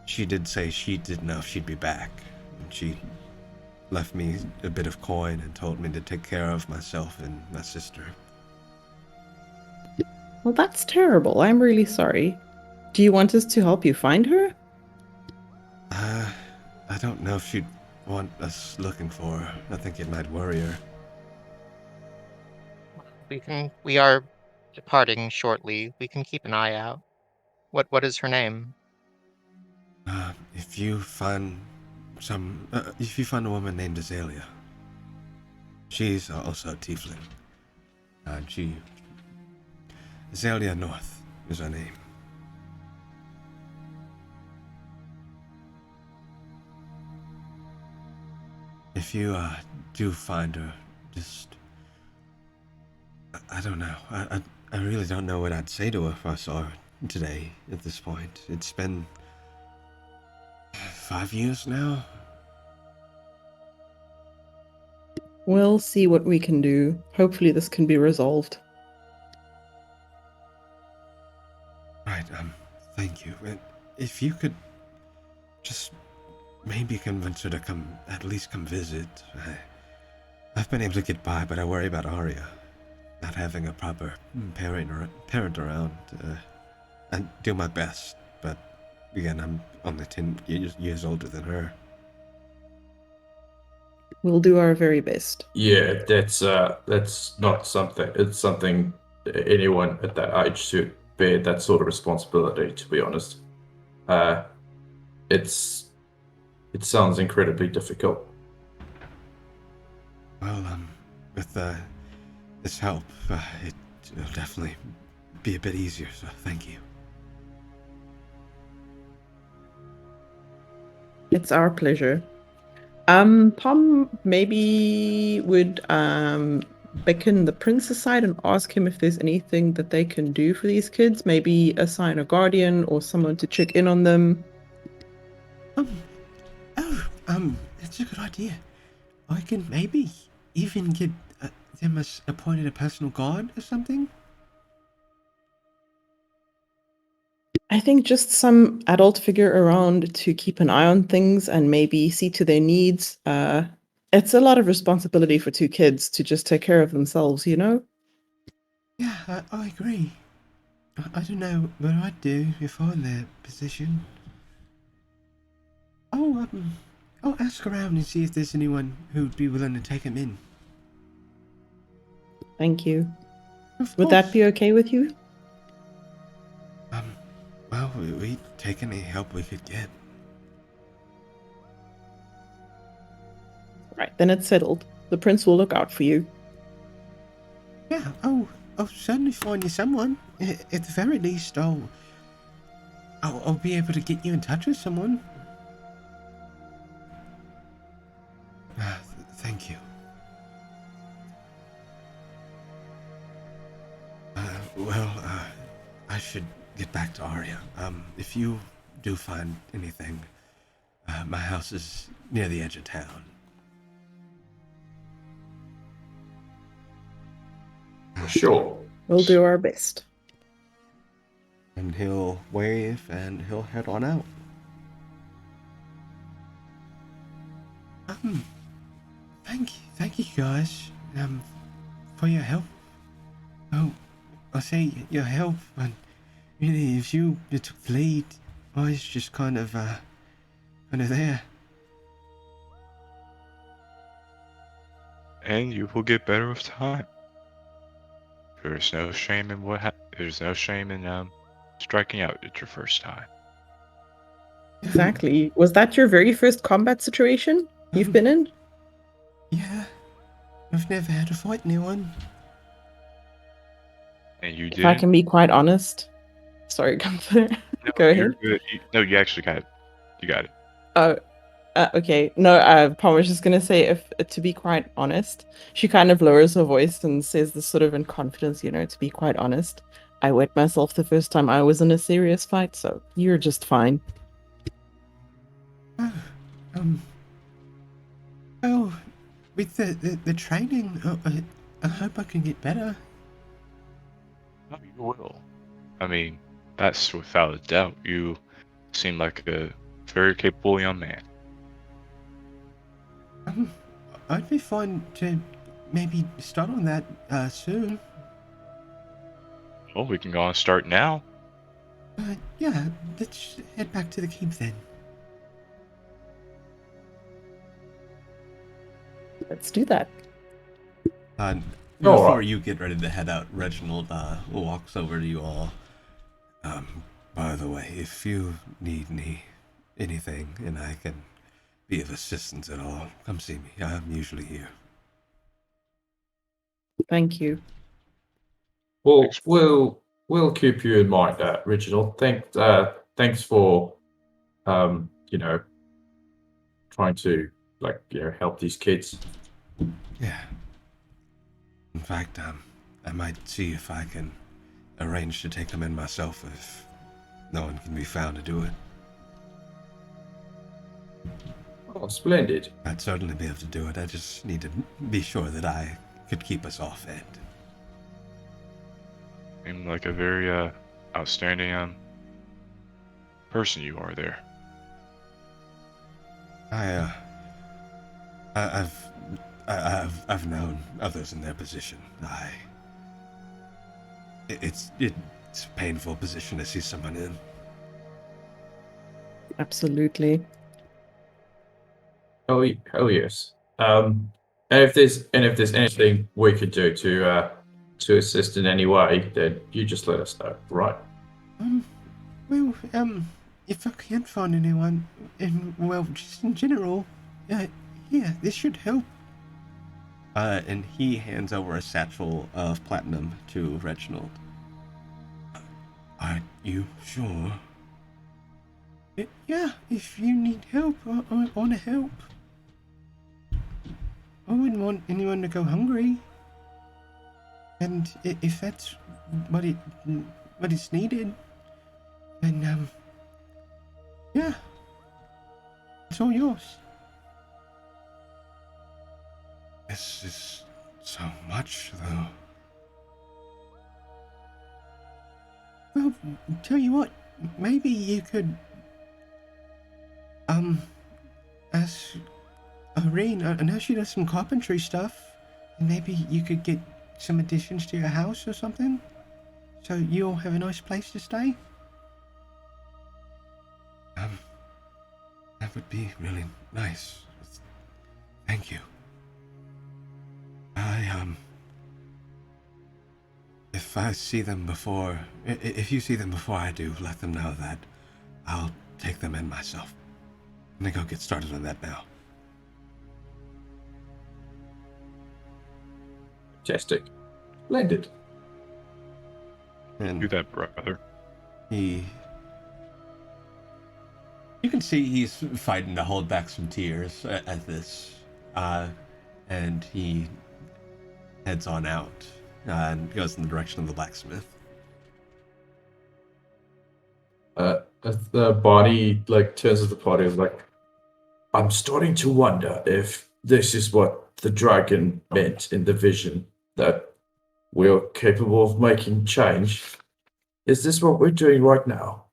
she did say she didn't know if she'd be back. And she left me a bit of coin and told me to take care of myself and my sister. Well, that's terrible. I'm really sorry. Do you want us to help you find her? I don't know if she'd want us looking for her. I think it might worry her. We are departing shortly. We can keep an eye out. What is her name? If you find a woman named Azalea, she's also a tiefling. Azalea North is her name. If you do find her, just I don't know. I really don't know what I'd say to her if I saw her today. At this point, it's been 5 years now. We'll see what we can do. Hopefully this can be resolved. Right. Thank you. And if you could just maybe convince her to at least come visit. I've been able to get by, but I worry about Arya not having a proper parent around. I do my best, but again, I'm only 10 years older than her. We'll do our very best. Yeah, that's not something. It's something anyone at that age should bear that sort of responsibility. To be honest, it sounds incredibly difficult. Well, with this help, it'll definitely be a bit easier. So thank you. It's our pleasure. Pom maybe would beckon the prince aside and ask him if there's anything that they can do for these kids. Maybe assign a guardian or someone to check in on them. That's a good idea. I can maybe even get them appointed a personal guard or something. I think just some adult figure around to keep an eye on things and maybe see to their needs. It's a lot of responsibility for two kids to just take care of themselves, you know? Yeah, I agree. I don't know what I'd do if I were in their position. I'll ask around and see if there's anyone who'd be willing to take him in. Thank you. Of Would that course. be okay with you? Well, we'd take any help we could get. Right, then it's settled. The prince will look out for you. Yeah, I'll certainly find you someone. At the very least, I'll be able to get you in touch with someone. Thank you. I should get back to Arya. If you do find anything, my house is near the edge of town. Sure. We'll do our best. And he'll wave and he'll head on out. Thank you guys, for your help. Oh, I say your help, and really, if you took the lead, always just kind of there. And you will get better with time. There's no shame in there's no shame in striking out at your first time. Exactly. Was that your very first combat situation you've been in? Yeah, I've never had to fight anyone. And you If I didn't. can be quite honest. Sorry, Gunther. No, Go you're ahead. good. No, you actually got it. You got it. Oh, okay. No, Palm was just gonna say, if to be quite honest, she kind of lowers her voice and says this sort of in confidence, to be quite honest. I wet myself the first time I was in a serious fight, so you're just fine. Well, with the training, I hope I can get better. Oh, you will. I mean, that's without a doubt. You seem like a very capable young man. I'd be fine to maybe start on that soon. Well, we can go and start now. Yeah, let's head back to the keep then. Let's do that. Before Alright. you get ready to head out, Reginald walks over to you all. By the way, if you need anything and I can be of assistance at all, come see me. I'm usually here. Thank you. Well, we'll keep you in mind, Reginald. Thanks for trying to help these kids. Yeah. In fact, I might see if I can arrange to take them in myself if no one can be found to do it. Oh, splendid. I'd certainly be able to do it. I just need to be sure that I could keep us off it. Seem like a very outstanding person you are there. I've known others in their position. It's a painful position to see someone in. Absolutely. Oh yes. And if there's anything we could do to assist in any way, then you just let us know, right? Well, if I can't find anyone, just in general, yeah, this should help. And he hands over a satchel of platinum to Reginald. Are you sure? Yeah, if you need help, I want to help. I wouldn't want anyone to go hungry. And if that's what is needed, then yeah, it's all yours. This is so much, though. Well, tell you what, maybe you could ask Irene. I know she does some carpentry stuff, and maybe you could get some additions to your house or something, so you'll have a nice place to stay. That would be really nice. Thank you. If I see them before, if you see them before I do, let them know that I'll take them in myself. I'm gonna go get started on that now. Fantastic. Splendid. And Do that, brother. you can see he's fighting to hold back some tears at this, and he heads on out and goes in the direction of the blacksmith. As the body turns to the party, is like, I'm starting to wonder if this is what the dragon meant in the vision, that we're capable of making change. Is this what we're doing right now?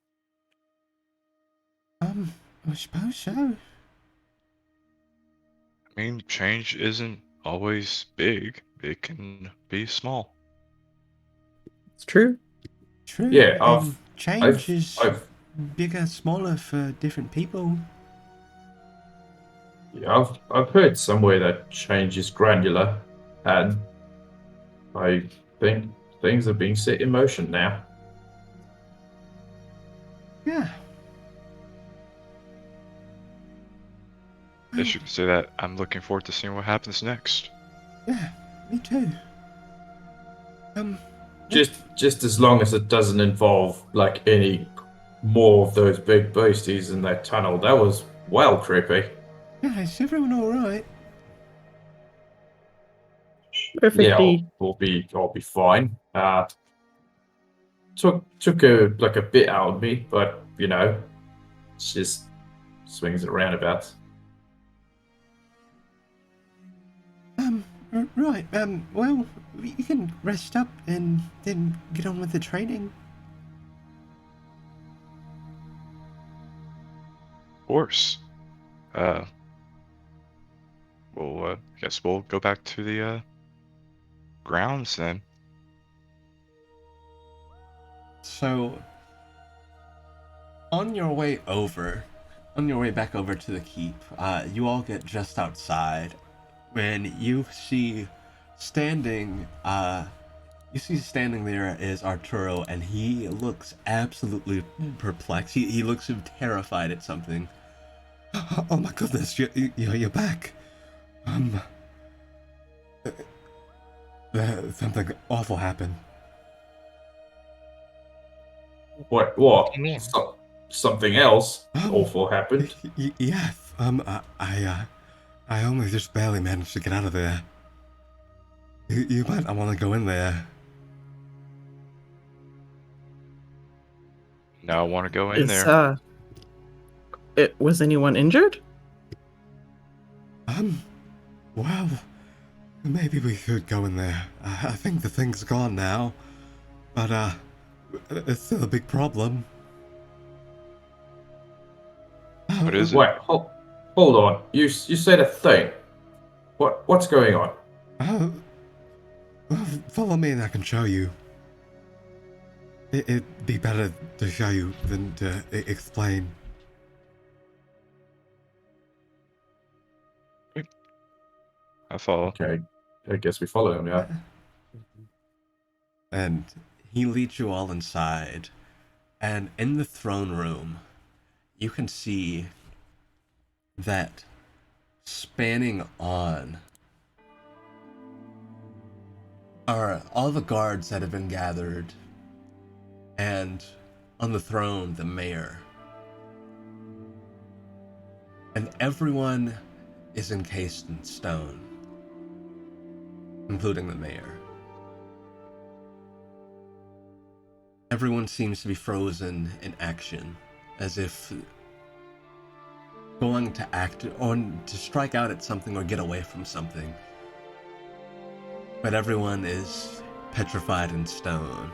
I suppose so. I mean, change isn't always big. It can be small. It's true. True. Yeah, and change is bigger, smaller for different people. Yeah, I've heard somewhere that change is granular, and I think things are being set in motion now. Yeah. Guess you can say that I'm looking forward to seeing what happens next. Yeah, me too. Just as long as it doesn't involve like any more of those big beasties in that tunnel. That was well creepy. Yeah, is everyone all right? Yeah, Perfectly. I'll be fine. Took a bit out of me, but you know, it's just swings and roundabouts. Right. Well, you can rest up and then get on with the training. Of course. Well, I guess we'll go back to the grounds then. So, on your way back over to the keep, you all get just outside when you see standing there is Arturo, and he looks absolutely perplexed. He looks terrified at something. Oh my goodness, you're back. Something awful happened. What? What do you mean? Something else Um, awful happened. Yes. I only just barely managed to get out of there. You might not want to go in there. Now I want to go in Is there. was anyone injured? Well, maybe we should go in there. I think the thing's gone now, but it's still a big problem. What is it? Wait, hold on. You said a thing. What's going on? Well, follow me and I can show you. It'd be better to show you than to explain. I follow. Okay, I guess we follow him. Yeah. And he leads you all inside. And in the throne room, you can see that spanning on are all the guards that have been gathered, and on the throne, the mayor. And everyone is encased in stone, including the mayor. Everyone seems to be frozen in action, as if going to act or to strike out at something or get away from something. But everyone is petrified in stone.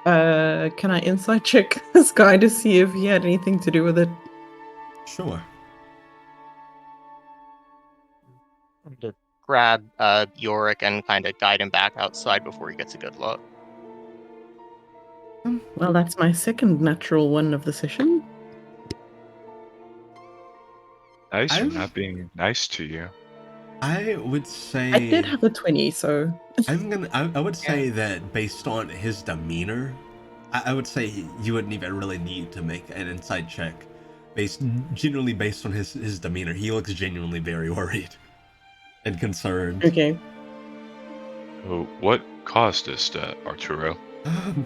Can I insight check this guy to see if he had anything to do with it? Sure. To grab Yorick and kind of guide him back outside before he gets a good look. Well, that's my second natural one of the session. Nice for not being nice to you. I would say I did have a 20, so I would say that based on his demeanor, I would say you wouldn't even really need to make an insight check. Generally based on his demeanor, he looks genuinely very worried and concerned. okay. Oh, what caused this, Arturo?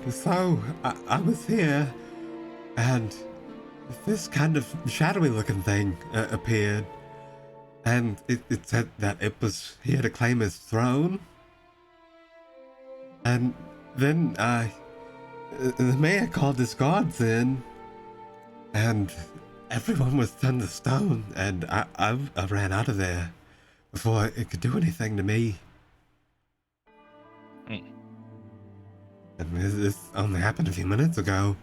So I was here, and this kind of shadowy looking thing appeared, and it said that it was here to claim his throne. And then the mayor called his guards in, and everyone was turned to stone, and I ran out of there before it could do anything to me. And this only happened a few minutes ago.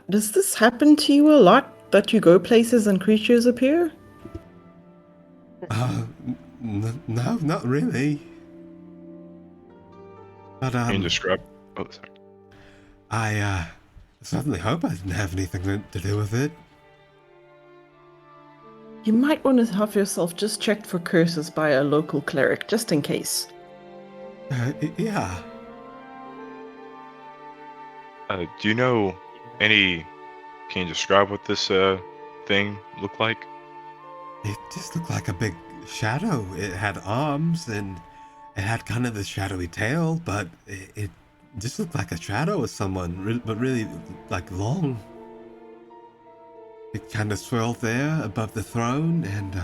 Does this happen to you a lot, that you go places and creatures appear? No, not really. But Can you describe? Oh, sorry. I certainly hope I didn't have anything to do with it. You might want to have yourself just checked for curses by a local cleric, just in case. Yeah. Do you know any? Can you describe what this thing looked like? It just looked like a big shadow. It had arms and it had kind of the shadowy tail, but it just looked like a shadow of someone, but really like long. It kind of swirled there above the throne, and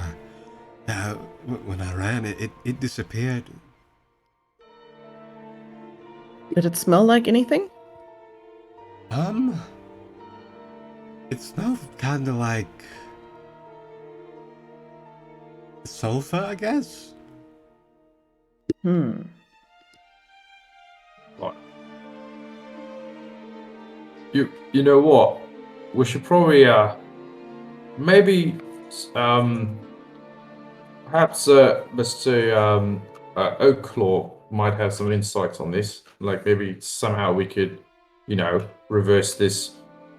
when I ran, it disappeared. Did it smell like anything? It smelled kind of like sulfur, I guess. Hmm. Right. You know what? We should probably maybe perhaps Mr. Oaklaw might have some insights on this. Like maybe somehow we could, reverse this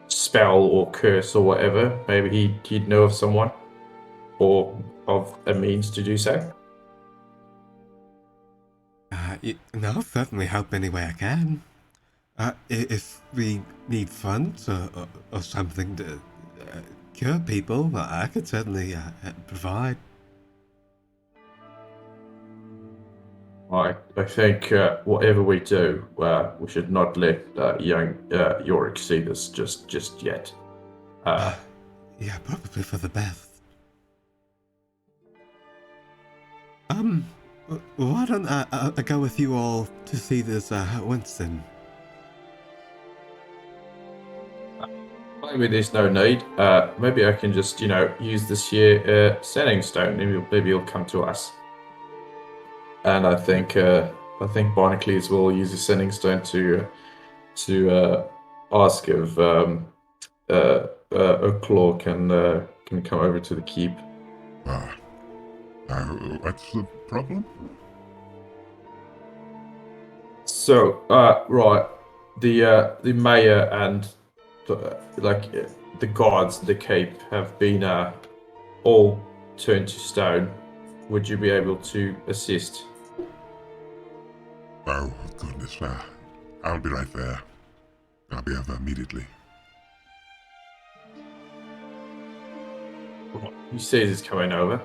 spell or curse or whatever. Maybe he'd know of someone or of a means to do so. I'll certainly help any way I can. If we need funds or something to cure people, I could certainly provide. I think whatever we do, we should not let young Yorick see this just yet. Yeah, probably for the best. Why don't I go with you all to see this Winston? Maybe there's no need. Maybe I can just, use this here setting stone. Maybe he'll come to us. And I think Barnacles will use the sending stone to ask if O'Claw can come over to the keep. What's the problem? So, right, the mayor and the guards, the keep have been all turned to stone. Would you be able to assist? Oh, goodness, I'll be right there. I'll be over immediately. He says he's coming over.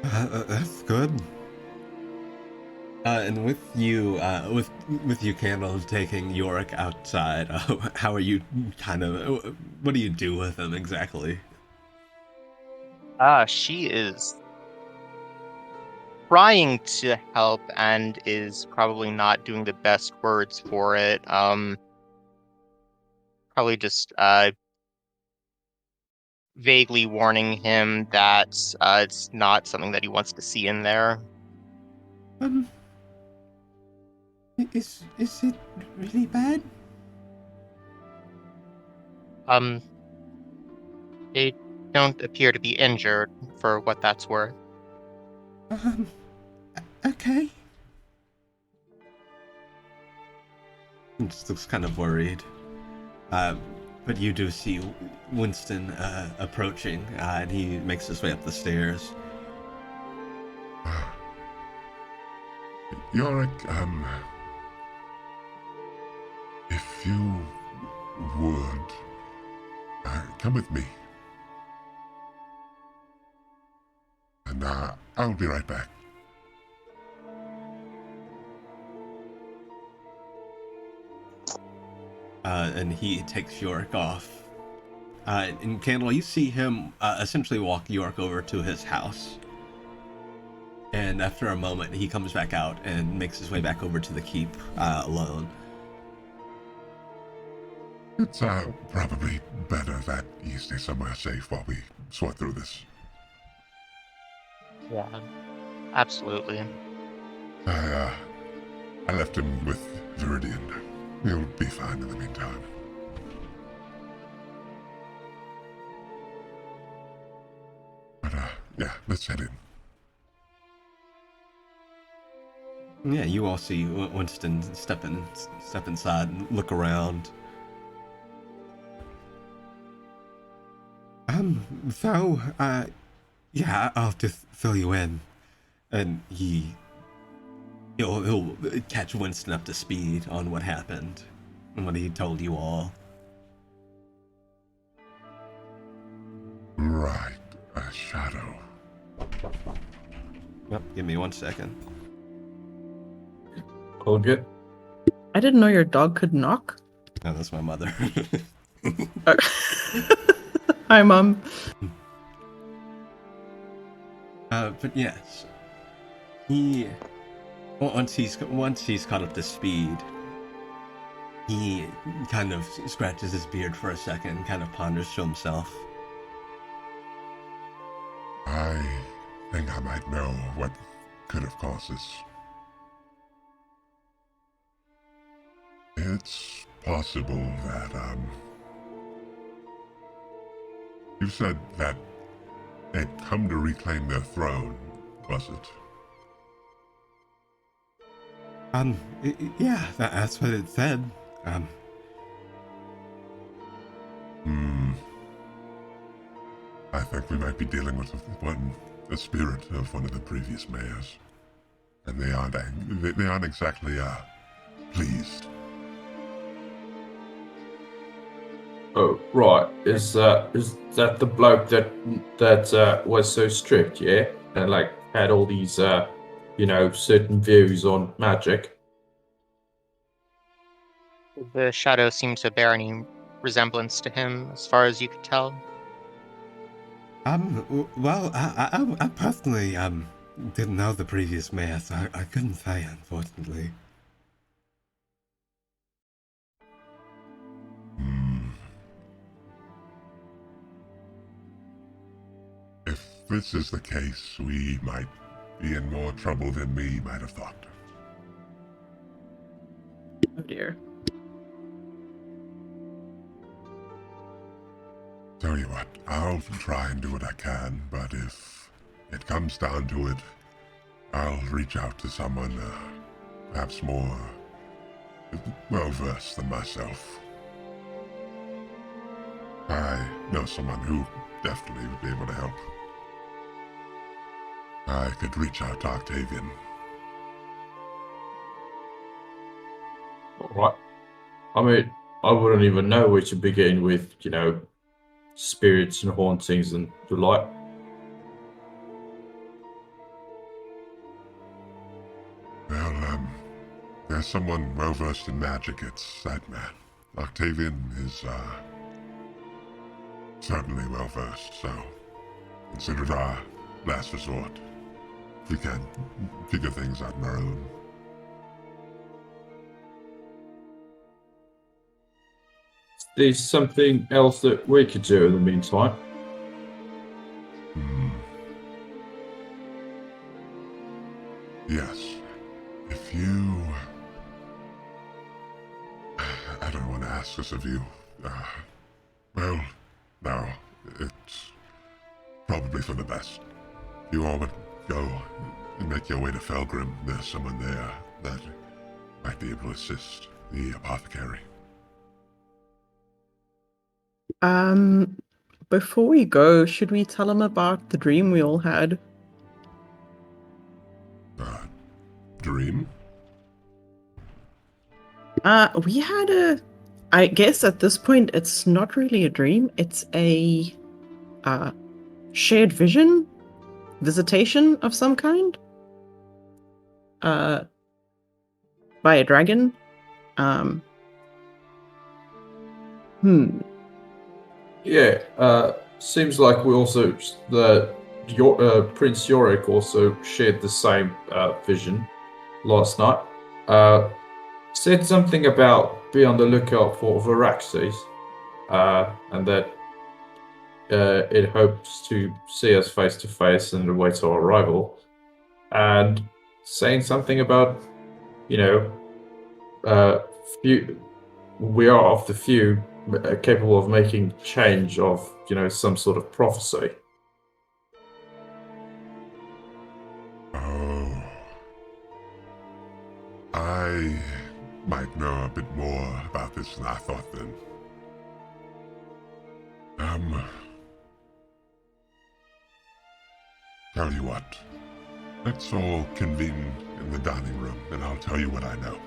That's good. And with you, with you, Candle, taking Yorick outside, how are you what do you do with him exactly? She is trying to help and is probably not doing the best words for it. Probably just vaguely warning him that it's not something that he wants to see in there. Is it really bad? They don't appear to be injured, for what that's worth. Okay. He just looks kind of worried. But you do see Winston approaching, and he makes his way up the stairs. Yorick, if you would, come with me. And I'll be right back. And he takes Yorick off. And Candle, you see him essentially walk Yorick over to his house. And after a moment, he comes back out and makes his way back over to the keep alone. It's probably better that he stays somewhere safe while we sort through this. Yeah, absolutely. I left him with Viridian. He'll be fine in the meantime. But, yeah, let's head in. Yeah, you all see Winston step inside and look around. So, yeah, I'll have to fill you in. And he'll catch Winston up to speed on what happened and what he told you all. Right, a shadow. Well, give me 1 second. All good. I didn't know your dog could knock. Oh, that's my mother. Hi, Mom. But yes, once he's caught up to speed, he kind of scratches his beard for a second, kind of ponders to himself. I think I might know what could have caused this. It's possible that, you said that they'd come to reclaim their throne, was it? Yeah, that's what it said. I think we might be dealing with the spirit of one of the previous mayors. And they aren't exactly, pleased. Oh, right. Is that the bloke that was so strict, yeah? And like had all these certain views on magic. The shadow seemed to bear any resemblance to him, as far as you could tell. Well, I personally, didn't know the previous mayor, so I couldn't say, unfortunately. If this is the case, we might be in more trouble than we might have thought. Oh dear. Tell you what, I'll try and do what I can, but if it comes down to it, I'll reach out to someone, perhaps more well-versed than myself. I know someone who definitely would be able to help. I could reach out to Octavian. All right. I mean, I wouldn't even know where to begin with, spirits and hauntings and the like. Well, there's someone well-versed in magic, it's that man. Octavian is, certainly well-versed, so consider it our last resort. We can't figure things out on our own. There's something else that we could do in the meantime. Yes. If you... I don't want to ask this of you. Well, no. It's probably for the best. You all would go and make your way to Felgrim. There's someone there that might be able to assist the apothecary. Before we go, should we tell him about the dream we all had? Dream? We had I guess at this point it's not really a dream, it's a shared vision, visitation of some kind. By a dragon. Yeah, seems like we also Prince Yorick also shared the same vision last night. Said something about be on the lookout for Varaxes, and that it hopes to see us face to face and await our arrival, and saying something about we are of the few capable of making change of some sort of prophecy. Oh. I might know a bit more about this than I thought then. Tell you what, let's all convene in the dining room and I'll tell you what I know.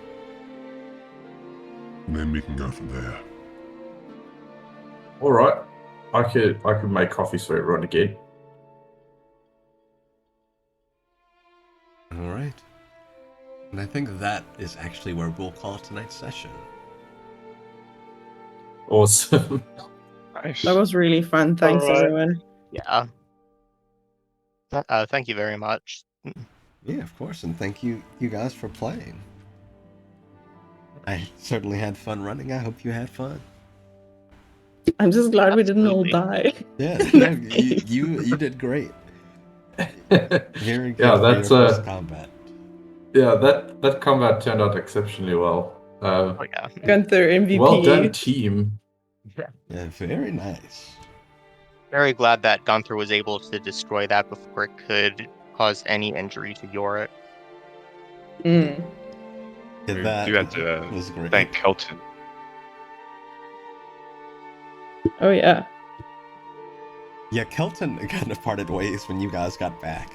And then we can go from there. All right. I could make coffee so it run again. All right. And I think that is actually where we'll call tonight's session. Awesome. Nice. That was really fun. Thanks, Alright. everyone. Yeah. Thank you very much. Yeah, of course, and thank you guys for playing. I certainly had fun running. I hope you had fun. I'm just glad we didn't all Absolutely. die. Yeah, no, you did great. Very good Yeah, for that's your first combat. Yeah, that combat turned out exceptionally well. Oh yeah. Gunther MVP. Well done, team. Yeah, very nice. Very glad that Gunther was able to destroy that before it could cause any injury to Yorick. Mm. Yeah, that You had to was great. thank Kelton. Oh yeah. Yeah, Kelton kind of parted ways when you guys got back.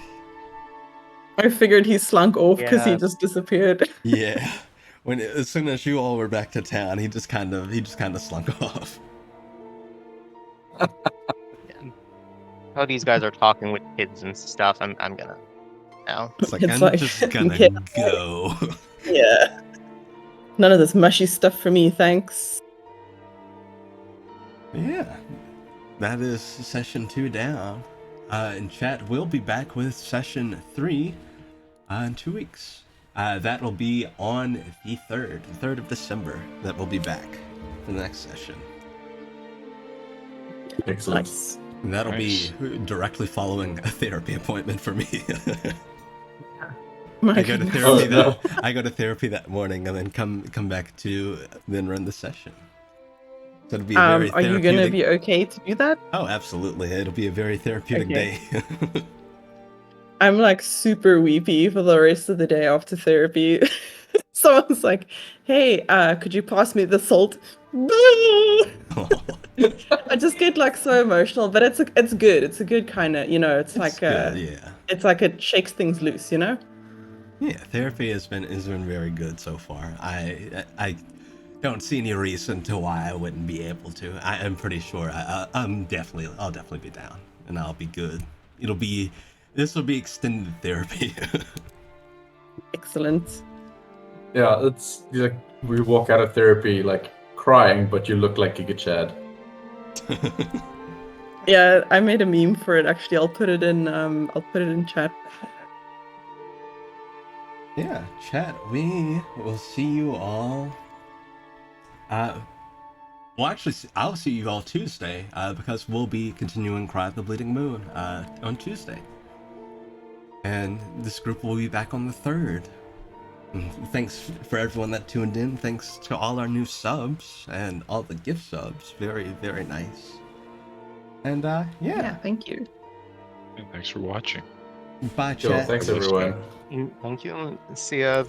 I figured he slunk off because he Yeah. just disappeared. Yeah, as soon as you all were back to town, he just kind of slunk off. How these guys are talking with kids and stuff, I'm gonna now. It's like, It's I'm like, just gonna yeah. go. Yeah. None of this mushy stuff for me, thanks. Yeah, that is session 2 down. And chat, we'll be back with session 3 in 2 weeks. That will be on the 3rd of December. That will be back for the next session. Excellent. Nice. And that'll Nice. be directly following a therapy appointment for me. My I go to goodness. therapy Oh, no. I go to therapy that morning and then come back to then run the session. So it'll be a very Are you therapeutic. gonna be okay to do that? Oh, absolutely! It'll be a very therapeutic Okay. day. I'm like super weepy for the rest of the day after therapy. Someone's like, "Hey, could you pass me the salt?" I just get like so emotional, but it's good. It's a good kind of, it's like good, yeah. it's like it shakes things loose, you know? Yeah, therapy has been very good so far. I don't see any reason to why I wouldn't be able to. I'm pretty sure I'll definitely be down and I'll be good. This will be extended therapy. Excellent. Yeah, it's like we walk out of therapy like crying, but you look like Giga Chad. Yeah, I made a meme for it actually. I'll put it in chat. Yeah, chat, we will see you all. Well, actually, I'll see you all Tuesday, because we'll be continuing Cry of the Bleeding Moon on Tuesday. And this group will be back on the 3rd. Thanks for everyone that tuned in. Thanks to all our new subs and all the gift subs. Very, very nice. And Yeah, thank you. And thanks for watching. Bye, Cool, chat. thanks For listening. everyone. Thank you. See ya.